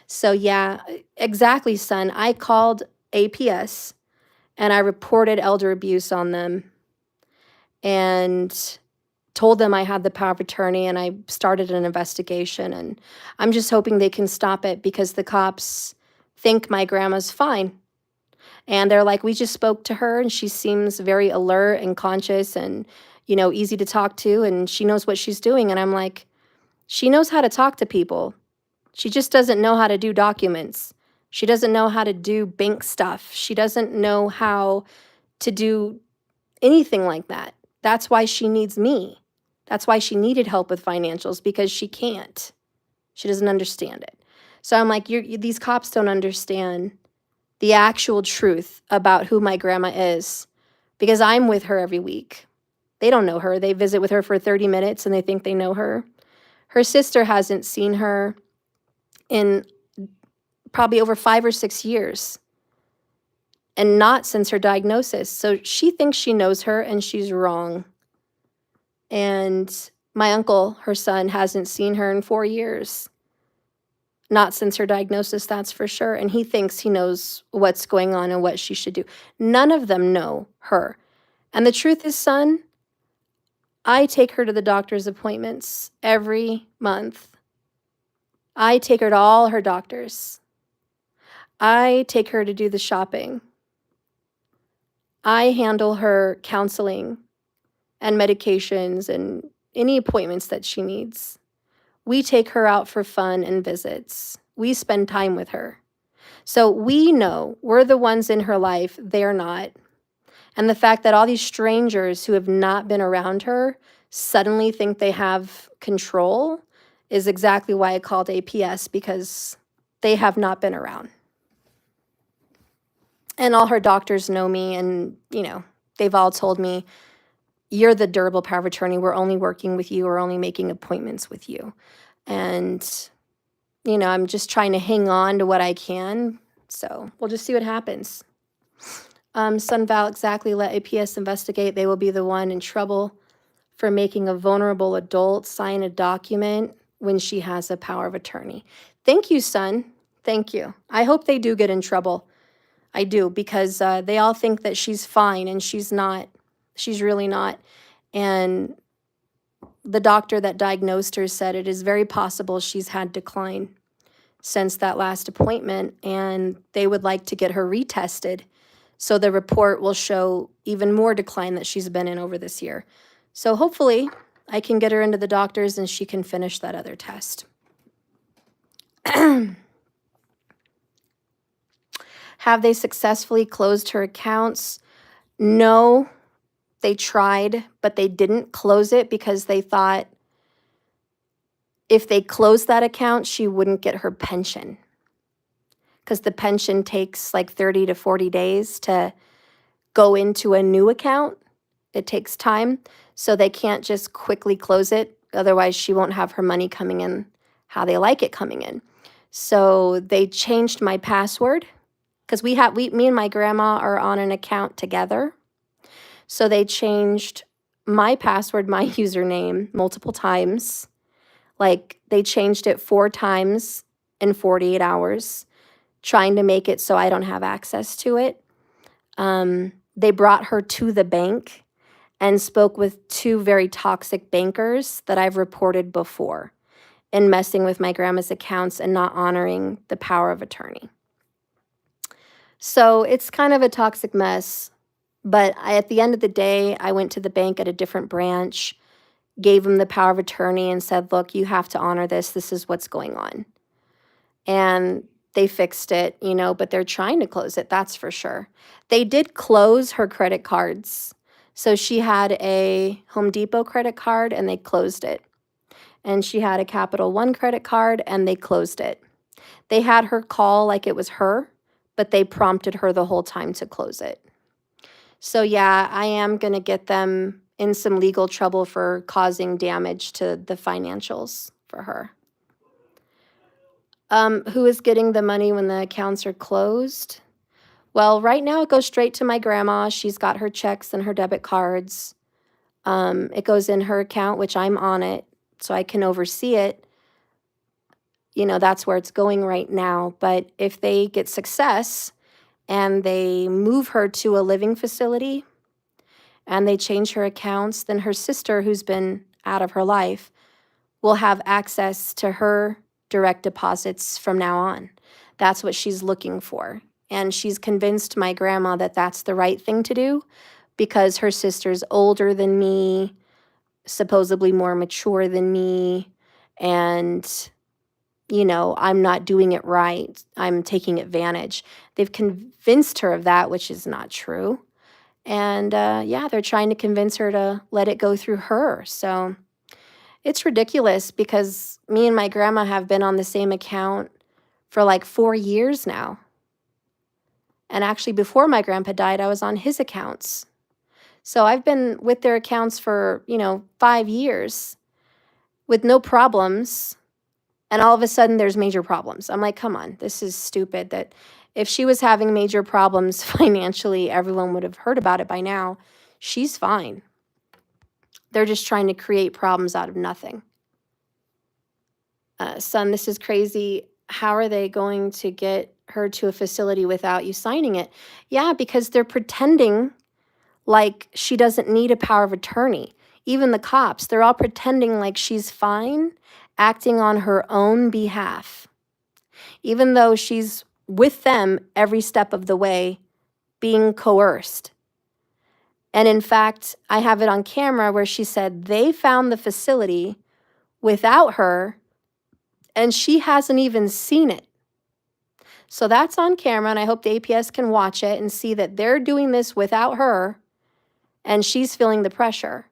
[SPEAKER 1] So yeah, exactly, son. I called APS and I reported elder abuse on them and told them I had the power of attorney, and I started an investigation, and I'm just hoping they can stop it because the cops think my grandma's fine. And they're like, we just spoke to her and she seems very alert and conscious and, you know, easy to talk to, and she knows what she's doing. And I'm like, she knows how to talk to people. She just doesn't know how to do documents. She doesn't know how to do bank stuff. She doesn't know how to do anything like that. That's why she needs me. That's why she needed help with financials, because she can't. She doesn't understand it. So I'm like, these cops don't understand the actual truth about who my grandma is, because I'm with her every week. They don't know her. They visit with her for 30 minutes and they think they know her. Her sister hasn't seen her in probably over 5 or 6 years, and not since her diagnosis. So she thinks she knows her, and she's wrong. And my uncle, her son, hasn't seen her in 4 years. Not since her diagnosis, that's for sure. And he thinks he knows what's going on and what she should do. None of them know her. And the truth is, son, I take her to the doctor's appointments every month. I take her to all her doctors. I take her to do the shopping. I handle her counseling and medications and any appointments that she needs. We take her out for fun and visits. We spend time with her. So we know we're the ones in her life, they're not. And the fact that all these strangers who have not been around her suddenly think they have control is exactly why I called APS, because they have not been around. And all her doctors know me, and, you know, they've all told me, you're the durable power of attorney. We're only working with you. We're only making appointments with you. And, you know, I'm just trying to hang on to what I can. So we'll just see what happens. Son Val, exactly, let APS investigate. They will be the one in trouble for making a vulnerable adult sign a document when she has a power of attorney. Thank you, son. Thank you. I hope they do get in trouble. I do, because they all think that she's fine, and she's not. She's really not. And the doctor that diagnosed her said it is very possible she's had decline since that last appointment, and they would like to get her retested so the report will show even more decline that she's been in over this year. So hopefully I can get her into the doctors and she can finish that other test. Have they successfully closed her accounts? No, they tried, but they didn't close it because they thought if they closed that account, she wouldn't get her pension, because the pension takes like 30 to 40 days to go into a new account. It takes time, so they can't just quickly close it. Otherwise, she won't have her money coming in how they like it coming in. So they changed my password, because me and my grandma are on an account together. So they changed my password, my username, multiple times. Like, they changed it 4 times in 48 hours, trying to make it so I don't have access to it. They brought her to the bank and spoke with 2 very toxic bankers that I've reported before in messing with my grandma's accounts and not honoring the power of attorney. So it's kind of a toxic mess, But at the end of the day, I went to the bank at a different branch, gave them the power of attorney and said, look, you have to honor this. This is what's going on. And they fixed it, you know, but they're trying to close it. That's for sure. They did close her credit cards. So she had a Home Depot credit card and they closed it. And she had a Capital One credit card and they closed it. They had her call like it was her, but they prompted her the whole time to close it. So yeah, I am going to get them in some legal trouble for causing damage to the financials for her. Who is getting the money when the accounts are closed? Well, right now it goes straight to my grandma. She's got her checks and her debit cards. It goes in her account, which I'm on it, so I can oversee it. You know, that's where it's going right now. But if they get success and they move her to a living facility and they change her accounts, then her sister, who's been out of her life, will have access to her direct deposits from now on. That's what she's looking for. And she's convinced my grandma that that's the right thing to do because her sister's older than me, supposedly more mature than me, and, you know, I'm not doing it right. I'm taking advantage. They've convinced her of that, which is not true. And yeah, they're trying to convince her to let it go through her. So it's ridiculous because me and my grandma have been on the same account for like 4 years now. And actually, before my grandpa died, I was on his accounts. So I've been with their accounts for, you know, 5 years with no problems. And all of a sudden, there's major problems. I'm like, come on, this is stupid. That if she was having major problems financially, everyone would have heard about it by now. She's fine. They're just trying to create problems out of nothing. Son, this is crazy. How are they going to get her to a facility without you signing it? Yeah, because they're pretending like she doesn't need a power of attorney. Even the cops, they're all pretending like she's fine, acting on her own behalf, even though she's with them every step of the way, being coerced. And in fact, I have it on camera where she said they found the facility without her, and she hasn't even seen it. So that's on camera, and I hope the APS can watch it and see that they're doing this without her, and she's feeling the pressure.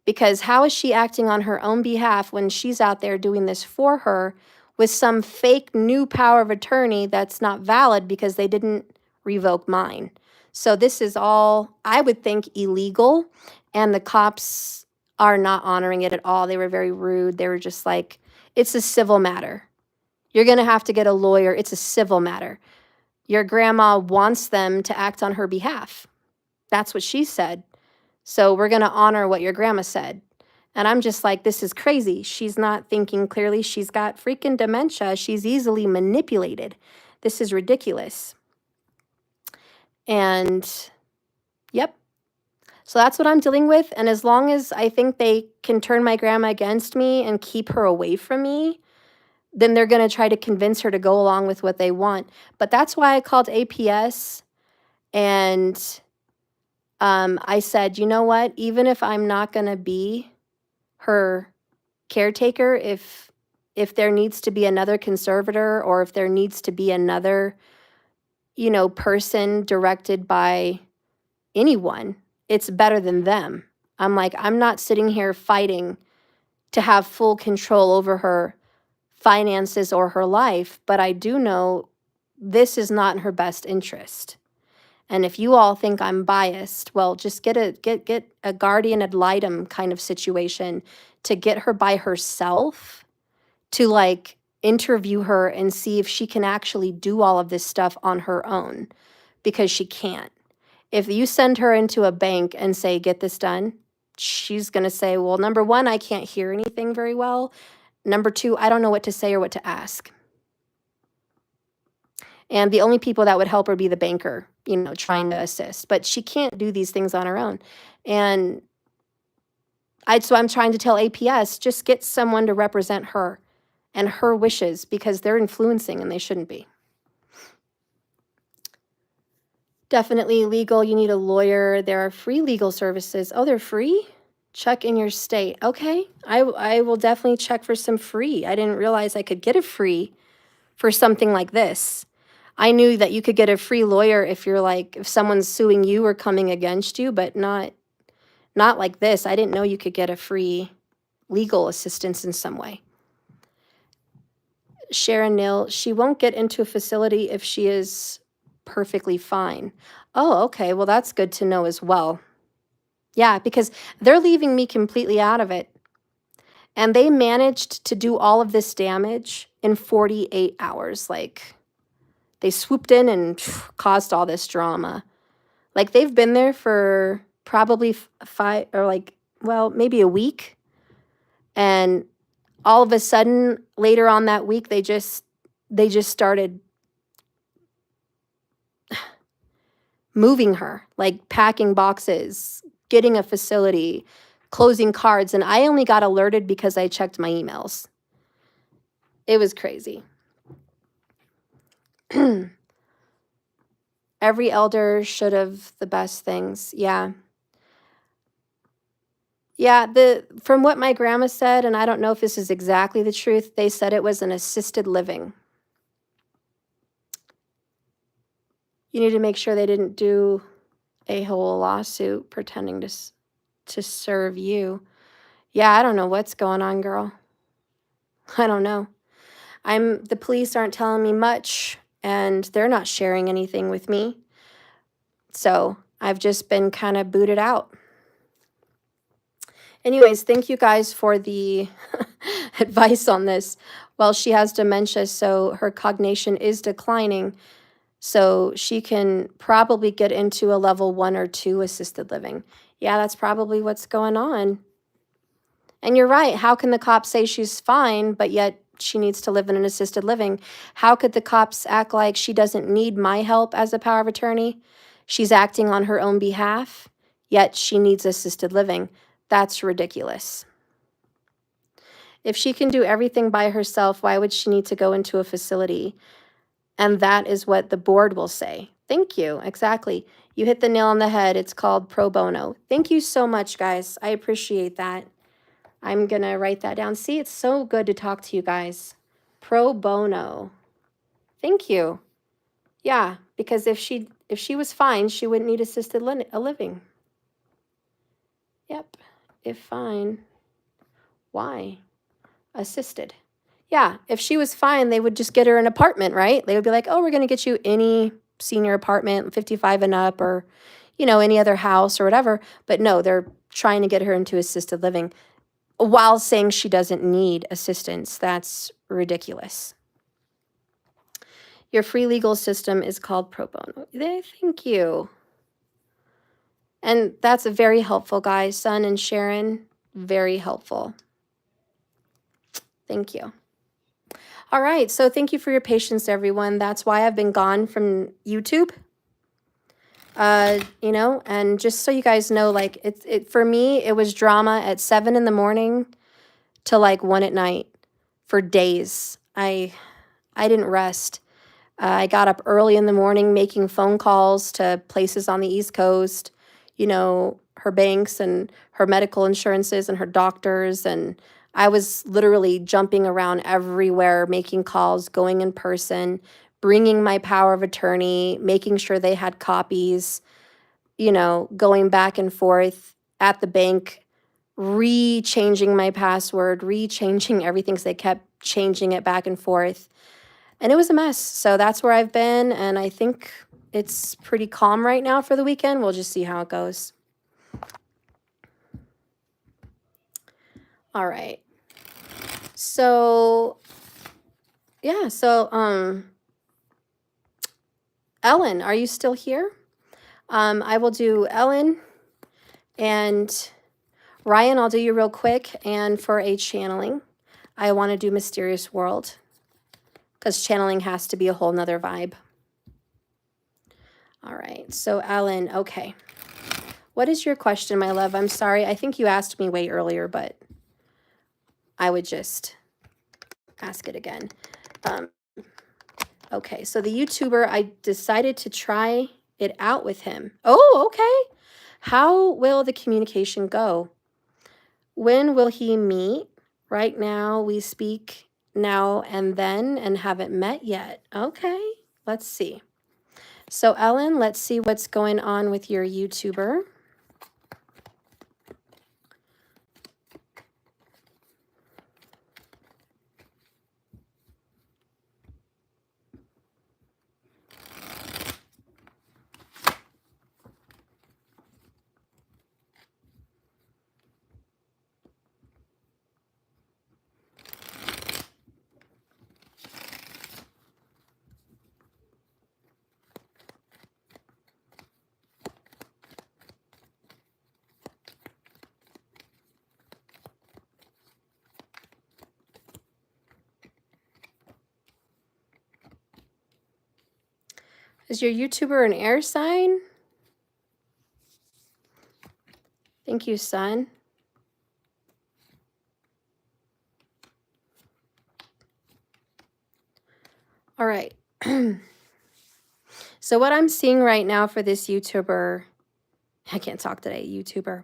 [SPEAKER 1] Because how is she acting on her own behalf when she's out there doing this for her with some fake new power of attorney that's not valid because they didn't revoke mine? So this is all, I would think, illegal, and the cops are not honoring it at all. They were very rude. They were just like, it's a civil matter. You're going to have to get a lawyer. It's a civil matter. Your grandma wants them to act on her behalf. That's what she said. So we're going to honor what your grandma said. And I'm just like, this is crazy. She's not thinking clearly. She's got freaking dementia. She's easily manipulated. This is ridiculous. And yep. So that's what I'm dealing with. And as long as I think they can turn my grandma against me and keep her away from me, then they're going to try to convince her to go along with what they want. But that's why I called APS and I said, you know what? Even if I'm not going to be her caretaker, if there needs to be another conservator or if there needs to be another, you know, person directed by anyone, it's better than them. I'm like, I'm not sitting here fighting to have full control over her finances or her life, but I do know this is not in her best interest. And if you all think I'm biased, well, just get a guardian ad litem kind of situation to get her by herself, to like interview her and see if she can actually do all of this stuff on her own, because she can't. If you send her into a bank and say, get this done, she's going to say, well, number one, I can't hear anything very well. Number two, I don't know what to say or what to ask. And the only people that would help her be the banker, you know, trying to assist. But she can't do these things on her own. And so I'm trying to tell APS, just get someone to represent her and her wishes, because they're influencing and they shouldn't be. Definitely legal. You need a lawyer. There are free legal services. Oh, they're free? Check in your state. Okay. I will definitely check for some free. I didn't realize I could get a free for something like this. I knew that you could get a free lawyer if you're like, if someone's suing you or coming against you, but not like this. I didn't know you could get a free legal assistance in some way. Sharon Nil, she won't get into a facility if she is perfectly fine. Oh, okay. Well, that's good to know as well. Yeah, because they're leaving me completely out of it. And they managed to do all of this damage in 48 hours. Like, they swooped in and caused all this drama. Like, they've been there for probably 5 or like, well, maybe a week. And all of a sudden, later on that week, they just started moving her, like packing boxes, getting a facility, closing cards. And I only got alerted because I checked my emails. It was crazy. Every elder should have the best things. Yeah. Yeah, from what my grandma said, and I don't know if this is exactly the truth, they said it was an assisted living. You need to make sure they didn't do a whole lawsuit pretending to serve you. Yeah, I don't know what's going on, girl. I don't know. The police aren't telling me much, and they're not sharing anything with me. So I've just been kind of booted out. Anyways, thank you guys for the advice on this. Well, she has dementia, so her cognition is declining. So she can probably get into a level 1 or 2 assisted living. Yeah, that's probably what's going on. And you're right. How can the cops say she's fine, but yet she needs to live in an assisted living? How could the cops act like she doesn't need my help as a power of attorney? She's acting on her own behalf, yet she needs assisted living. That's ridiculous. If she can do everything by herself, why would she need to go into a facility? And that is what the board will say. Thank you. Exactly. You hit the nail on the head. It's called pro bono. Thank you so much, guys. I appreciate that. I'm going to write that down. See, it's so good to talk to you guys. Pro bono. Thank you. Yeah, because if she was fine, she wouldn't need assisted living. Yep. If fine. Why? Assisted. Yeah, if she was fine, they would just get her an apartment, right? They would be like, oh, we're going to get you any senior apartment, 55 and up, or, any other house or whatever. But no, they're trying to get her into assisted living while saying she doesn't need assistance. That's ridiculous. Your free legal system is called pro bono. Thank you. And that's very helpful, guys. Sun and Sharon, very helpful. Thank you. All right, so thank you for your patience, everyone. That's why I've been gone from YouTube. And just so you guys know, like, for me, it was drama at 7 in the morning to like 1 at night for days. I didn't rest. I got up early in the morning making phone calls to places on the East Coast, her banks and her medical insurances and her doctors. And I was literally jumping around everywhere, making calls, going in person, bringing my power of attorney, making sure they had copies, going back and forth at the bank, re-changing my password, re-changing everything because they kept changing it back and forth. And it was a mess. So that's where I've been. And I think it's pretty calm right now for the weekend. We'll just see how it goes. All right. So, yeah. So, Ellen, are you still here? I will do Ellen and Ryan. I'll do you real quick. And for a channeling, I want to do Mysterious World, because channeling has to be a whole nother vibe. All right, so Ellen, okay. What is your question, my love? I'm sorry, I think you asked me way earlier, but I would just ask it again. Okay, so the YouTuber, I decided to try it out with him. Oh, okay. How will the communication go? When will he meet? Right now, we speak now and then and haven't met yet. Okay, let's see. So, Ellen, let's see what's going on with your YouTuber. Is your YouTuber an air sign? Thank you, son. All right. So what I'm seeing right now for this YouTuber, I can't talk today, YouTuber,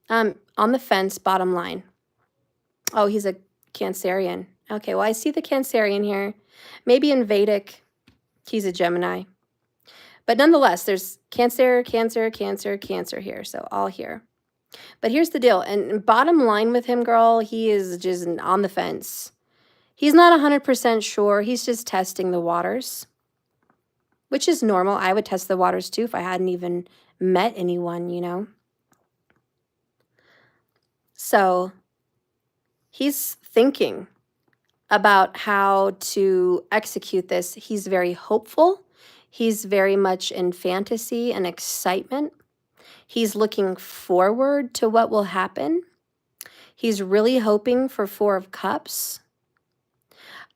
[SPEAKER 1] on the fence, bottom line. Oh, he's a Cancerian. Okay, well, I see the Cancerian here. Maybe in Vedic, he's a Gemini. But nonetheless, there's Cancer, Cancer, Cancer, Cancer here, so all here. But here's the deal, and bottom line with him, girl, he is just on the fence. He's not 100% sure. He's just testing the waters, which is normal. I would test the waters too if I hadn't even met anyone, you know. So he's thinking about how to execute this. He's very hopeful. He's very much in fantasy and excitement. He's looking forward to what will happen. He's really hoping for 4 of Cups.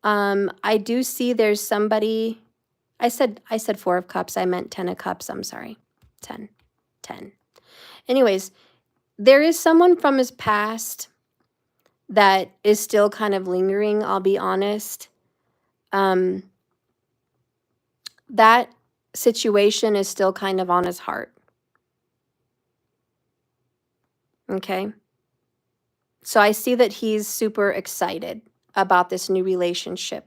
[SPEAKER 1] I do see there's somebody, I said 4 of Cups, I meant 10 of Cups, I'm sorry, 10. Anyways, there is someone from his past that is still kind of lingering, I'll be honest. That situation is still kind of on his heart. Okay? So I see that he's super excited about this new relationship.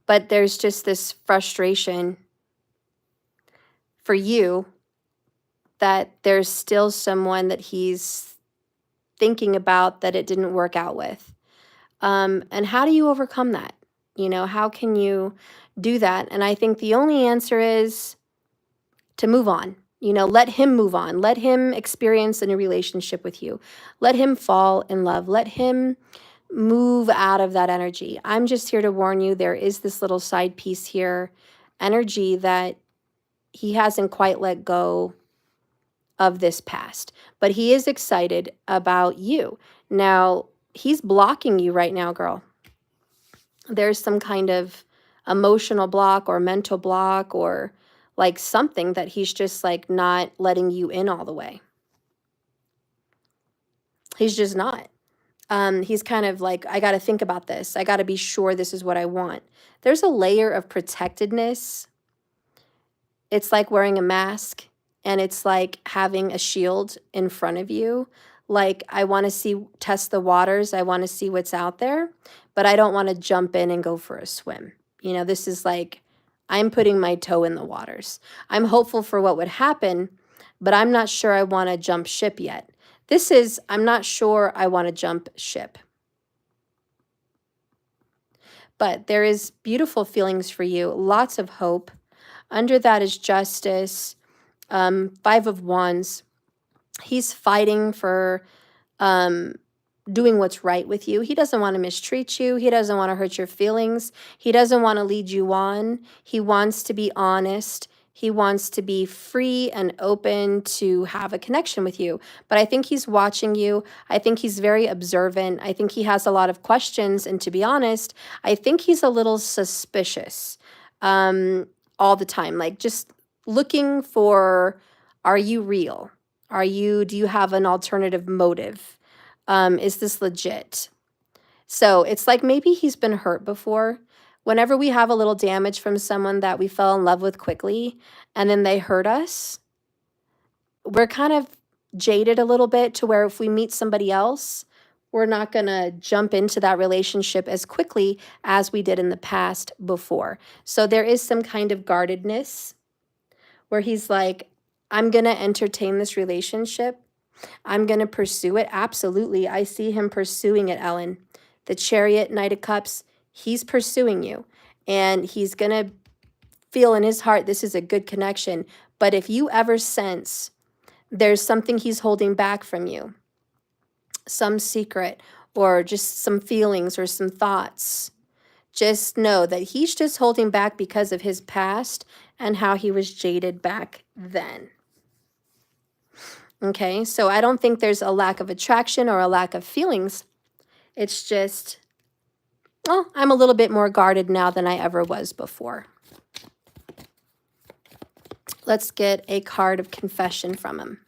[SPEAKER 1] But there's just this frustration for you that there's still someone that he's thinking about that it didn't work out with. And how do you overcome that? You know, how can you do that? And I think the only answer is to move on. You know, let him move on. Let him experience a new relationship with you. Let him fall in love. Let him move out of that energy. I'm just here to warn you, there is this little side piece here, energy that he hasn't quite let go of this past, but he is excited about you. Now, he's blocking you right now, girl. There's some kind of emotional block or mental block or like something that he's just like not letting you in all the way. He's just not. He's kind of like, I got to think about this. I got to be sure this is what I want. There's a layer of protectedness. It's like wearing a mask and it's like having a shield in front of you. Like, I want to test the waters. I want to see what's out there, but I don't want to jump in and go for a swim. You know, this is like, I'm putting my toe in the waters. I'm hopeful for what would happen, but I'm not sure I want to jump ship yet. This is, I'm not sure I want to jump ship. But there is beautiful feelings for you, lots of hope. Under that is justice, 5 of Wands. He's fighting for doing what's right with you. He doesn't want to mistreat you. He doesn't want to hurt your feelings. He doesn't want to lead you on. He wants to be honest. He wants to be free and open to have a connection with you. But I think he's watching you. I think he's very observant. I think he has a lot of questions. And to be honest, I think he's a little suspicious all the time. Like just looking for, are you real? Do you have an alternative motive? Is this legit? So it's like maybe he's been hurt before, whenever we have a little damage from someone that we fell in love with quickly and then they hurt us, we're kind of jaded a little bit to where if we meet somebody else, we're not going to jump into that relationship as quickly as we did in the past before. So there is some kind of guardedness where he's like, I'm going to entertain this relationship. I'm going to pursue it. Absolutely. I see him pursuing it, Ellen. The Chariot, Knight of Cups, he's pursuing you. And he's going to feel in his heart this is a good connection. But if you ever sense there's something he's holding back from you, some secret or just some feelings or some thoughts, just know that he's just holding back because of his past and how he was jaded back then. Okay, so I don't think there's a lack of attraction or a lack of feelings. It's just, well, I'm a little bit more guarded now than I ever was before. Let's get a card of confession from him.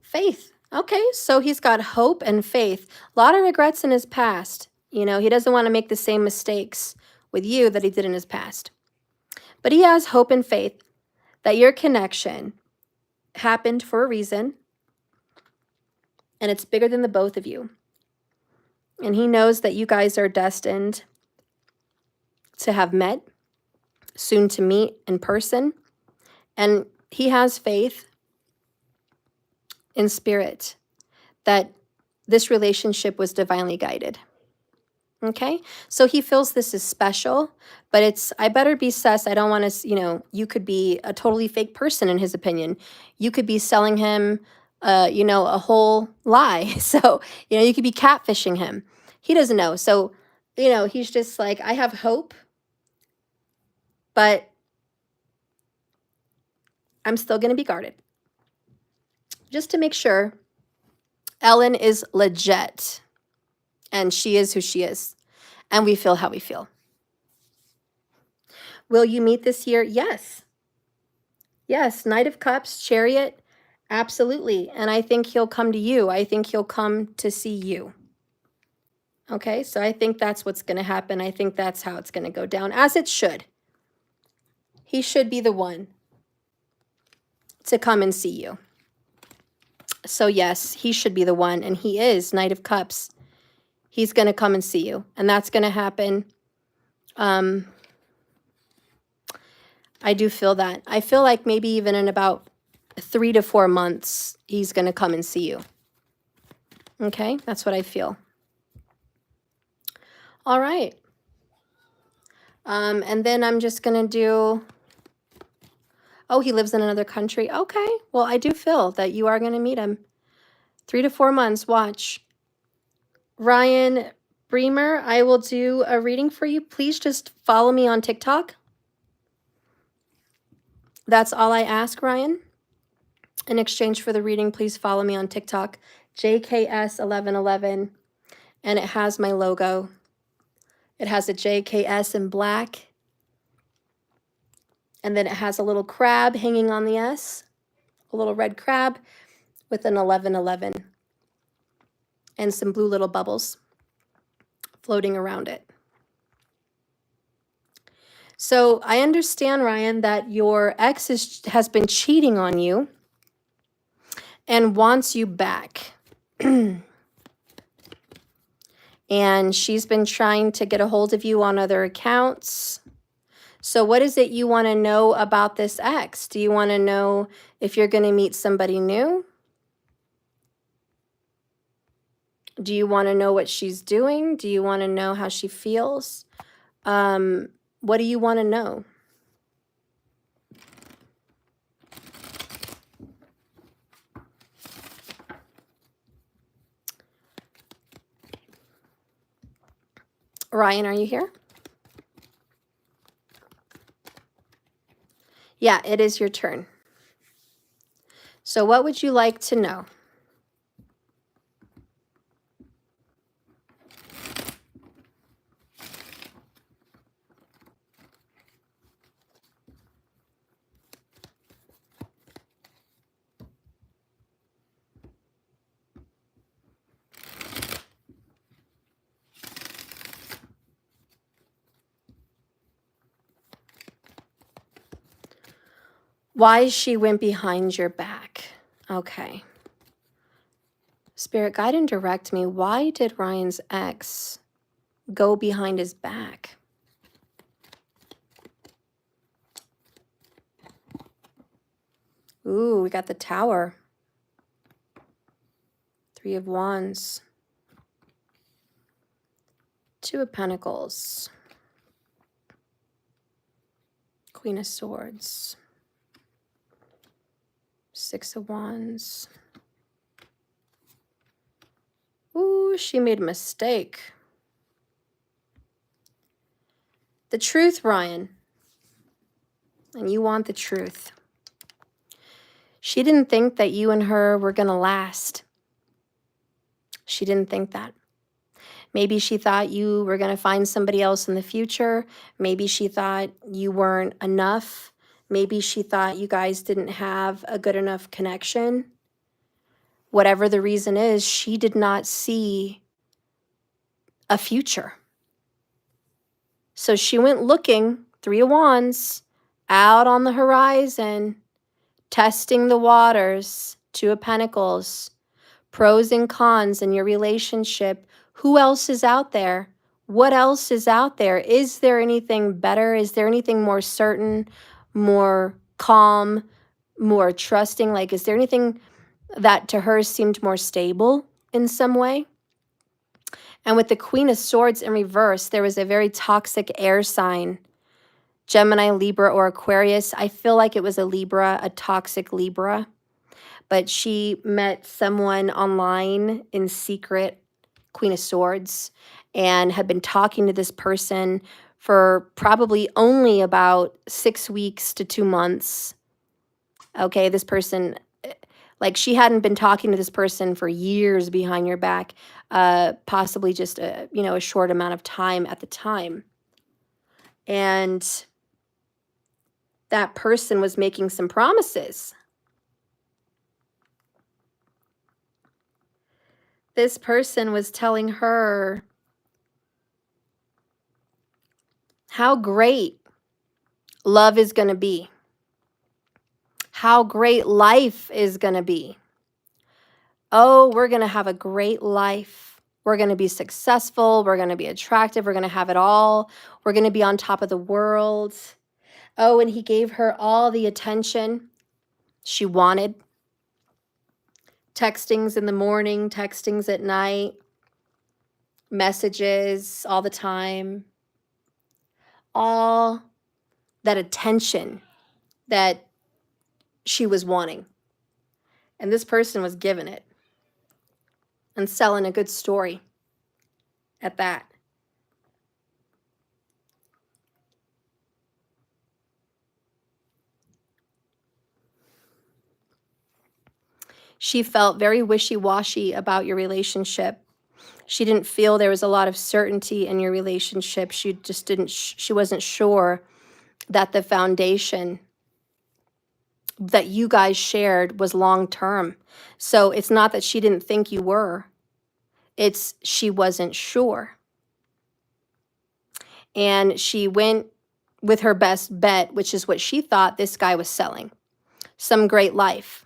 [SPEAKER 1] Faith. Okay, so he's got hope and faith. A lot of regrets in his past. You know, he doesn't want to make the same mistakes with you that he did in his past. But he has hope and faith that your connection happened for a reason, and it's bigger than the both of you. And he knows that you guys are destined to have met, soon to meet in person. And he has faith in spirit that this relationship was divinely guided. Okay, so he feels this is special, but it's, I better be sus. I don't want to, you know, you could be a totally fake person in his opinion. You could be selling him, you know, a whole lie. So, you know, you could be catfishing him. He doesn't know. So, you know, he's just like, I have hope, but I'm still going to be guarded. Just to make sure Ellen is legit. And she is who she is. And we feel how we feel. Will you meet this year? Yes. Yes. Knight of Cups, Chariot. Absolutely. And I think he'll come to you. I think he'll come to see you. Okay. So I think that's what's going to happen. I think that's how it's going to go down, as it should. He should be the one to come and see you. So yes, he should be the one. And he is Knight of Cups. He's going to come and see you. And that's going to happen. I do feel that. I feel like maybe even in about 3 to 4 months, he's going to come and see you. Okay? That's what I feel. All right. And then I'm just going to do... Oh, he lives in another country. Okay. Well, I do feel that you are going to meet him. 3 to 4 months. Watch. Ryan Bremer, I will do a reading for you. Please just follow me on TikTok. That's all I ask, Ryan. In exchange for the reading, please follow me on TikTok, JKS1111, and it has my logo. It has a JKS in black, and then it has a little crab hanging on the S, a little red crab with an 1111. And some blue little bubbles floating around it. So I understand, Ryan, that your ex has been cheating on you and wants you back. And she's been trying to get a hold of you on other accounts. So what is it you want to know about this ex? Do you want to know if you're going to meet somebody new? Do you want to know what she's doing? Do you want to know how she feels? What do you want to know? Ryan, are you here? Yeah, it is your turn. So what would you like to know? Why she went behind your back. Okay. Spirit, guide and direct me. Why did Ryan's ex go behind his back? Ooh, we got the Tower. 3 of Wands. 2 of Pentacles. Queen of Swords. 6 of Wands. Ooh, she made a mistake. The truth, Ryan. And you want the truth. She didn't think that you and her were going to last. She didn't think that. Maybe she thought you were going to find somebody else in the future. Maybe she thought you weren't enough. Maybe she thought you guys didn't have a good enough connection. Whatever the reason is, she did not see a future. So she went looking, 3 of Wands, out on the horizon, testing the waters, 2 of Pentacles, pros and cons in your relationship. Who else is out there? What else is out there? Is there anything better? Is there anything more certain, more calm, more trusting? Like, is there anything that to her seemed more stable in some way? And with the Queen of Swords in reverse, there was a very toxic air sign. Gemini, Libra, or Aquarius. I feel like it was a Libra, a toxic Libra. But she met someone online in secret, Queen of Swords, and had been talking to this person for probably only about 6 weeks to 2 months. Okay, this person, like she hadn't been talking to this person for years behind your back, possibly just a short amount of time at the time. And that person was making some promises. This person was telling her how great love is going to be, how great life is going to be. Oh, we're going to have a great life. We're going to be successful. We're going to be attractive. We're going to have it all. We're going to be on top of the world. Oh, and he gave her all the attention she wanted. Textings in the morning, textings at night, messages all the time. All that attention that she was wanting. And this person was giving it and selling a good story at that. She felt very wishy-washy about your relationship. She didn't feel there was a lot of certainty in your relationship. She just didn't, she wasn't sure that the foundation that you guys shared was long-term. So it's not that she didn't think you were. It's she wasn't sure. And she went with her best bet, which is what she thought this guy was selling. Some great life.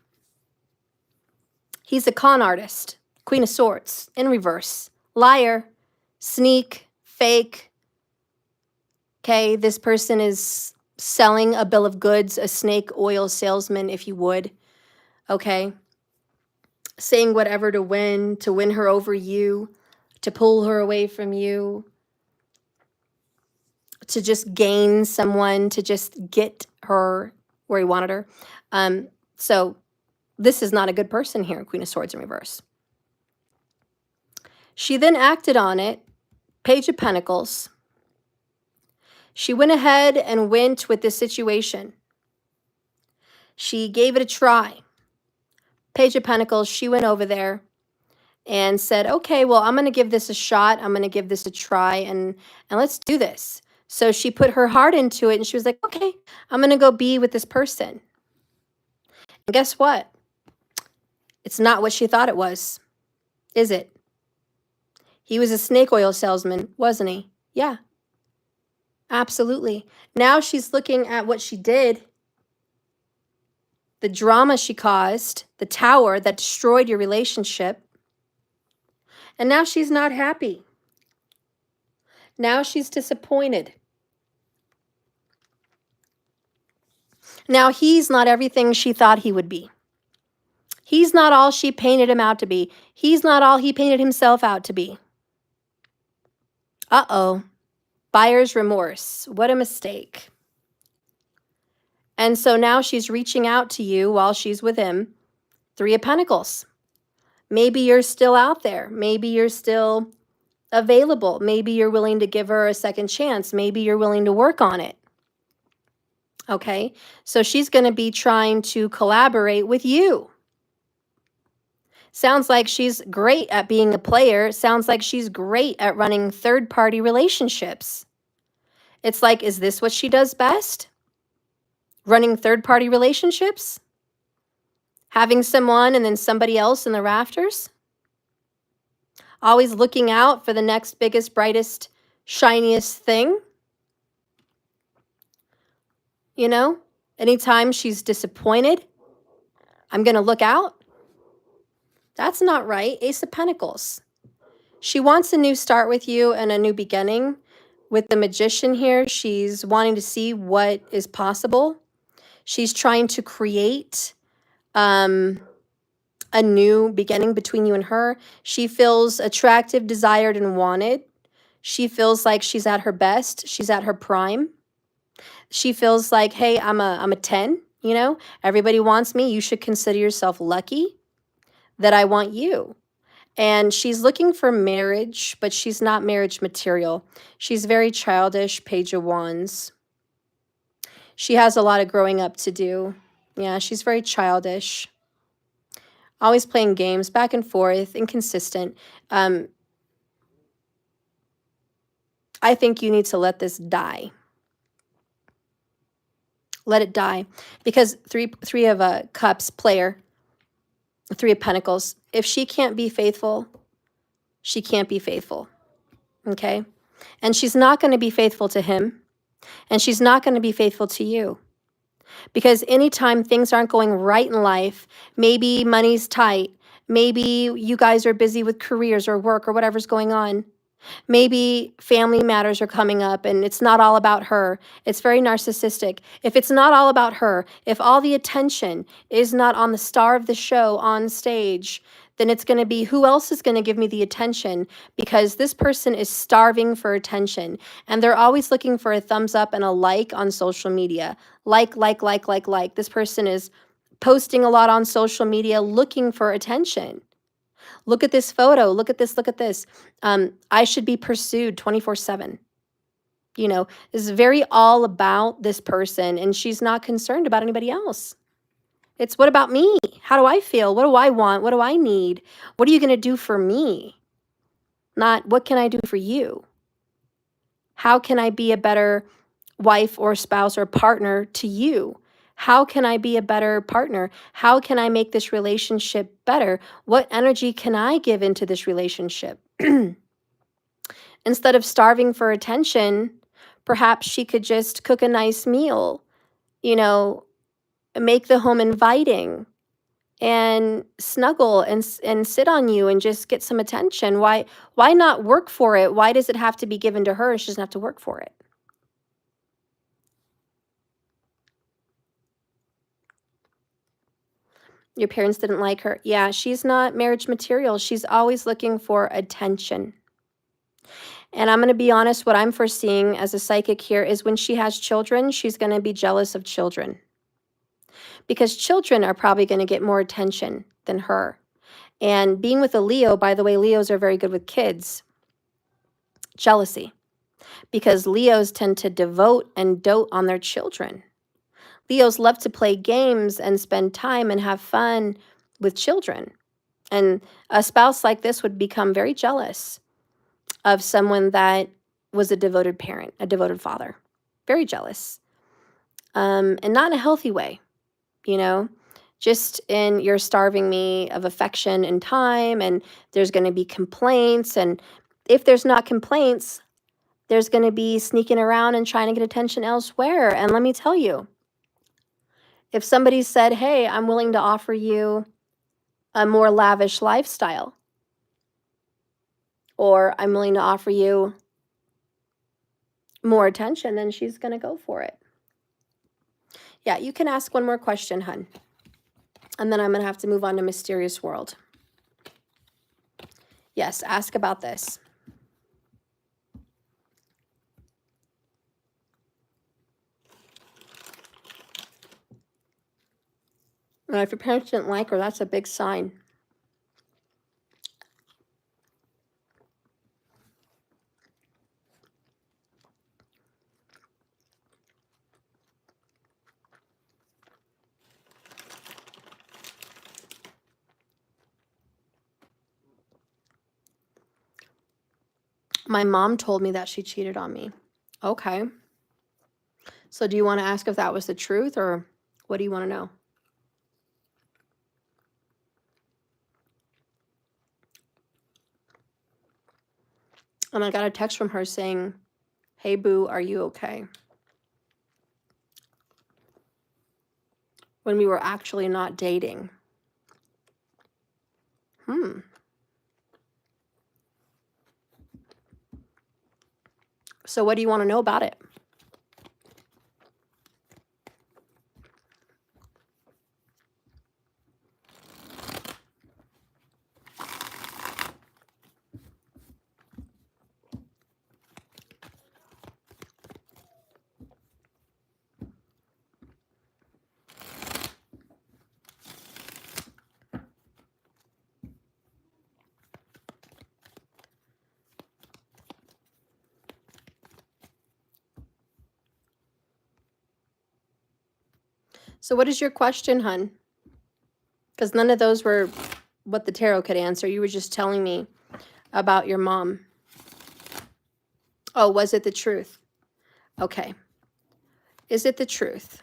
[SPEAKER 1] He's a con artist. Queen of Swords in reverse. Liar. Sneak. Fake. Okay, this person is selling a bill of goods, a snake oil salesman, if you would. Okay. Saying whatever to win her over you, to pull her away from you, to just gain someone, to just get her where he wanted her. So this is not a good person here, Queen of Swords in reverse. She then acted on it, Page of Pentacles. She went ahead and went with this situation. She gave it a try. Page of Pentacles, she went over there and said, okay, well, I'm going to give this a shot. I'm going to give this a try and let's do this. So she put her heart into it and she was like, okay, I'm going to go be with this person. And guess what? It's not what she thought it was, is it? He was a snake oil salesman, wasn't he? Yeah, absolutely. Now she's looking at what she did. the drama she caused, the tower that destroyed your relationship. And now she's not happy. Now she's disappointed. Now he's not everything she thought he would be. He's not all she painted him out to be. He's not all he painted himself out to be. Uh-oh. Buyer's remorse. What a mistake. And so now she's reaching out to you while she's with him. 3 of Pentacles. Maybe you're still out there. Maybe you're still available. Maybe you're willing to give her a second chance. Maybe you're willing to work on it. Okay? So she's going to be trying to collaborate with you. Sounds like she's great at being a player. Sounds like she's great at running third-party relationships. It's like, is this what she does best? Running third-party relationships? Having someone and then somebody else in the rafters? Always looking out for the next biggest, brightest, shiniest thing? You know, anytime she's disappointed, I'm going to look out. That's not right. Ace of Pentacles. She wants a new start with you and a new beginning. With the Magician here, she's wanting to see what is possible. She's trying to create a new beginning between you and her. She feels attractive, desired, and wanted. She feels like she's at her best. She's at her prime. She feels like, hey, I'm a 10, you know? Everybody wants me. You should consider yourself lucky that I want you. And she's looking for marriage, but she's not marriage material. She's very childish, Page of Wands. She has a lot of growing up to do. Yeah, she's very childish. Always playing games, back and forth, inconsistent. I think you need to let this die. Let it die. Because three of Cups, player, 3 of Pentacles. If she can't be faithful, she can't be faithful. Okay? And she's not going to be faithful to him. And she's not going to be faithful to you. Because anytime things aren't going right in life, maybe money's tight, maybe you guys are busy with careers or work or whatever's going on, maybe family matters are coming up and it's not all about her. It's very narcissistic. If it's not all about her, if all the attention is not on the star of the show on stage, then it's going to be, who else is going to give me the attention? Because this person is starving for attention. And they're always looking for a thumbs up and a like on social media. Like. This person is posting a lot on social media looking for attention. Look at this photo. Look at this. Look at this. I should be pursued 24/7. You know, this is very all about this person, and she's not concerned about anybody else. It's what about me? How do I feel? What do I want? What do I need? What are you going to do for me? Not what can I do for you? How can I be a better wife or spouse or partner to you? How can I be a better partner? How can I make this relationship better? What energy can I give into this relationship? Instead of starving for attention, perhaps she could just cook a nice meal, you know, make the home inviting and snuggle and sit on you and just get some attention. Why not work for it? Why does it have to be given to her? She doesn't have to work for it. Your parents didn't like her. Yeah, she's not marriage material. She's always looking for attention. And I'm going to be honest, what I'm foreseeing as a psychic here is when she has children, she's going to be jealous of children. Because children are probably going to get more attention than her. And being with a Leo, by the way, Leos are very good with kids. Jealousy. Because Leos tend to devote and dote on their children. Leos love to play games and spend time and have fun with children. And a spouse like this would become very jealous of someone that was a devoted parent, a devoted father. Very jealous. And not in a healthy way, you know, just in you're starving me of affection and time, and there's going to be complaints. And if there's not complaints, there's going to be sneaking around and trying to get attention elsewhere. And let me tell you, If somebody said, hey, I'm willing to offer you a more lavish lifestyle, or I'm willing to offer you more attention, then she's going to go for it. Yeah, you can ask one more question, hun. And then I'm going to have to move on to Mysterious World. Yes, ask about this. And if your parents didn't like her, that's a big sign. My mom told me that she cheated on me. Okay. So do you want to ask if that was the truth, or what do you want to know? And I got a text from her saying, hey, boo, are you okay? When we were actually not dating. So what do you want to know about it? So what is your question, hun? Because none of those were what the tarot could answer. You were just telling me about your mom. Oh, was it the truth? Okay. Is it the truth?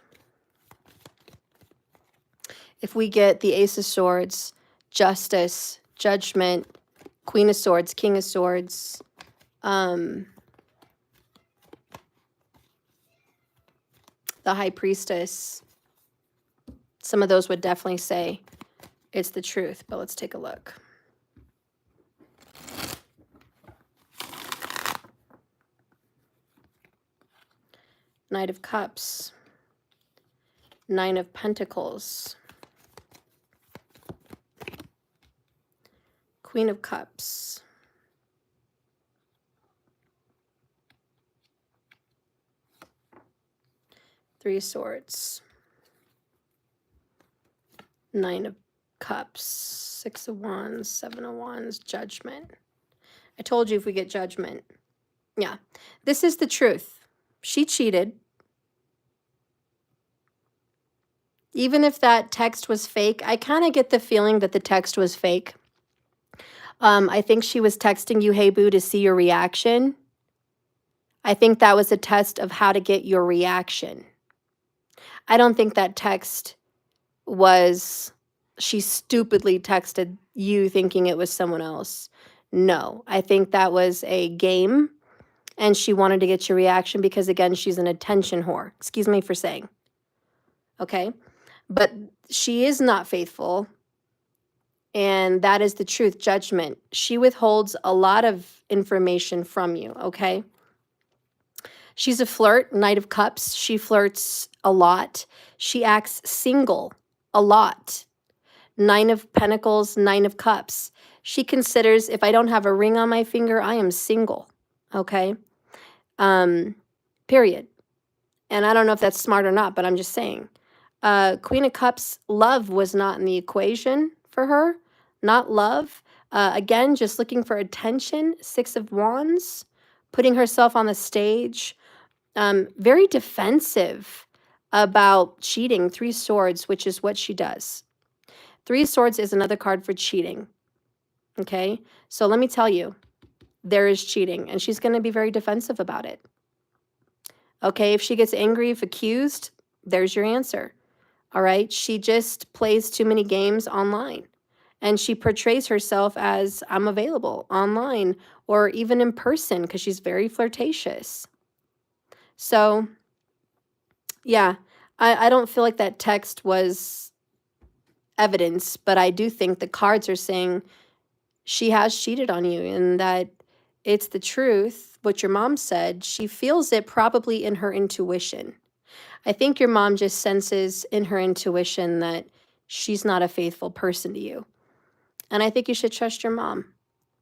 [SPEAKER 1] If we get the Ace of Swords, Justice, Judgment, Queen of Swords, King of Swords, the High Priestess, some of those would definitely say it's the truth, but let's take a look. Knight of Cups, Nine of Pentacles, Queen of Cups, Three of Swords, Nine of Cups, Six of Wands, Seven of Wands, Judgment. I told you if we get Judgment. Yeah, this is the truth. She cheated. Even if that text was fake, I kind of get the feeling that the text was fake. I think she was texting you, hey, boo, to see your reaction. I think that was a test of how to get your reaction. I don't think that text was, she stupidly texted you thinking it was someone else. No, I think that was a game, and she wanted to get your reaction because, again, she's an attention whore. Excuse me for saying. Okay? But she is not faithful, and that is the truth. Judgment. She withholds a lot of information from you, okay? She's a flirt, Knight of Cups. She flirts a lot. She acts single a lot. Nine of Pentacles, Nine of Cups. She considers, if I don't have a ring on my finger, I am single, okay? Period. And I don't know if that's smart or not, but I'm just saying. Queen of Cups, love was not in the equation for her. Not love. Again, just looking for attention. Six of Wands, putting herself on the stage. Very defensive about cheating. Three Swords, which is what she does. Three Swords is another card for cheating. Okay? So let me tell you, there is cheating, and she's going to be very defensive about it. Okay? If she gets angry, if accused, there's your answer. All right? She just plays too many games online. And she portrays herself as, I'm available online or even in person, because she's very flirtatious. So, yeah, I don't feel like that text was evidence, but I do think the cards are saying she has cheated on you and that it's the truth, what your mom said. She feels it probably in her intuition. I think your mom just senses in her intuition that she's not a faithful person to you. And I think you should trust your mom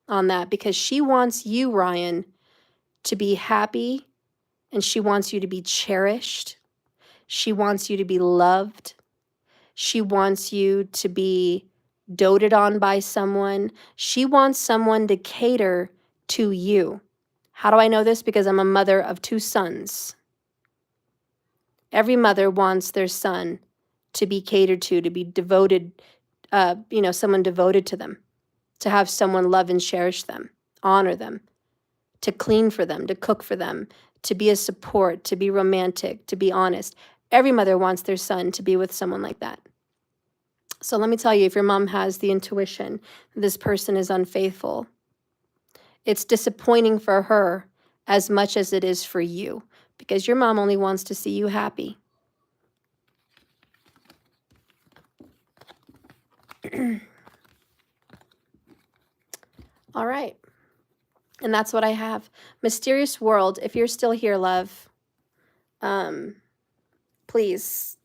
[SPEAKER 1] on that because she wants you, Ryan, to be happy and she wants you to be cherished. She wants you to be loved. She wants you to be doted on by someone. She wants someone to cater to you. How do I know this? Because I'm a mother of 2 sons. Every mother wants their son to be catered to be devoted, someone devoted to them, to have someone love and cherish them, honor them, to clean for them, to cook for them, to be a support, to be romantic, to be honest. Every mother wants their son to be with someone like that. So let me tell you, if your mom has the intuition this person is unfaithful, it's disappointing for her as much as it is for you because your mom only wants to see you happy. All right. And that's what I have. Mysterious World, if you're still here, love, please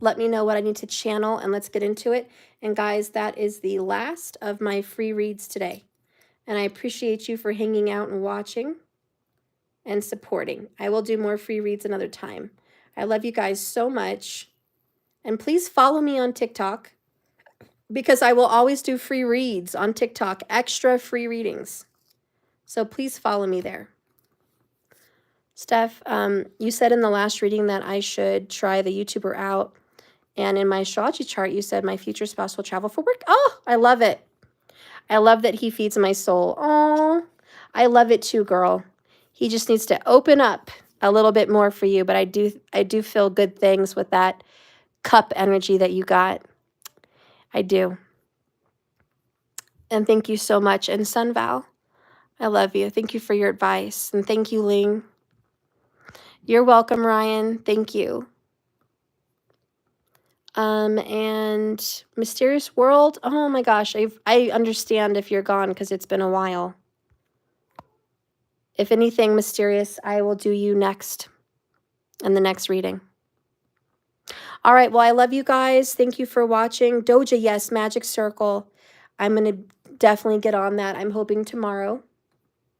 [SPEAKER 1] let me know what I need to channel and let's get into it. And guys, that is the last of my free reads today. And I appreciate you for hanging out and watching and supporting. I will do more free reads another time. I love you guys so much. And please follow me on TikTok because I will always do free reads on TikTok, extra free readings. So please follow me there. Steph, you said in the last reading that I should try the YouTuber out. And in my astrology chart, you said my future spouse will travel for work. Oh, I love it. I love that he feeds my soul. Oh, I love it too, girl. He just needs to open up a little bit more for you. But I do feel good things with that cup energy that you got. I do. And thank you so much. And Sun Val, I love you. Thank you for your advice. And thank you, Ling. You're welcome, Ryan. Thank you. And Mysterious World. Oh my gosh, I understand if you're gone because it's been a while. If anything mysterious, I will do you next in the next reading. All right, well, I love you guys. Thank you for watching. Doja, yes, Magic Circle. I'm going to definitely get on that. I'm hoping tomorrow.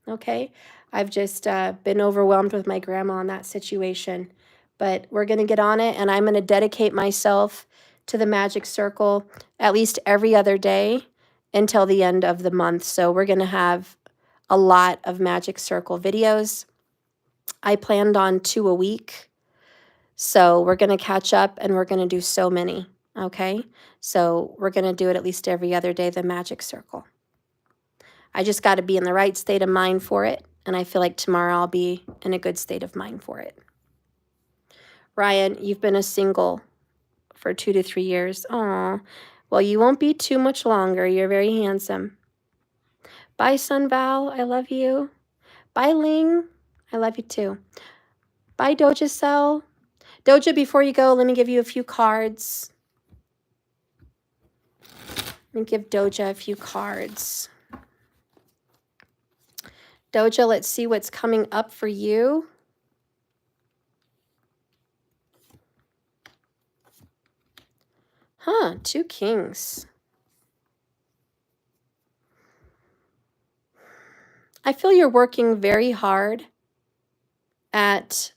[SPEAKER 1] Okay? I've just been overwhelmed with my grandma in that situation. But we're going to get on it, and I'm going to dedicate myself to the Magic Circle at least every other day until the end of the month. So we're going to have a lot of Magic Circle videos. I planned on 2 a week. So we're going to catch up and we're going to do so many. Okay? So we're going to do it at least every other day, the Magic Circle. I just got to be in the right state of mind for it. And I feel like tomorrow I'll be in a good state of mind for it. Ryan, you've been a single for 2 to 3 years. Aw, well, you won't be too much longer. You're very handsome. Bye, Sun Val. I love you. Bye, Ling. I love you too. Bye, Doja Cell. Doja, before you go, let me give you a few cards. Let me give Doja a few cards. Doja, let's see what's coming up for you. Huh, 2 kings. I feel you're working very hard at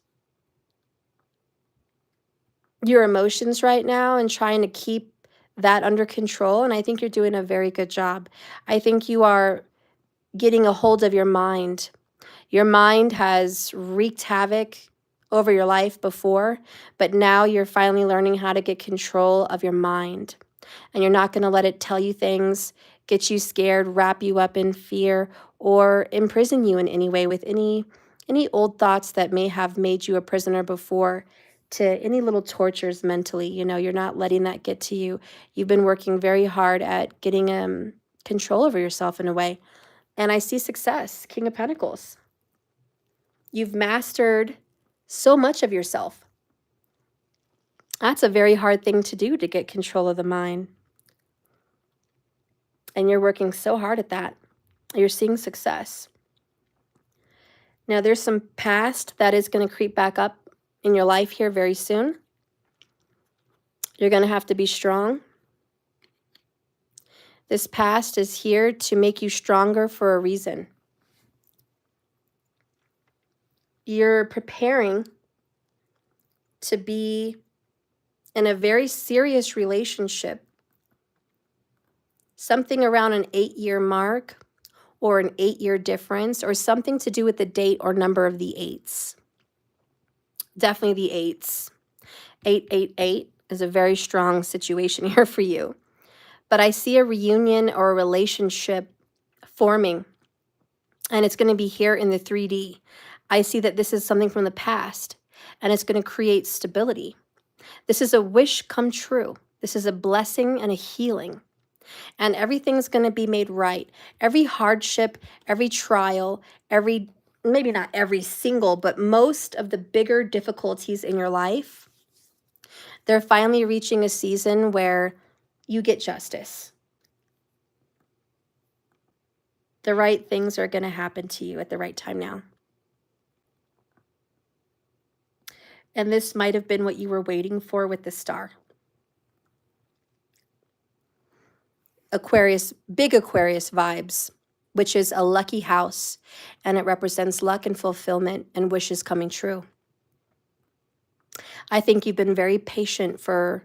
[SPEAKER 1] your emotions right now and trying to keep that under control. And I think you're doing a very good job. I think you are getting a hold of your mind. Your mind has wreaked havoc over your life before, but now you're finally learning how to get control of your mind. And you're not going to let it tell you things, get you scared, wrap you up in fear, or imprison you in any way with any old thoughts that may have made you a prisoner before, to any little tortures mentally. You know, you're not letting that get to you. You've been working very hard at getting control over yourself in a way. And I see success, King of Pentacles. You've mastered so much of yourself. That's a very hard thing to do, to get control of the mind. And you're working so hard at that. You're seeing success. Now, there's some past that is going to creep back up in your life here very soon. You're going to have to be strong. This past is here to make you stronger for a reason. You're preparing to be in a very serious relationship, something around an 8-year mark or an 8-year difference, or something to do with the date or number of the 8s. Definitely the 8s. 888 is a very strong situation here for you. But I see a reunion or a relationship forming, and it's going to be here in the 3D. I see that this is something from the past, and it's going to create stability. This is a wish come true. This is a blessing and a healing. And everything's going to be made right. Every hardship, every trial, maybe not every single, but most of the bigger difficulties in your life, they're finally reaching a season where you get justice. The right things are going to happen to you at the right time now. And this might have been what you were waiting for with the star. Aquarius, big Aquarius vibes, which is a lucky house, and it represents luck and fulfillment and wishes coming true. I think you've been very patient for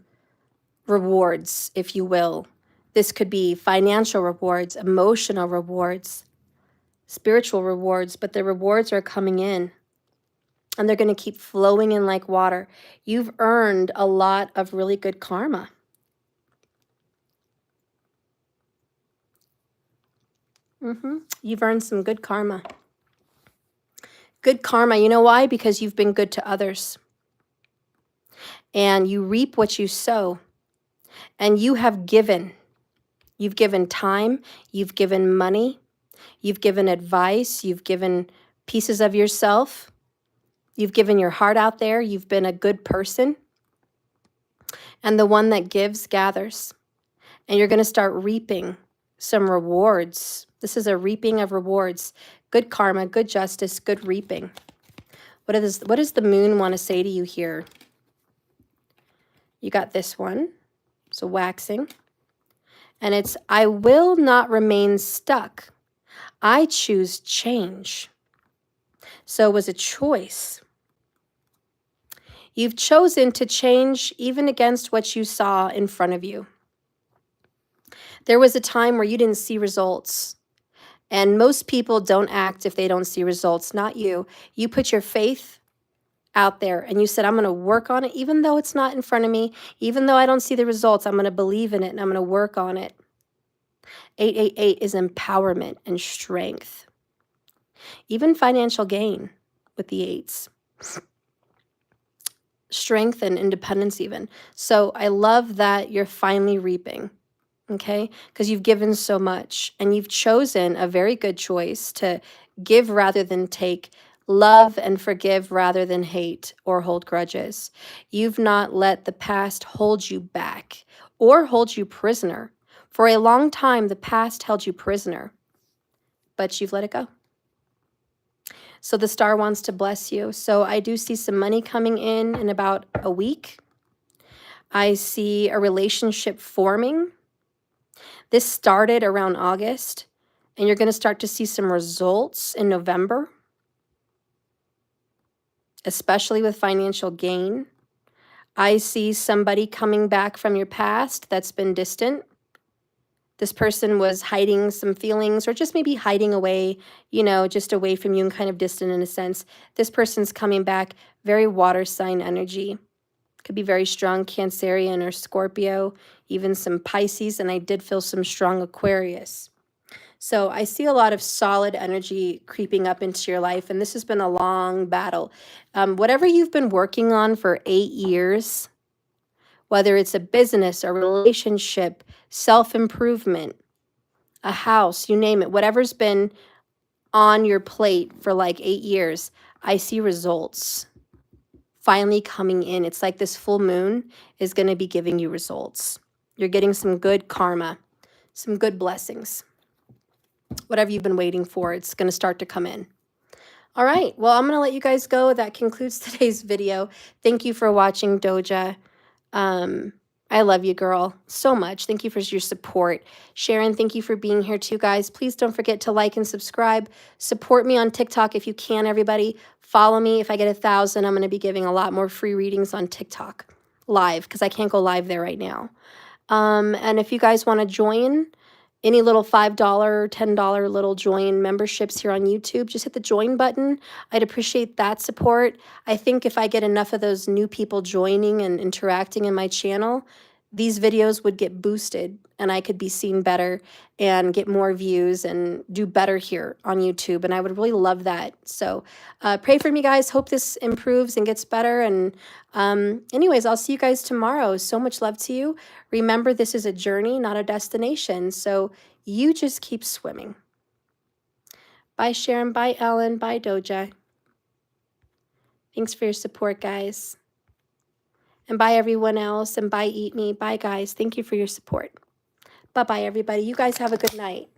[SPEAKER 1] rewards, if you will. This could be financial rewards, emotional rewards, spiritual rewards, but the rewards are coming in, and they're going to keep flowing in like water. You've earned a lot of really good karma. You've earned some good karma. Good karma, you know why? Because you've been good to others. And you reap what you sow. And you have given. You've given time, you've given money, you've given advice, you've given pieces of yourself, you've given your heart out there, you've been a good person. And the one that gives gathers. And you're going to start reaping some rewards. This is a reaping of rewards. Good karma, good justice, good reaping. What does the moon want to say to you here? You got this one. So waxing. And it's, I will not remain stuck. I choose change. So it was a choice. You've chosen to change even against what you saw in front of you. There was a time where you didn't see results. And most people don't act if they don't see results, not you. You put your faith out there and you said, I'm going to work on it, even though it's not in front of me, even though I don't see the results, I'm going to believe in it and I'm going to work on it. 888 is empowerment and strength. Even financial gain with the 8s. Strength and independence even. So I love that you're finally reaping. Okay, because you've given so much and you've chosen a very good choice to give rather than take, love and forgive rather than hate or hold grudges. You've not let the past hold you back or hold you prisoner. For a long time, the past held you prisoner, but you've let it go. So the star wants to bless you. So I do see some money coming in about a week. I see a relationship forming. This started around August, and you're going to start to see some results in November, especially with financial gain. I see somebody coming back from your past that's been distant. This person was hiding some feelings or just maybe hiding away, just away from you and kind of distant in a sense. This person's coming back, very water sign energy. Could be very strong Cancerian or Scorpio, even some Pisces, and I did feel some strong Aquarius. So I see a lot of solid energy creeping up into your life, and this has been a long battle. Whatever you've been working on for 8 years, whether it's a business, a relationship, self-improvement, a house, you name it, whatever's been on your plate for like 8 years, I see results. finally coming in. It's like this full moon is going to be giving you results. You're getting some good karma, some good blessings. Whatever you've been waiting for, it's going to start to come in. All right. Well, I'm going to let you guys go. That concludes today's video. Thank you for watching, Doja. I love you, girl, so much. Thank you for your support. Sharon, thank you for being here too, guys. Please don't forget to like and subscribe. Support me on TikTok if you can, everybody. Follow me. If I get 1,000, I'm going to be giving a lot more free readings on TikTok live because I can't go live there right now. And if you guys want to join any little $5, $10 little join memberships here on YouTube, just hit the join button. I'd appreciate that support. I think if I get enough of those new people joining and interacting in my channel, these videos would get boosted and I could be seen better and get more views and do better here on YouTube. And I would really love that. So pray for me, guys. Hope this improves and gets better. And anyways, I'll see you guys tomorrow. So much love to you. Remember, this is a journey, not a destination. So you just keep swimming. Bye, Sharon. Bye, Ellen. Bye, Doja. Thanks for your support, guys. And bye, everyone else. And bye, Eat Me. Bye, guys. Thank you for your support. Bye-bye, everybody. You guys have a good night.